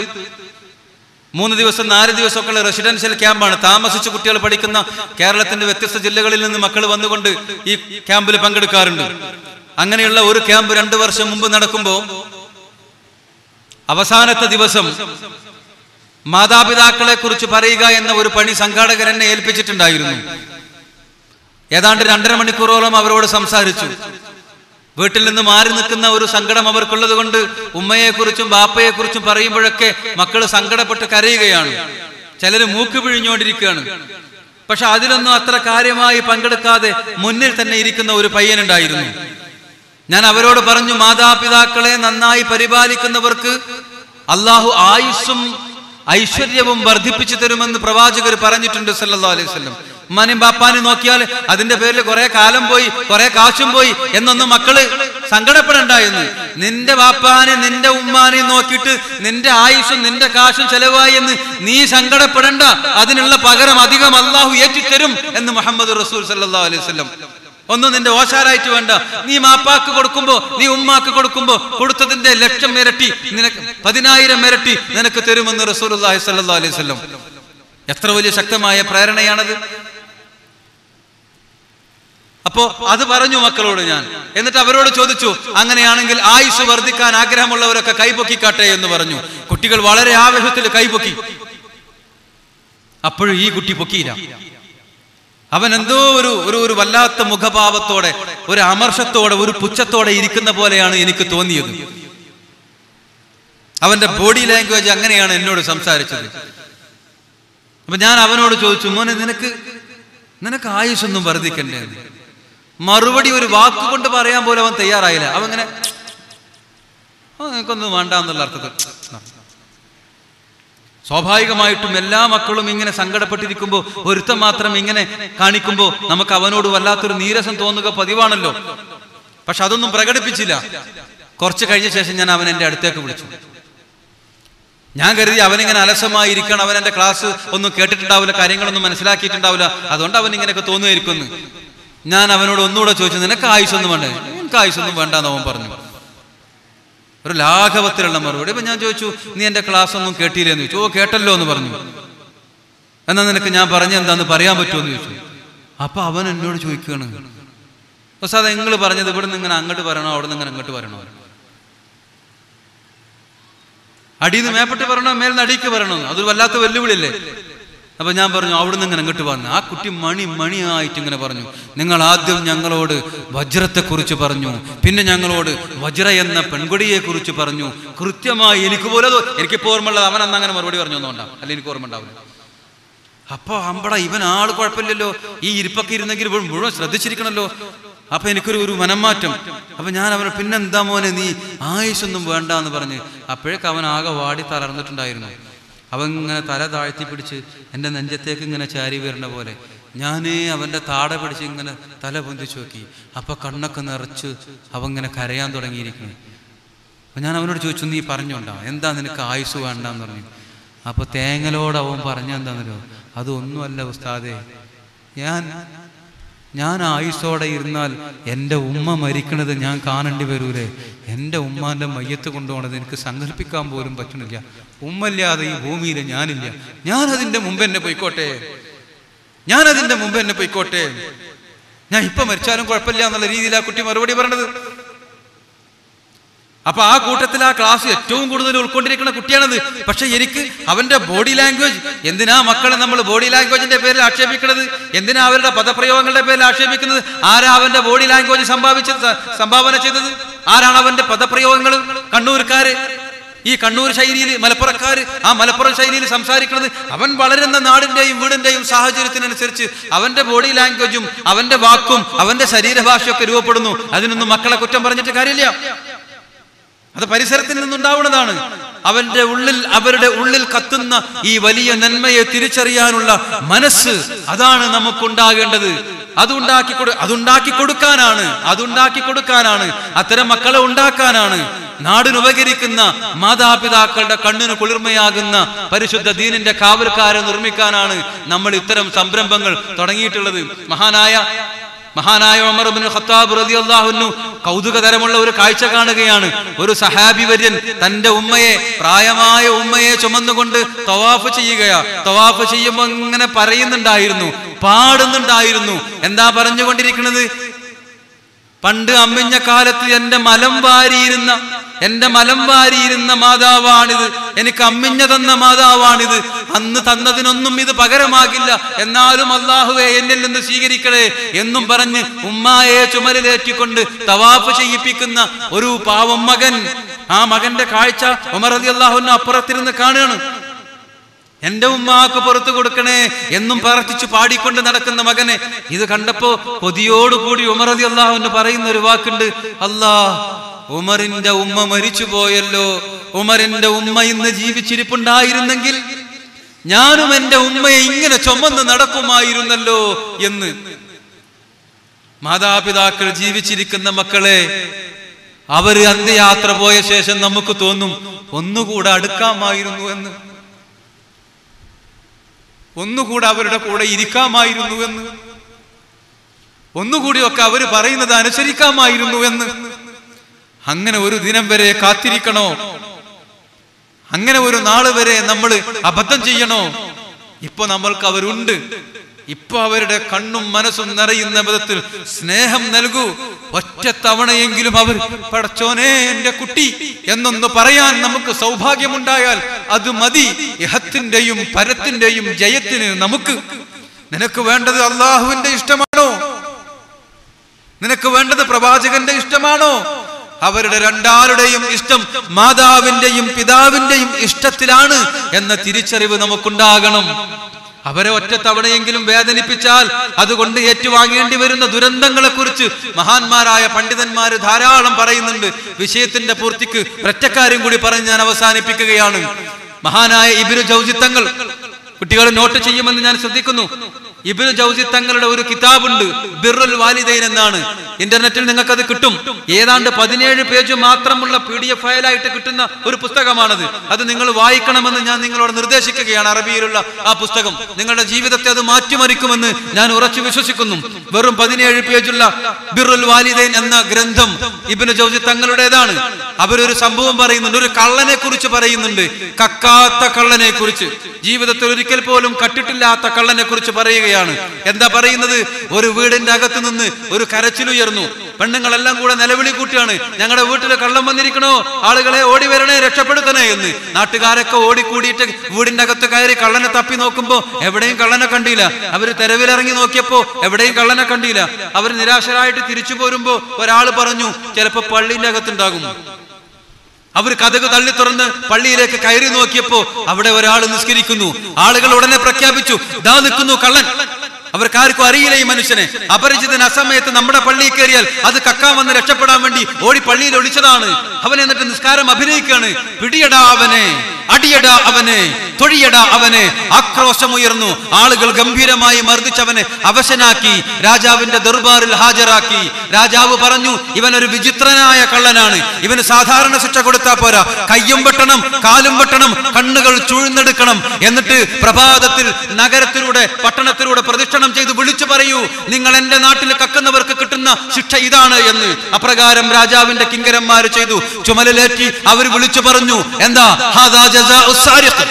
3 ദിവസം 4 ദിവസമൊക്കെയുള്ള റെസിഡൻഷ്യൽ ക്യാമ്പാണ്. താമസിച്ച് കുട്ടികൾ പഠിക്കുന്ന കേരളത്തിന്റെ വ്യത്യസ്ത ജില്ലകളിൽ നിന്ന് മക്കൾ വന്നുകൊണ്ട് ഈ ക്യാമ്പിൽ പങ്കെടുക്കാറുണ്ട്. അങ്ങനെയുള്ള ഒരു ക്യാമ്പ് 2 വർഷം മുമ്പ് നടക്കുമ്പോൾ അവസാനത്തെ ദിവസം മാതാപിതാക്കളെ കുറിച്ച് പറയുക എന്ന ഒരു പണി സംഘാടകർ എന്നെ ഏൽപ്പിച്ചിട്ടുണ്ടായിരുന്നു. ഏതാണ്ട് 2.5 മണിക്കൂറോളം അവരോട് സംസാരിച്ചു. വീട്ടിൽ നിന്ന് മാറി നിൽക്കുന്ന ഒരു സങ്കടം അവർക്കുള്ളത് കൊണ്ട് ഉമ്മയെക്കുറിച്ചും ബാപ്പയെക്കുറിച്ചും പറയുമ്പോഴൊക്കെ മക്കൾ സങ്കടപ്പെട്ട് കരയുകയാണ്. ചിലർ മൂക്ക് പിഴിഞ്ഞുകൊണ്ടിരിക്കുകയാണ്. പക്ഷെ അതിലൊന്നും അത്ര കാര്യമായി പങ്കെടുക്കാതെ മുന്നിൽ തന്നെ ഇരിക്കുന്ന ഒരു പയ്യനുണ്ടായിരുന്നു. ഞാൻ അവരോട് പറഞ്ഞു, മാതാപിതാക്കളെ നന്നായി പരിപാലിക്കുന്നവർക്ക് അള്ളാഹു ആയുസ്സും ഐശ്വര്യവും വർദ്ധിപ്പിച്ചു തരുമെന്ന് പ്രവാചകർ പറഞ്ഞിട്ടുണ്ട് സല്ലല്ലാഹു അലൈഹി വസല്ലം. ഉമ്മാനെയും ബാപ്പാനെയും നോക്കിയാൽ അതിന്റെ പേരിൽ കുറെ കാലം പോയി, കുറെ കാശും പോയി എന്നൊന്നും മക്കള് സങ്കടപ്പെടണ്ടായിരുന്നു. നിന്റെ ബാപ്പാനെ നിന്റെ ഉമ്മാനെയും നോക്കിയിട്ട് നിന്റെ ആയുസ്സും നിന്റെ കാശും ചെലവായി എന്ന് നീ സങ്കടപ്പെടണ്ട. അതിനുള്ള പകരം അധികം അള്ളാഹു ഏറ്റിത്തരും എന്ന് മുഹമ്മദ് റസൂൽ സല്ലല്ലാഹു അലൈഹി വസല്ലം. ഒന്നും നിന്റെ ഓശാരായിട്ട് വേണ്ട. നീ മാപ്പാക്ക് കൊടുക്കുമ്പോ, നീ ഉമ്മാക്ക് കൊടുക്കുമ്പോ കൊടുത്തതിന്റെ 1,00,000 ഇരട്ടി നിനക്ക് 10,000 ഇരട്ടി നിനക്ക് തരുമെന്ന് റസൂലുള്ളാഹി സ്വല്ലല്ലാഹു അലൈഹി വസല്ലം. എത്ര വലിയ ശക്തമായ പ്രേരണയാണത്. അപ്പോ അത് പറഞ്ഞു മക്കളോട് ഞാൻ. എന്നിട്ട് അവരോട് ചോദിച്ചു, അങ്ങനെയാണെങ്കിൽ ആയുസ് വർദ്ധിക്കാൻ ആഗ്രഹമുള്ളവരൊക്കെ കൈപൊക്കിക്കാട്ടെ എന്ന് പറഞ്ഞു. കുട്ടികൾ വളരെ ആവേശത്തിൽ കൈപൊക്കി. അപ്പോഴും ഈ കുട്ടി പൊക്കിയില്ല. അവൻ എന്തോ ഒരു വല്ലാത്ത മുഖഭാവത്തോടെ, ഒരു അമർഷത്തോടെ, ഒരു പുച്ഛത്തോടെ ഇരിക്കുന്ന പോലെയാണ് എനിക്ക് തോന്നിയത്. അവന്റെ ബോഡി ലാംഗ്വേജ് അങ്ങനെയാണ് എന്നോട് സംസാരിച്ചത്. അപ്പൊ ഞാൻ അവനോട് ചോദിച്ചു, മോനെ നിനക്ക് ആയുസ്സൊന്നും വർദ്ധിക്കണ്ടേ? മറുപടി ഒരു വാക്കുകൊണ്ട് പറയാൻ പോലും അവൻ തയ്യാറായില്ല. അവൻ ഇങ്ങനെ നിനക്കൊന്നും വേണ്ട എന്നുള്ള അർത്ഥത്തിൽ. സ്വാഭാവികമായിട്ടും എല്ലാ മക്കളും ഇങ്ങനെ സങ്കടപ്പെട്ടിരിക്കുമ്പോൾ ഒരുത്തൻ മാത്രം ഇങ്ങനെ കാണിക്കുമ്പോൾ നമുക്ക് അവനോട് വല്ലാത്തൊരു നീരസം തോന്നുക പതിവാണല്ലോ. പക്ഷെ അതൊന്നും പ്രകടിപ്പിച്ചില്ല. കുറച്ച് കഴിഞ്ഞ ശേഷം ഞാൻ അവൻ എൻ്റെ അടുത്തേക്ക് വിളിച്ചു. ഞാൻ കരുതി അവനിങ്ങനെ അലസമായി ഇരിക്കണം, അവൻ എൻ്റെ ക്ലാസ് ഒന്നും കേട്ടിട്ടുണ്ടാവില്ല, കാര്യങ്ങളൊന്നും മനസ്സിലാക്കിയിട്ടുണ്ടാവില്ല, അതുകൊണ്ട് അവൻ ഇങ്ങനെയൊക്കെ തോന്നുമായിരിക്കുന്നു. ഞാൻ അവനോട് ഒന്നുകൂടെ ചോദിച്ചു, നിനക്ക് ആയുസൊന്നും വേണ്ടേ? എനിക്ക് ആയുസൊന്നും വേണ്ടെന്ന് അവൻ പറഞ്ഞു. ഒരു ലാഘവത്തിലുള്ള മറുപടി. അപ്പൊ ഞാൻ ചോദിച്ചു, നീ എൻ്റെ ക്ലാസ് ഒന്നും കേട്ടില്ലെന്ന് ചോദിച്ചു. ഓ കേട്ടല്ലോ എന്ന് പറഞ്ഞു. എന്നാ നിനക്ക് ഞാൻ പറഞ്ഞ എന്താന്ന് പറയാൻ പറ്റുമെന്ന് ചോദിച്ചു. അപ്പൊ അവൻ എന്നോട് ചോദിക്കുകയാണ്, ഉസ്താദേ നിങ്ങൾ പറഞ്ഞത് ഇവിടെ നിന്ന് ഇങ്ങനെ അങ്ങോട്ട് പറയണോ അവിടെ നിന്ന് ഇങ്ങനെ അങ്ങോട്ട് പറയണോ, അടിയിൽ നിന്ന് മേപ്പെട്ട് പറയണോ മേലിന്ന് അടിക്ക് പറയണോ, അതൊരു വല്ലാത്ത വെല്ലുവിളിയല്ലേ. അപ്പൊ ഞാൻ പറഞ്ഞു അവിടുന്ന് ഇങ്ങനെ അങ്ങോട്ട് പറഞ്ഞു. ആ കുട്ടി മണിയായിട്ട് ഇങ്ങനെ പറഞ്ഞു, നിങ്ങൾ ആദ്യം ഞങ്ങളോട് വജ്രത്തെക്കുറിച്ച് പറഞ്ഞു, പിന്നെ ഞങ്ങളോട് വജ്ര എന്ന പെൺകൊടിയെ കുറിച്ച് പറഞ്ഞു. കൃത്യമായി എനിക്ക് പോലെ എനിക്കിപ്പോ ഓർമ്മയുള്ളത് അവൻ അന്ന് അങ്ങനെ മറുപടി പറഞ്ഞു ഒന്നുകൊണ്ടാവും, അല്ലെങ്കിൽ എനിക്ക് ഓർമ്മ ഉണ്ടാവില്ല. അപ്പൊ അമ്പട ഇവൻ ആള് കുഴപ്പമില്ലല്ലോ, ഈ ഇരിപ്പൊക്കെ ഇരുന്നെങ്കിൽ മുഴുവൻ ശ്രദ്ധിച്ചിരിക്കണല്ലോ. അപ്പൊ എനിക്കൊരു മനംമാറ്റം. അപ്പൊ ഞാൻ അവനെ പിന്നെന്താ മോനെ നീ ആയുസൊന്നും വേണ്ട എന്ന് പറഞ്ഞ്. അപ്പോഴേക്ക് അവൻ ആകെ വാടി തളർന്നിട്ടുണ്ടായിരുന്നു. അവൻ ഇങ്ങനെ തല താഴ്ത്തി പിടിച്ച് എൻ്റെ നെഞ്ചത്തേക്ക് ഇങ്ങനെ ചാരി വരുന്ന പോലെ ഞാനേ അവൻ്റെ താട പിടിച്ച് ഇങ്ങനെ തല പൊന്തിച്ചു നോക്കി. അപ്പൊ കണ്ണൊക്കെ നിറച്ച് അവൻ ഇങ്ങനെ കരയാൻ തുടങ്ങിയിരിക്കുന്നു. അപ്പൊ ഞാൻ അവനോട് ചോദിച്ചു, നീ പറഞ്ഞോണ്ടാ എന്താ നിനക്ക് ആയുസ് വേണ്ടെന്ന് പറഞ്ഞു. അപ്പൊ തേങ്ങലോട് അവൻ പറഞ്ഞെന്താന്നല്ലോ, അതൊന്നുമല്ല ഉസ്താദേ, ഞാൻ ആയുസ്സോടെ ഇരുന്നാൽ എൻ്റെ ഉമ്മ മരിക്കണത് ഞാൻ കാണേണ്ടി വരൂലേ, എൻ്റെ ഉമ്മാൻ്റെ മയ്യത്ത് കൊണ്ടുപോകണത് എനിക്ക് സങ്കല്പിക്കാൻ പോലും പറ്റണില്ല. ഉമ്മല്ലാതെ ഈ ഭൂമിയിൽ ഞാനില്ല, ഞാനതിൻ്റെ മുമ്പ് എന്നെ പൊയ്ക്കോട്ടെ, ഞാൻ ഇപ്പൊ മരിച്ചാലും കുഴപ്പമില്ല എന്നുള്ള രീതിയിൽ ആ കുട്ടി മറുപടി പറഞ്ഞത്. അപ്പൊ ആ കൂട്ടത്തിൽ ആ ക്ലാസ് ഏറ്റവും കൂടുതൽ ഉൾക്കൊണ്ടിരിക്കുന്ന കുട്ടിയാണത്. പക്ഷെ എനിക്ക് അവന്റെ ബോഡി ലാംഗ്വേജ്, എന്തിനാ മക്കളെ നമ്മൾ ബോഡി ലാംഗ്വേജിന്റെ പേരിൽ ആക്ഷേപിക്കുന്നത്, എന്തിനാ അവരുടെ പദപ്രയോഗങ്ങളുടെ പേരിൽ ആക്ഷേപിക്കുന്നത്? ആരാ അവന്റെ ബോഡി ലാംഗ്വേജ് സംഭാവന ചെയ്തത്? ആരാണ് അവന്റെ പദപ്രയോഗങ്ങൾ? കണ്ണൂർക്കാര്, ഈ കണ്ണൂർ ശൈലിയിൽ മലപ്പുറക്കാര് ആ മലപ്പുറം ശൈലിയിൽ സംസാരിക്കുന്നത്. അവൻ വളരുന്ന നാടിന്റെയും വീടിന്റെയും സാഹചര്യത്തിനനുസരിച്ച് അവന്റെ ബോഡി ലാംഗ്വേജും അവന്റെ വാക്കും അവന്റെ ശരീരഭാഷയൊക്കെ രൂപപ്പെടുന്നു. അതിനൊന്നും മക്കളെ കുറ്റം പറഞ്ഞിട്ട് കാര്യമില്ല. അത് പരിസരത്തിൽ നിന്നുണ്ടാവുന്നതാണ്. അവരുടെ ഉള്ളിൽ കത്തുന്ന ഈ വലിയ നന്മയെ തിരിച്ചറിയാനുള്ള മനസ്സ്, അതാണ് നമുക്കുണ്ടാകേണ്ടത്. അതുണ്ടാക്കി കൊടുക്കാനാണ്, അത്തരം മക്കളെ ഉണ്ടാക്കാനാണ്, നാടിനുപകരിക്കുന്ന മാതാപിതാക്കളുടെ കണ്ണിന് കുളിർമയാകുന്ന പരിശുദ്ധ ദീനിന്റെ കാവൽക്കാരെ നിർമ്മിക്കാനാണ് നമ്മൾ ഇത്തരം സംരംഭങ്ങൾ തുടങ്ങിയിട്ടുള്ളത്. മഹാനായ ഉമർ ഇബ്നു ഖത്താബ് റളിയല്ലാഹു അൻഹു കൗതുകതരമുള്ള ഒരു കാഴ്ച കാണുകയാണ്. ഒരു സഹാബി വര്യൻ തന്റെ പ്രായമായ ഉമ്മയെ ചുമന്നുകൊണ്ട് തവാഫ് തവാഫ് ചെയ്യുമ്പോൾ ഇങ്ങനെ പാടുന്നുണ്ടായിരുന്നു. എന്താ പറഞ്ഞുകൊണ്ടിരിക്കുന്നത്? പണ്ട് അമ്മിഞ്ഞ കാലത്ത് എൻ്റെ മലം വാരിയിരുന്ന മാതാവാണിത്, എനിക്ക് അമ്മിഞ്ഞ തന്ന മാതാവാണിത്, അന്ന് തന്നതിനൊന്നും ഇത് പകരമാകില്ല, എന്നാലും അല്ലാഹുവേ എന്നിൽ നിന്ന് സ്വീകരിക്കണേ എന്നും പറഞ്ഞ് ഉമ്മായെ ചുമലിലേറ്റിക്കൊണ്ട് തവാഫ് ചെയ്യിപ്പിക്കുന്ന ഒരു പാവം മകൻ. ആ മകന്റെ കാഴ്ച ഉമർ റളിയല്ലാഹു അൻഹു അപ്പുറത്തിരുന്ന് കാണുകയാണ്. എന്റെ ഉമ്മാക്ക് പുറത്തു കൊടുക്കണേ എന്നും പ്രാർത്ഥിച്ചു പാടിക്കൊണ്ട് നടക്കുന്ന മകനെ ഇത് കണ്ടപ്പോ കൊതിയോടുകൂടി ഉമർ റളിയല്ലാഹു അൻഹു പറയുന്ന ഒരു വാക്കുണ്ട്, അല്ലാ, ഉമറിന്റെ ഉമ്മ മരിച്ചു പോയല്ലോ, ഉമറിന്റെ ഉമ്മ ഇന്ന് ജീവിച്ചിരിപ്പുണ്ടായിരുന്നെങ്കിൽ ഞാനും എന്റെ ഉമ്മയെ ഇങ്ങനെ ചുമന്ന് നടക്കുമായിരുന്നല്ലോ എന്ന്. മാതാപിതാക്കൾ ജീവിച്ചിരിക്കുന്ന മക്കളെ അവര് അന്ത്യയാത്ര പോയ ശേഷം നമുക്ക് തോന്നും ഒന്നുകൂടെ അടുക്കാമായിരുന്നു എന്ന്, ഒന്നുകൂടെ അവരുടെ കൂടെ ഇരിക്കാമായിരുന്നു എന്ന്, ഒന്നുകൂടിയൊക്കെ അവര് പറയുന്നത് അനുസരിക്കാമായിരുന്നു എന്ന്. അങ്ങനെ ഒരു ദിനം വരെ കാത്തിരിക്കണോ? അങ്ങനെ ഒരു നാള് വരെ നമ്മൾ അബദ്ധം ചെയ്യണോ? ഇപ്പൊ നമ്മൾക്ക് അവരുണ്ട്. ഇപ്പൊ അവരുടെ കണ്ണും മനസ്സും നിറയുന്ന വിധത്തിൽ സ്നേഹം നൽകൂ. ഒറ്റ തവണയെങ്കിലും അവർ പടച്ചോനെ എന്റെ കുട്ടി എന്നൊന്ന് പറയാൻ നമുക്ക് സൗഭാഗ്യമുണ്ടായാൽ അത് മതി. ഇഹത്തിന്റെയും പരത്തിന്റെയും ജയത്തിന് നമുക്ക്. നിനക്ക് വേണ്ടത് അള്ളാഹുവിന്റെ ഇഷ്ടമാണോ? നിനക്ക് വേണ്ടത് പ്രവാചകന്റെ ഇഷ്ടമാണോ? അവരുടെ രണ്ടാളുടെയും ഇഷ്ടം മാതാവിന്റെയും പിതാവിന്റെയും ഇഷ്ടത്തിലാണ് എന്ന തിരിച്ചറിവ് നമുക്കുണ്ടാകണം. അവരെ ഒറ്റ തവണയെങ്കിലും വേദനിപ്പിച്ചാൽ അതുകൊണ്ട് ഏറ്റുവാങ്ങേണ്ടി വരുന്ന ദുരന്തങ്ങളെ കുറിച്ച് മഹാന്മാരായ പണ്ഡിതന്മാര് ധാരാളം പറയുന്നുണ്ട്. വിഷയത്തിന്റെ പൂർത്തിക്ക് ഒറ്റക്കാര്യം കൂടി പറഞ്ഞ് ഞാൻ അവസാനിപ്പിക്കുകയാണ്. മഹാനായ ഇബ്നു ജൗസി തങ്ങൾ, കുട്ടികൾ നോട്ട് ചെയ്യുമെന്ന് ഞാൻ ശ്രദ്ധിക്കുന്നു, ഇബ്നു ജൗസി തങ്ങളുടെ ഒരു കിതാബുണ്ട്, ബിർറുൽ വാലിദൈൻ എന്നാണ്. ഇന്റർനെറ്റിൽ നിങ്ങൾക്കത് കിട്ടും. ഏതാണ്ട് 17 പേജ് മാത്രമുള്ള PDF ഫയലായിട്ട് കിട്ടുന്ന ഒരു പുസ്തകമാണത്. അത് നിങ്ങൾ വായിക്കണമെന്ന് ഞാൻ നിങ്ങളോട് നിർദ്ദേശിക്കുകയാണ്. അറബിയിലുള്ള ആ പുസ്തകം നിങ്ങളുടെ ജീവിതത്തെ അത് മാറ്റിമറിക്കുമെന്ന് ഞാൻ ഉറച്ചു വിശ്വസിക്കുന്നു. വെറും 17 പേജുള്ള ബിർറുൽ വാലിദൈൻ എന്ന ഗ്രന്ഥം ഇബ്നു ജൗസി തങ്ങളുടേതാണ്. അവരൊരു സംഭവം പറയുന്നുണ്ട്, ഒരു കള്ളനെ കുറിച്ച് പറയുന്നുണ്ട്, കക്കാത്ത കള്ളനെ കുറിച്ച്, ജീവിതത്തിൽ ഒരിക്കൽ പോലും കട്ടിട്ടില്ലാത്ത കള്ളനെ കുറിച്ച് പറയുകയാണ്. എന്താ പറയുന്നത്? ഒരു വീടിന്റെ അകത്ത് നിന്ന് ഒരു കരച്ചിലുയർന്നു. പെണ്ണുങ്ങളെല്ലാം കൂടെ നിലവിളി കൂട്ടിയാണ്, ഞങ്ങളുടെ വീട്ടിൽ കള്ളം വന്നിരിക്കണോ, ആളുകളെ ഓടി വരണേ, രക്ഷപ്പെടുത്തണേ എന്ന്. നാട്ടുകാരൊക്കെ ഓടിക്കൂടിയിട്ട് വീടിന്റെ അകത്ത് കയറി കള്ളനെ തപ്പി നോക്കുമ്പോ എവിടെയും കള്ളനെ കണ്ടില്ല. അവര് തെരുവിലിറങ്ങി നോക്കിയപ്പോ എവിടെയും കള്ളനെ കണ്ടില്ല. അവർ നിരാശരായിട്ട് തിരിച്ചു പോരുമ്പോ ഒരാൾ പറഞ്ഞു, ചിലപ്പോ പള്ളിന്റെ അകത്തുണ്ടാകും. അവർ കതക് തള്ളി തുറന്ന് പള്ളിയിലേക്ക് കയറി നോക്കിയപ്പോ അവിടെ ഒരാൾ നിസ്കരിക്കുന്നു. ആളുകൾ ഉടനെ പ്രഖ്യാപിച്ചു, ദാ നിൽക്കുന്നു കള്ളൻ. അവർക്കാർക്കും അറിയില്ല ഈ മനുഷ്യനെ. അപരിചിതൻ അസമയത്ത് നമ്മുടെ പള്ളിയിൽ കയറിയാൽ അത് കക്കാൻ വന്ന് രക്ഷപ്പെടാൻ വേണ്ടി ഓടി പള്ളിയിൽ ഒളിച്ചതാണ്. അവൻ എന്നിട്ട് നിസ്കാരം അഭിനയിക്കാണ്. പിടിയടാ അവനെ, അടിയടാ അവനെ, തൊഴിയടാ അവനെ. ആക്രോശമുയർന്നു. ആളുകൾ ഗംഭീരമായി മർദ്ദിച്ചവനെ അവശനാക്കി രാജാവിന്റെ ദർബാറിൽ ഹാജരാക്കി. രാജാവ് പറഞ്ഞു, ഇവനൊരു വിചിത്രനായ കള്ളനാണ്, ഇവന് സാധാരണ ശിക്ഷ കൊടുത്താൽ പോരാ, കയ്യും വെട്ടണം, കാലും വെട്ടണം, കണ്ണുകൾ ചൂഴ്ന്നെടുക്കണം. എന്നിട്ട് പ്രഭാതത്തിൽ നഗരത്തിലൂടെ പട്ടണത്തിലൂടെ പ്രതിഷ്ഠ ചെയ്ത് വിളിച്ചു പറയൂ, നിങ്ങൾ എന്റെ നാട്ടിൽ കക്കുന്നവർക്ക് കിട്ടുന്ന ശിക്ഷ ഇതാണ് എന്ന്. അപ്രകാരം രാജാവിന്റെ കിങ്കരന്മാര് ചെയ്തു. ചുമലിലേറ്റി അവർ വിളിച്ചു പറഞ്ഞു, എന്താ? ഹാദാ ജസാഉ സാരിഖ്,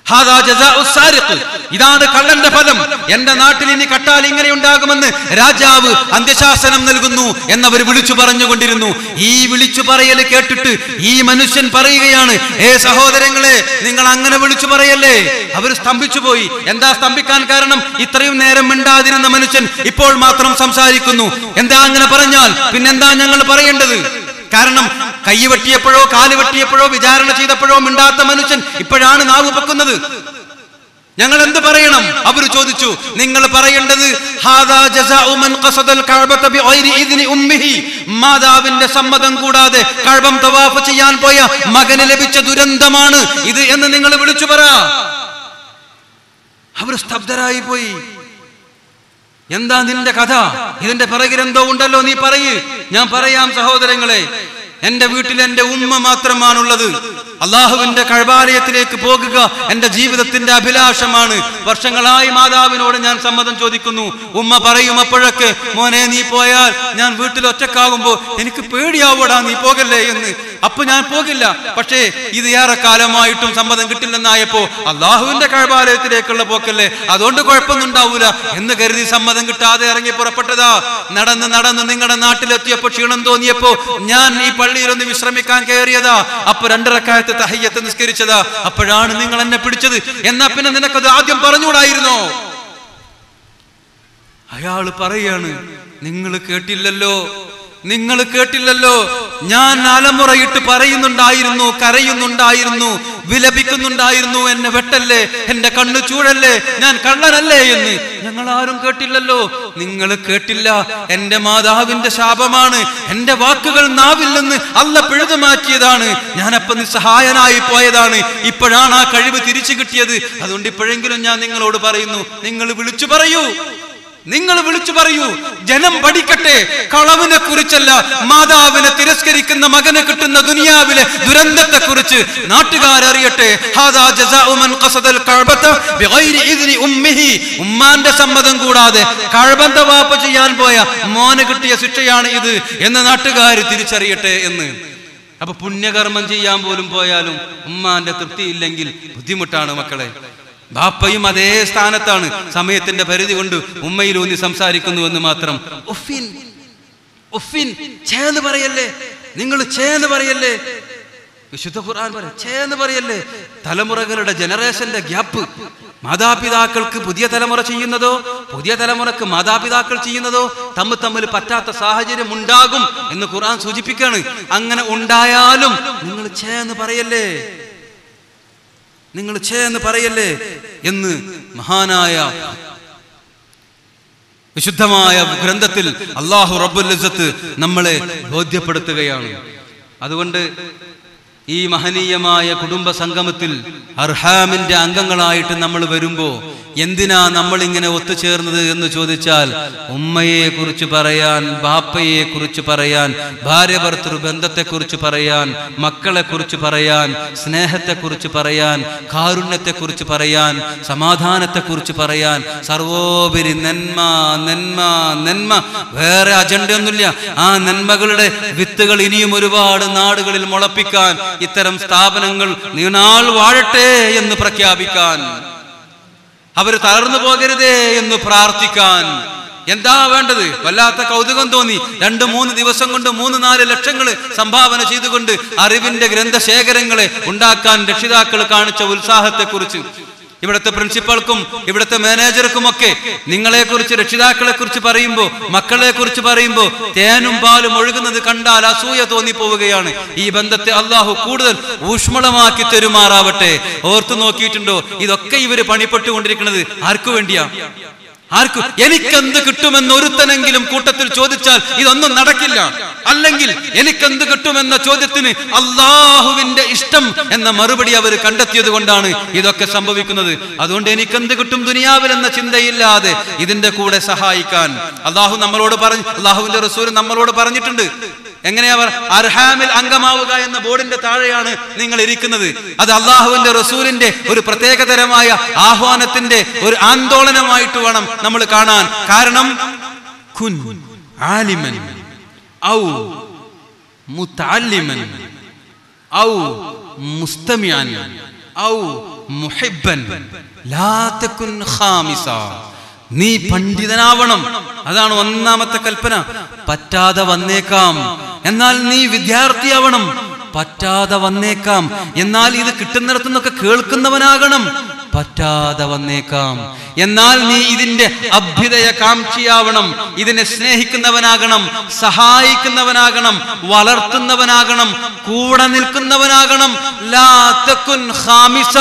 ഹാദാ ജസാഉ സാരിഖ്, ഇതാണ് കള്ളന്റെ ഫലം. എന്റെ നാട്ടിൽ ഇനി കട്ടാൽ ഇങ്ങനെ ഉണ്ടാകുമെന്ന് രാജാവ് അന്ത്യശാസനം നൽകുന്നു എന്നവർ വിളിച്ചു പറഞ്ഞുകൊണ്ടിരുന്നു. ഈ വിളിച്ചു പറയൽ കേട്ടിട്ട് ഈ മനുഷ്യൻ പറയുകയാണ്, ഏ സഹോദരങ്ങളെ, നിങ്ങൾ അങ്ങനെ വിളിച്ചു പറയല്ലേ. അവർ സ്തംഭിച്ചു പോയി. എന്താ സ്തംഭിക്കാൻ കാരണം? ഇത്രയും നേരം മിണ്ടാതിരുന്ന മനുഷ്യൻ ഇപ്പോൾ മാത്രം സംസാരിക്കുന്നു. എന്താ അങ്ങനെ പറഞ്ഞാൽ പിന്നെന്താ ഞങ്ങൾ പറയേണ്ടത്? കാരണം കൈ വെട്ടിയപ്പോഴോ കാല് വെട്ടിയപ്പോഴോ വിചാരണ ചെയ്തപ്പോഴോ മിണ്ടാത്ത മനുഷ്യൻ ഇപ്പോഴാണ് നാവ് പൊക്കുന്നത്. ഞങ്ങൾ എന്ത് പറയണം? അവർ ചോദിച്ചു. നിങ്ങൾ പറയേണ്ടത് ഹാദാ ജസാഉ മൻ ഖസദൽ കഅബത ബിഗൈരി ഇദ്നി ഉമ്മിഹി, മാതാവിന്റെ സമ്മതം കൂടാതെ കഅബം തവാഫ് ചെയ്യാൻ പോയ മകന് ലഭിച്ച ദുരന്തമാണ് ഇത് എന്ന് നിങ്ങൾ വിളിച്ചു പറ. അവർ സ്തബ്ധരായി പോയി. എന്താ നിന്റെ കഥ? ഇതിന്റെ പിറകിൽ എന്തോ ഉണ്ടല്ലോ, നീ പറയ്. ഞാൻ പറയാം സഹോദരങ്ങളെ, എന്റെ വീട്ടിൽ എന്റെ ഉമ്മ മാത്രമാണുള്ളത്. അള്ളാഹുവിന്റെ കഅബാലയത്തിലേക്ക് പോകുക എന്റെ ജീവിതത്തിന്റെ അഭിലാഷമാണ്. വർഷങ്ങളായി മാതാവിനോട് ഞാൻ സമ്മതം ചോദിക്കുന്നു. ഉമ്മ പറയും അപ്പോഴൊക്കെ, മോനെ നീ പോയാൽ ഞാൻ വീട്ടിൽ ഒറ്റക്കാകുമ്പോ എനിക്ക് പേടിയാവൂടാ, നീ പോകല്ലേ എന്ന്. അപ്പൊ ഞാൻ പോകില്ല. പക്ഷേ ഇത് ഏറെ കാലമായിട്ടും സമ്മതം കിട്ടില്ലെന്നായപ്പോ അള്ളാഹുവിന്റെ കഅബാലയത്തിലേക്കുള്ള പോക്കല്ലേ, അതുകൊണ്ട് കുഴപ്പമൊന്നും ഉണ്ടാവൂല എന്ന് കരുതി സമ്മതം കിട്ടാതെ ഇറങ്ങി പുറപ്പെട്ടതാ. നടന്ന് നടന്ന് നിങ്ങളുടെ നാട്ടിലെത്തിയപ്പോ ക്ഷീണം തോന്നിയപ്പോ ഞാൻ ഈ പള്ളിയിലൊന്ന് വിശ്രമിക്കാൻ കയറിയതാ. അപ്പൊ 2 റക്അത്ത് തഹയ്യത്ത് നിസ്കരിച്ചതാ. അപ്പോഴാണ് നിങ്ങൾ എന്നെ പിടിച്ചത്. എന്നാ പിന്നെ നിനക്കത് ആദ്യം പറഞ്ഞുകൂടായിരുന്നോ? അയാൾ പറയാണ്, നിങ്ങൾ കേട്ടില്ലല്ലോ, നിങ്ങൾ കേട്ടില്ലല്ലോ. ഞാൻ അലമുറയിട്ട് പറയുന്നുണ്ടായിരുന്നു, കരയുന്നുണ്ടായിരുന്നു, വിലപിക്കുന്നുണ്ടായിരുന്നു, എന്നെ വെട്ടല്ലേ, എന്റെ കണ്ണ് ചൂഴല്ലേ, ഞാൻ കള്ളനല്ലേ എന്ന്. ഞങ്ങൾ ആരും കേട്ടില്ലല്ലോ. നിങ്ങൾ കേട്ടില്ല. എന്റെ മാതാവിന്റെ ശാപമാണ്. എന്റെ വാക്കുകൾ നാവിൽ നിന്ന് അല്ല പിഴുതു മാറ്റിയതാണ്. ഞാനപ്പൊ നിസ്സഹായനായി പോയതാണ്. ഇപ്പോഴാണ് ആ കഴിവ് തിരിച്ചു കിട്ടിയത്. അതുകൊണ്ട് ഇപ്പോഴെങ്കിലും ഞാൻ നിങ്ങളോട് പറയുന്നു, നിങ്ങൾ വിളിച്ചു പറയൂ, നിങ്ങൾ വിളിച്ചു പറയൂ. ജനം പഠിക്കട്ടെ. കളവിനെ കുറിച്ചല്ല, മാതാവിനെ തിരസ്കരിക്കുന്ന മകന് കിട്ടുന്ന ദുനിയാവിലെ ദുരന്തത്തെ കുറിച്ച് നാട്ടുകാരറിയട്ടെ. ഹാദാ ജസാഉ മൻ ഖസദൽ കഅബത ബിഗൈരി ഇദ്നി ഉമ്മിഹി, ഉമ്മാന്റെ സമ്മതം കൂടാതെ കഅബ തവാഫ് ചെയ്യാൻ പോയ മോന് കിട്ടിയ ശിക്ഷയാണ് ഇത് എന്ന് നാട്ടുകാർ തിരിച്ചറിയട്ടെ എന്ന്. അപ്പൊ പുണ്യകർമ്മം ചെയ്യാൻ പോലും പോയാലും ഉമ്മാന്റെ തൃപ്തി ഇല്ലെങ്കിൽ ബുദ്ധിമുട്ടാണ് മക്കളെ. ബാപ്പയും അതേ സ്ഥാനത്താണ്. സമയത്തിന്റെ പരിധി കൊണ്ട് ഉമ്മയിലൂന്നി സംസാരിക്കുന്നു എന്ന് മാത്രം. ഉഫിൻ ഉഫിൻ, ചേന്ന് പറയല്ലേ, നിങ്ങൾ ചേന്ന് പറയല്ലേ. വിശുദ്ധ ഖുർആൻ പറയും, ചേന്ന് പറയല്ലേ. തലമുറകളുടെ ജനറേഷന്റെ ഗ്യാപ്പ്, മാതാപിതാക്കൾക്ക് പുതിയ തലമുറ ചെയ്യുന്നതോ പുതിയ തലമുറക്ക് മാതാപിതാക്കൾ ചെയ്യുന്നതോ തമ്മിൽ പറ്റാത്ത സാഹചര്യം ഉണ്ടാകും എന്ന് ഖുർആൻ സൂചിപ്പിക്കാണ്. അങ്ങനെ ഉണ്ടായാലും നിങ്ങൾ ചേന്ന് പറയല്ലേ, നിങ്ങൾ ചേന്ന് പറയല്ലേ എന്ന് മഹാനായ വിശുദ്ധമായ ഗ്രന്ഥത്തിൽ അല്ലാഹു റബ്ബുൽ ഇസ്സത്ത് നമ്മളെ ബോധ്യപ്പെടുത്തുകയാണ്. അതുകൊണ്ട് ഈ മഹനീയമായ കുടുംബ സംഗമത്തിൽ അർഹാമിന്റെ അംഗങ്ങളായിട്ട് നമ്മൾ വരുമ്പോൾ എന്തിനാ നമ്മൾ ഇങ്ങനെ ഒത്തുചേർന്നത് എന്ന് ചോദിച്ചാൽ, ഉമ്മയെ കുറിച്ച് പറയാൻ, ബാപ്പയെ കുറിച്ച് പറയാൻ, ഭാര്യ ഭർത്തൃ ബന്ധത്തെക്കുറിച്ച് പറയാൻ, മക്കളെ കുറിച്ച് പറയാൻ, സ്നേഹത്തെക്കുറിച്ച് പറയാൻ, കാരുണ്യത്തെക്കുറിച്ച് പറയാൻ, സമാധാനത്തെക്കുറിച്ച് പറയാൻ, സർവോപരി നന്മ നന്മ നന്മ. വേറെ അജണ്ടയൊന്നുമില്ല. ആ നന്മകളുടെ വിത്തുകൾ ഇനിയും ഒരുപാട് നാടുകളിൽ മുളപ്പിക്കാൻ, ഇത്തരം സ്ഥാപനങ്ങൾ നീണാൾ വാഴട്ടെ എന്ന് പ്രഖ്യാപിക്കാൻ, അവർ തളർന്നു പോകരുതേ എന്ന് പ്രാർത്ഥിക്കാൻ. എന്താ വേണ്ടത്? വല്ലാത്ത കൗതുകം തോന്നി. 2-3 ദിവസം കൊണ്ട് 3-4 ലക്ഷങ്ങൾ സംഭാവന ചെയ്തുകൊണ്ട് അറിവിന്റെ ഗ്രന്ഥശേഖരങ്ങളെ ഉണ്ടാക്കാൻ രക്ഷിതാക്കൾ കാണിച്ച ഉത്സാഹത്തെക്കുറിച്ച് ഇവിടുത്തെ പ്രിൻസിപ്പൽക്കും ഇവിടുത്തെ മാനേജർക്കുമൊക്കെ നിങ്ങളെക്കുറിച്ച്, രക്ഷിതാക്കളെ കുറിച്ച് പറയുമ്പോൾ, മക്കളെ കുറിച്ച് പറയുമ്പോൾ തേനും പാലും ഒഴുകുന്നത് കണ്ടാൽ അസൂയ തോന്നിപ്പോവുകയാണ്. ഈ ബന്ധത്തെ അള്ളാഹു കൂടുതൽ ഊഷ്മളമാക്കി തെരുമാറാവട്ടെ. ഓർത്തു നോക്കിയിട്ടുണ്ടോ? ഇതൊക്കെ ഇവര് പണിപ്പെട്ടുകൊണ്ടിരിക്കുന്നത് ആർക്കു വേണ്ടിയാ? ആർക്കും എനിക്കെന്ത് കിട്ടുമെന്ന് ഒരുത്തനെങ്കിലും കൂട്ടത്തിൽ ചോദിച്ചാൽ ഇതൊന്നും നടക്കില്ല. അല്ലെങ്കിൽ എനിക്കെന്ത് കിട്ടുമെന്ന ചോദ്യത്തിന് അള്ളാഹുവിന്റെ ഇഷ്ടം എന്ന മറുപടി അവർ കണ്ടെത്തിയത് കൊണ്ടാണ് ഇതൊക്കെ സംഭവിക്കുന്നത്. അതുകൊണ്ട് എനിക്കെന്ത് കിട്ടും ദുനിയാവിൽ എന്ന ചിന്തയില്ലാതെ ഇതിന്റെ കൂടെ സഹായിക്കാൻ അള്ളാഹുവിന്റെ റസൂൽ നമ്മളോട് പറഞ്ഞിട്ടുണ്ട്. എങ്ങനെയാ അർഹാമിൽ അംഗമാവുക എന്ന ബോർഡിന്റെ താഴെയാണ് നിങ്ങൾ ഇരിക്കുന്നത്. അത് അള്ളാഹുവിന്റെ റസൂലിന്റെ ഒരു പ്രത്യേകതരമായ ആഹ്വാനത്തിന്റെ ഒരു ആന്തോളനമായിട്ട് വേണം നമ്മൾ കാണാൻ. കാരണം കുൻ ആലിമൻ ഔ മുതഅല്ലിമൻ ഔ മുസ്തമിഅൻ ഔ മുഹിബ്ബൻ ലാ തകുൻ ഖാമിസ. നീ പണ്ഡിതനാവണം, അതാണ് ഒന്നാമത്തെ കൽപ്പന. പറ്റാതെ വന്നേക്കാം, എന്നാൽ നീ വിദ്യാർത്ഥിയാവണം. പറ്റാതെ വന്നേക്കാം, എന്നാൽ ഇത് കിട്ടുന്നിടത്തുനിന്നൊക്കെ കേൾക്കുന്നവനാകണം. പറ്റാതെ വന്നേക്കാം, എന്നാൽ നീ ഇതിന്റെ അഭ്യുദയ കാംക്ഷിയാവണം. ഇതിനെ സ്നേഹിക്കുന്നവനാകണം, സഹായിക്കുന്നവനാകണം, വളർത്തുന്നവനാകണം, കൂടെ നിൽക്കുന്നവനാകണം. ലാ തകുൻ ഖാമിസ.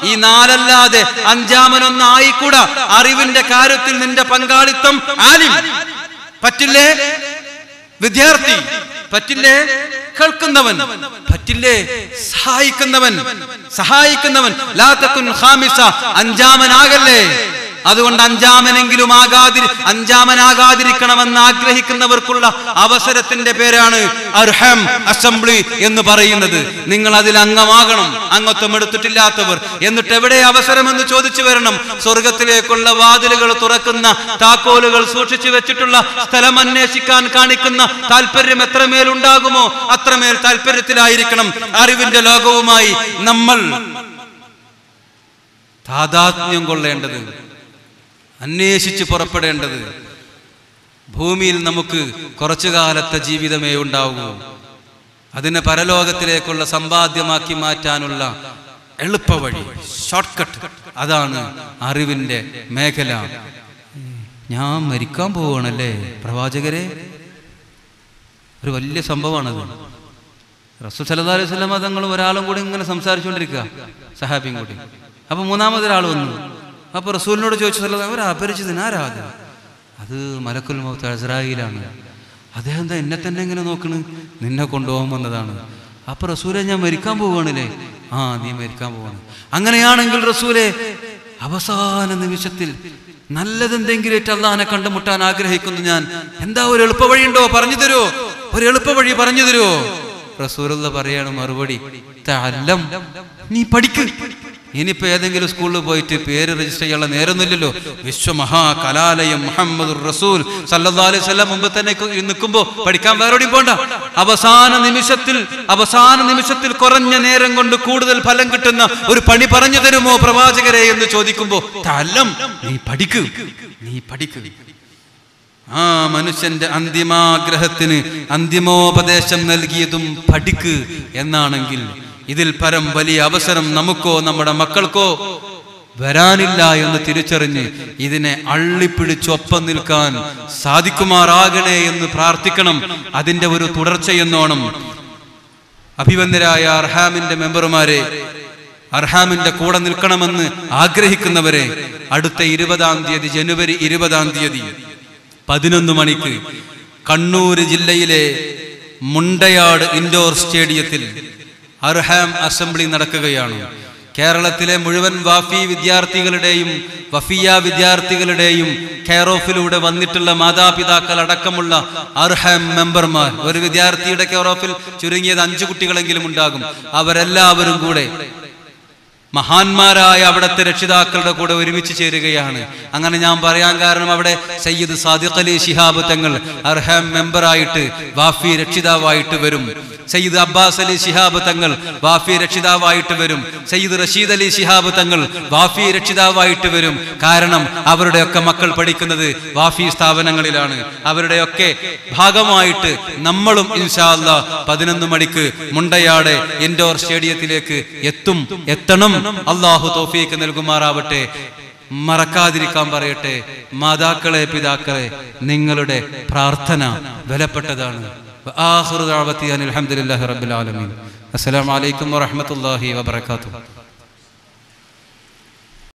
ഈ 4 അല്ലാതെ 5-മനൊന്നായിക്കൂടാ. അറിവിന്റെ കാര്യത്തിൽ നിന്റെ പങ്കാളിത്തം ആലിം പറ്റില്ലേ? വിദ്യാർത്ഥി പറ്റില്ലേ? കേൾക്കുന്നവൻ പറ്റില്ലേ? സഹായിക്കുന്നവൻ. ലാ തകുൻ ഖാമിസ. 5-മനാകല്ലേ. അതുകൊണ്ട് 5-മനാകാതിരിക്കണമെന്ന് ആഗ്രഹിക്കുന്നവർക്കുള്ള അവസരത്തിന്റെ പേരാണ് അർഹം അസംബ്ലി എന്ന് പറയുന്നത്. നിങ്ങൾ അതിൽ അംഗമാകണം, അംഗത്വം എടുത്തിട്ടില്ലാത്തവർ. എന്നിട്ട് എവിടെ അവസരമെന്ന് ചോദിച്ചു വരണം. സ്വർഗത്തിലേക്കുള്ള വാതിലുകൾ തുറക്കുന്ന താക്കോലുകൾ സൂക്ഷിച്ചു വെച്ചിട്ടുള്ള സ്ഥലം അന്വേഷിക്കാൻ കാണിക്കുന്ന താല്പര്യം എത്രമേൽ ഉണ്ടാകുമോ അത്രമേൽ താല്പര്യത്തിലായിരിക്കണം അറിവിന്റെ ലോകവുമായി നമ്മൾ താദാത്മ്യം കൊള്ളേണ്ടത്, അന്വേഷിച്ച് പുറപ്പെടേണ്ടത്. ഭൂമിയിൽ നമുക്ക് കുറച്ചു കാലത്തെ ജീവിതമേ ഉണ്ടാവൂ. അതിനെ പരലോകത്തിലേക്കുള്ള സമ്പാദ്യമാക്കി മാറ്റാനുള്ള എളുപ്പവഴി, ഷോർട്ട് കട്ട്, അതാണ് അറിവിന്റെ മേഖല. ഞാൻ മരിക്കാൻ പോവുകയാണല്ലേ പ്രവാചകരെ, ഒരു വലിയ സംഭവമാണത്. റസൂൽ സല്ലല്ലാഹു അലൈഹി വസല്ലം തങ്ങൾ ഒരാളും കൂടി ഇങ്ങനെ സംസാരിച്ചുകൊണ്ടിരിക്കുക, സഹാബിയും കൂടി. അപ്പൊ 3-മതൊരാൾ വന്നു. അപ്പൊ റസൂലിനോട് ചോദിച്ചു, അവർ അപരിചിതനാരാത്? അത് മലക്കുൽ മൗത്ത് അസ്രായീലാണ്. അദ്ദേഹം എന്താ എന്നെ തന്നെ ഇങ്ങനെ നോക്കണ്? നിന്നെ കൊണ്ടുപോകാൻ വന്നതാണ്. അപ്പൊ റസൂലെ, ഞാൻ മരിക്കാൻ പോവുകയാണല്ലേ? ആ, നീ മരിക്കാൻ പോവാണ്. അങ്ങനെയാണെങ്കിൽ റസൂലെ, അവസാന നിമിഷത്തിൽ നല്ലതെന്തെങ്കിലും അള്ളാഹിനെ കണ്ടുമുട്ടാൻ ആഗ്രഹിക്കുന്നു ഞാൻ. എന്താ ഒരു എളുപ്പവഴി ഉണ്ടോ? പറഞ്ഞു തരുമോ? ഒരു എളുപ്പവഴി പറഞ്ഞു തരുമോ? റസൂലുള്ള പറയാണ് മറുപടി, തഅല്ലം, നീ പഠിക്ക്. ഇനിയിപ്പോ ഏതെങ്കിലും സ്കൂളിൽ പോയിട്ട് പേര് രജിസ്റ്റർ ചെയ്യാനുള്ള നേരമൊന്നുമില്ലല്ലോ. വിശ്വമഹാകലാലയം മുഹമ്മദുർ റസൂൽ സല്ലല്ലാഹു അലൈഹി വസല്ലം മുമ്പ് തന്നെ നിൽക്കുമ്പോ പഠിക്കാൻ വേറെയും പോണ്ട. അവസാന നിമിഷത്തിൽ കുറഞ്ഞ നേരം കൊണ്ട് കൂടുതൽ ഫലം കിട്ടുന്ന ഒരു പണി പറഞ്ഞു തരുമോ പ്രവാചകരെ എന്ന് ചോദിക്കുമ്പോ, തഅല്ലം, നീ പഠിക്ക്. ആ മനുഷ്യന്റെ അന്തിമാഗ്രഹത്തിന് അന്തിമോപദേശം നൽകിയതും പഠിക്ക് എന്നാണെങ്കിൽ ഇതിൽ പരം വലിയ അവസരം നമുക്കോ നമ്മുടെ മക്കൾക്കോ വരാനില്ല എന്ന് തിരിച്ചറിഞ്ഞ് ഇതിനെ അള്ളിപ്പിടിച്ചൊപ്പം നിൽക്കാൻ സാധിക്കുമാറാകണേ എന്ന് പ്രാർത്ഥിക്കണം. അതിന്റെ ഒരു തുടർച്ചയെന്നോണം അഭിവന്ദരായ അർഹാമിന്റെ മെമ്പർമാരെ, അർഹാമിന്റെ കൂടെ നിൽക്കണമെന്ന് ആഗ്രഹിക്കുന്നവരെ, അടുത്ത 20-ാം തീയതി ജനുവരി 20-ാം തീയതി 11 മണിക്ക് കണ്ണൂർ ജില്ലയിലെ മുണ്ടയാട് ഇൻഡോർ സ്റ്റേഡിയത്തിൽ അർഹാം അസംബ്ലി നടക്കുകയാണ്. കേരളത്തിലെ മുഴുവൻ വാഫി വിദ്യാർത്ഥികളുടെയും വഫിയ വിദ്യാർത്ഥികളുടെയും കെയർ ഓഫിലൂടെ വന്നിട്ടുള്ള മാതാപിതാക്കൾ അടക്കമുള്ള അർഹം മെമ്പർമാർ, ഒരു വിദ്യാർത്ഥിയുടെ കെയർ ഓഫിൽ ചുരുങ്ങിയത് 5 കുട്ടികളെങ്കിലും ഉണ്ടാകും. അവരെല്ലാവരും കൂടെ മഹാന്മാരായ അവിടുത്തെ രക്ഷിതാക്കളുടെ കൂടെ ഒരുമിച്ച് ചേരുകയാണ്. അങ്ങനെ ഞാൻ പറയാൻ കാരണം അവിടെ സയ്യിദ് സാദിഖ് അലി ശിഹാബ് തങ്ങൾ അർഹം മെമ്പറായിട്ട് വാഫി രക്ഷിതാവായിട്ട് വരും. സയ്യിദ് അബ്ബാസ് അലി ശിഹാബ് തങ്ങൾ വാഫി രക്ഷിതാവായിട്ട് വരും. സയ്യിദ് റഷീദ് അലി ശിഹാബ് തങ്ങൾ വാഫി രക്ഷിതാവായിട്ട് വരും. കാരണം അവരുടെയൊക്കെ മക്കൾ പഠിക്കുന്നത് വാഫി സ്ഥാപനങ്ങളിലാണ്. അവരുടെയൊക്കെ ഭാഗമായിട്ട് നമ്മളും ഇൻഷാ അല്ലാഹ് 11 മണിക്ക് മുണ്ടയാട് ഇൻഡോർ സ്റ്റേഡിയത്തിലേക്ക് എത്തണം. അല്ലാഹു തൗഫീഖ് നൽകുമാറാവട്ടെ. മറക്കാതിരിക്കാൻ പറയട്ടെ, മാതാക്കളെ, പിതാക്കളെ, നിങ്ങളുടെ പ്രാർത്ഥന വിലപ്പെട്ടതാണ്. ആഖിറു ദഅവതി അനിൽ ഹംദുലില്ലാഹി റബ്ബിൽ ആലമീൻ. അസ്സലാമു അലൈക്കും വറഹ്മത്തുള്ളാഹി വബറകാതുഹു.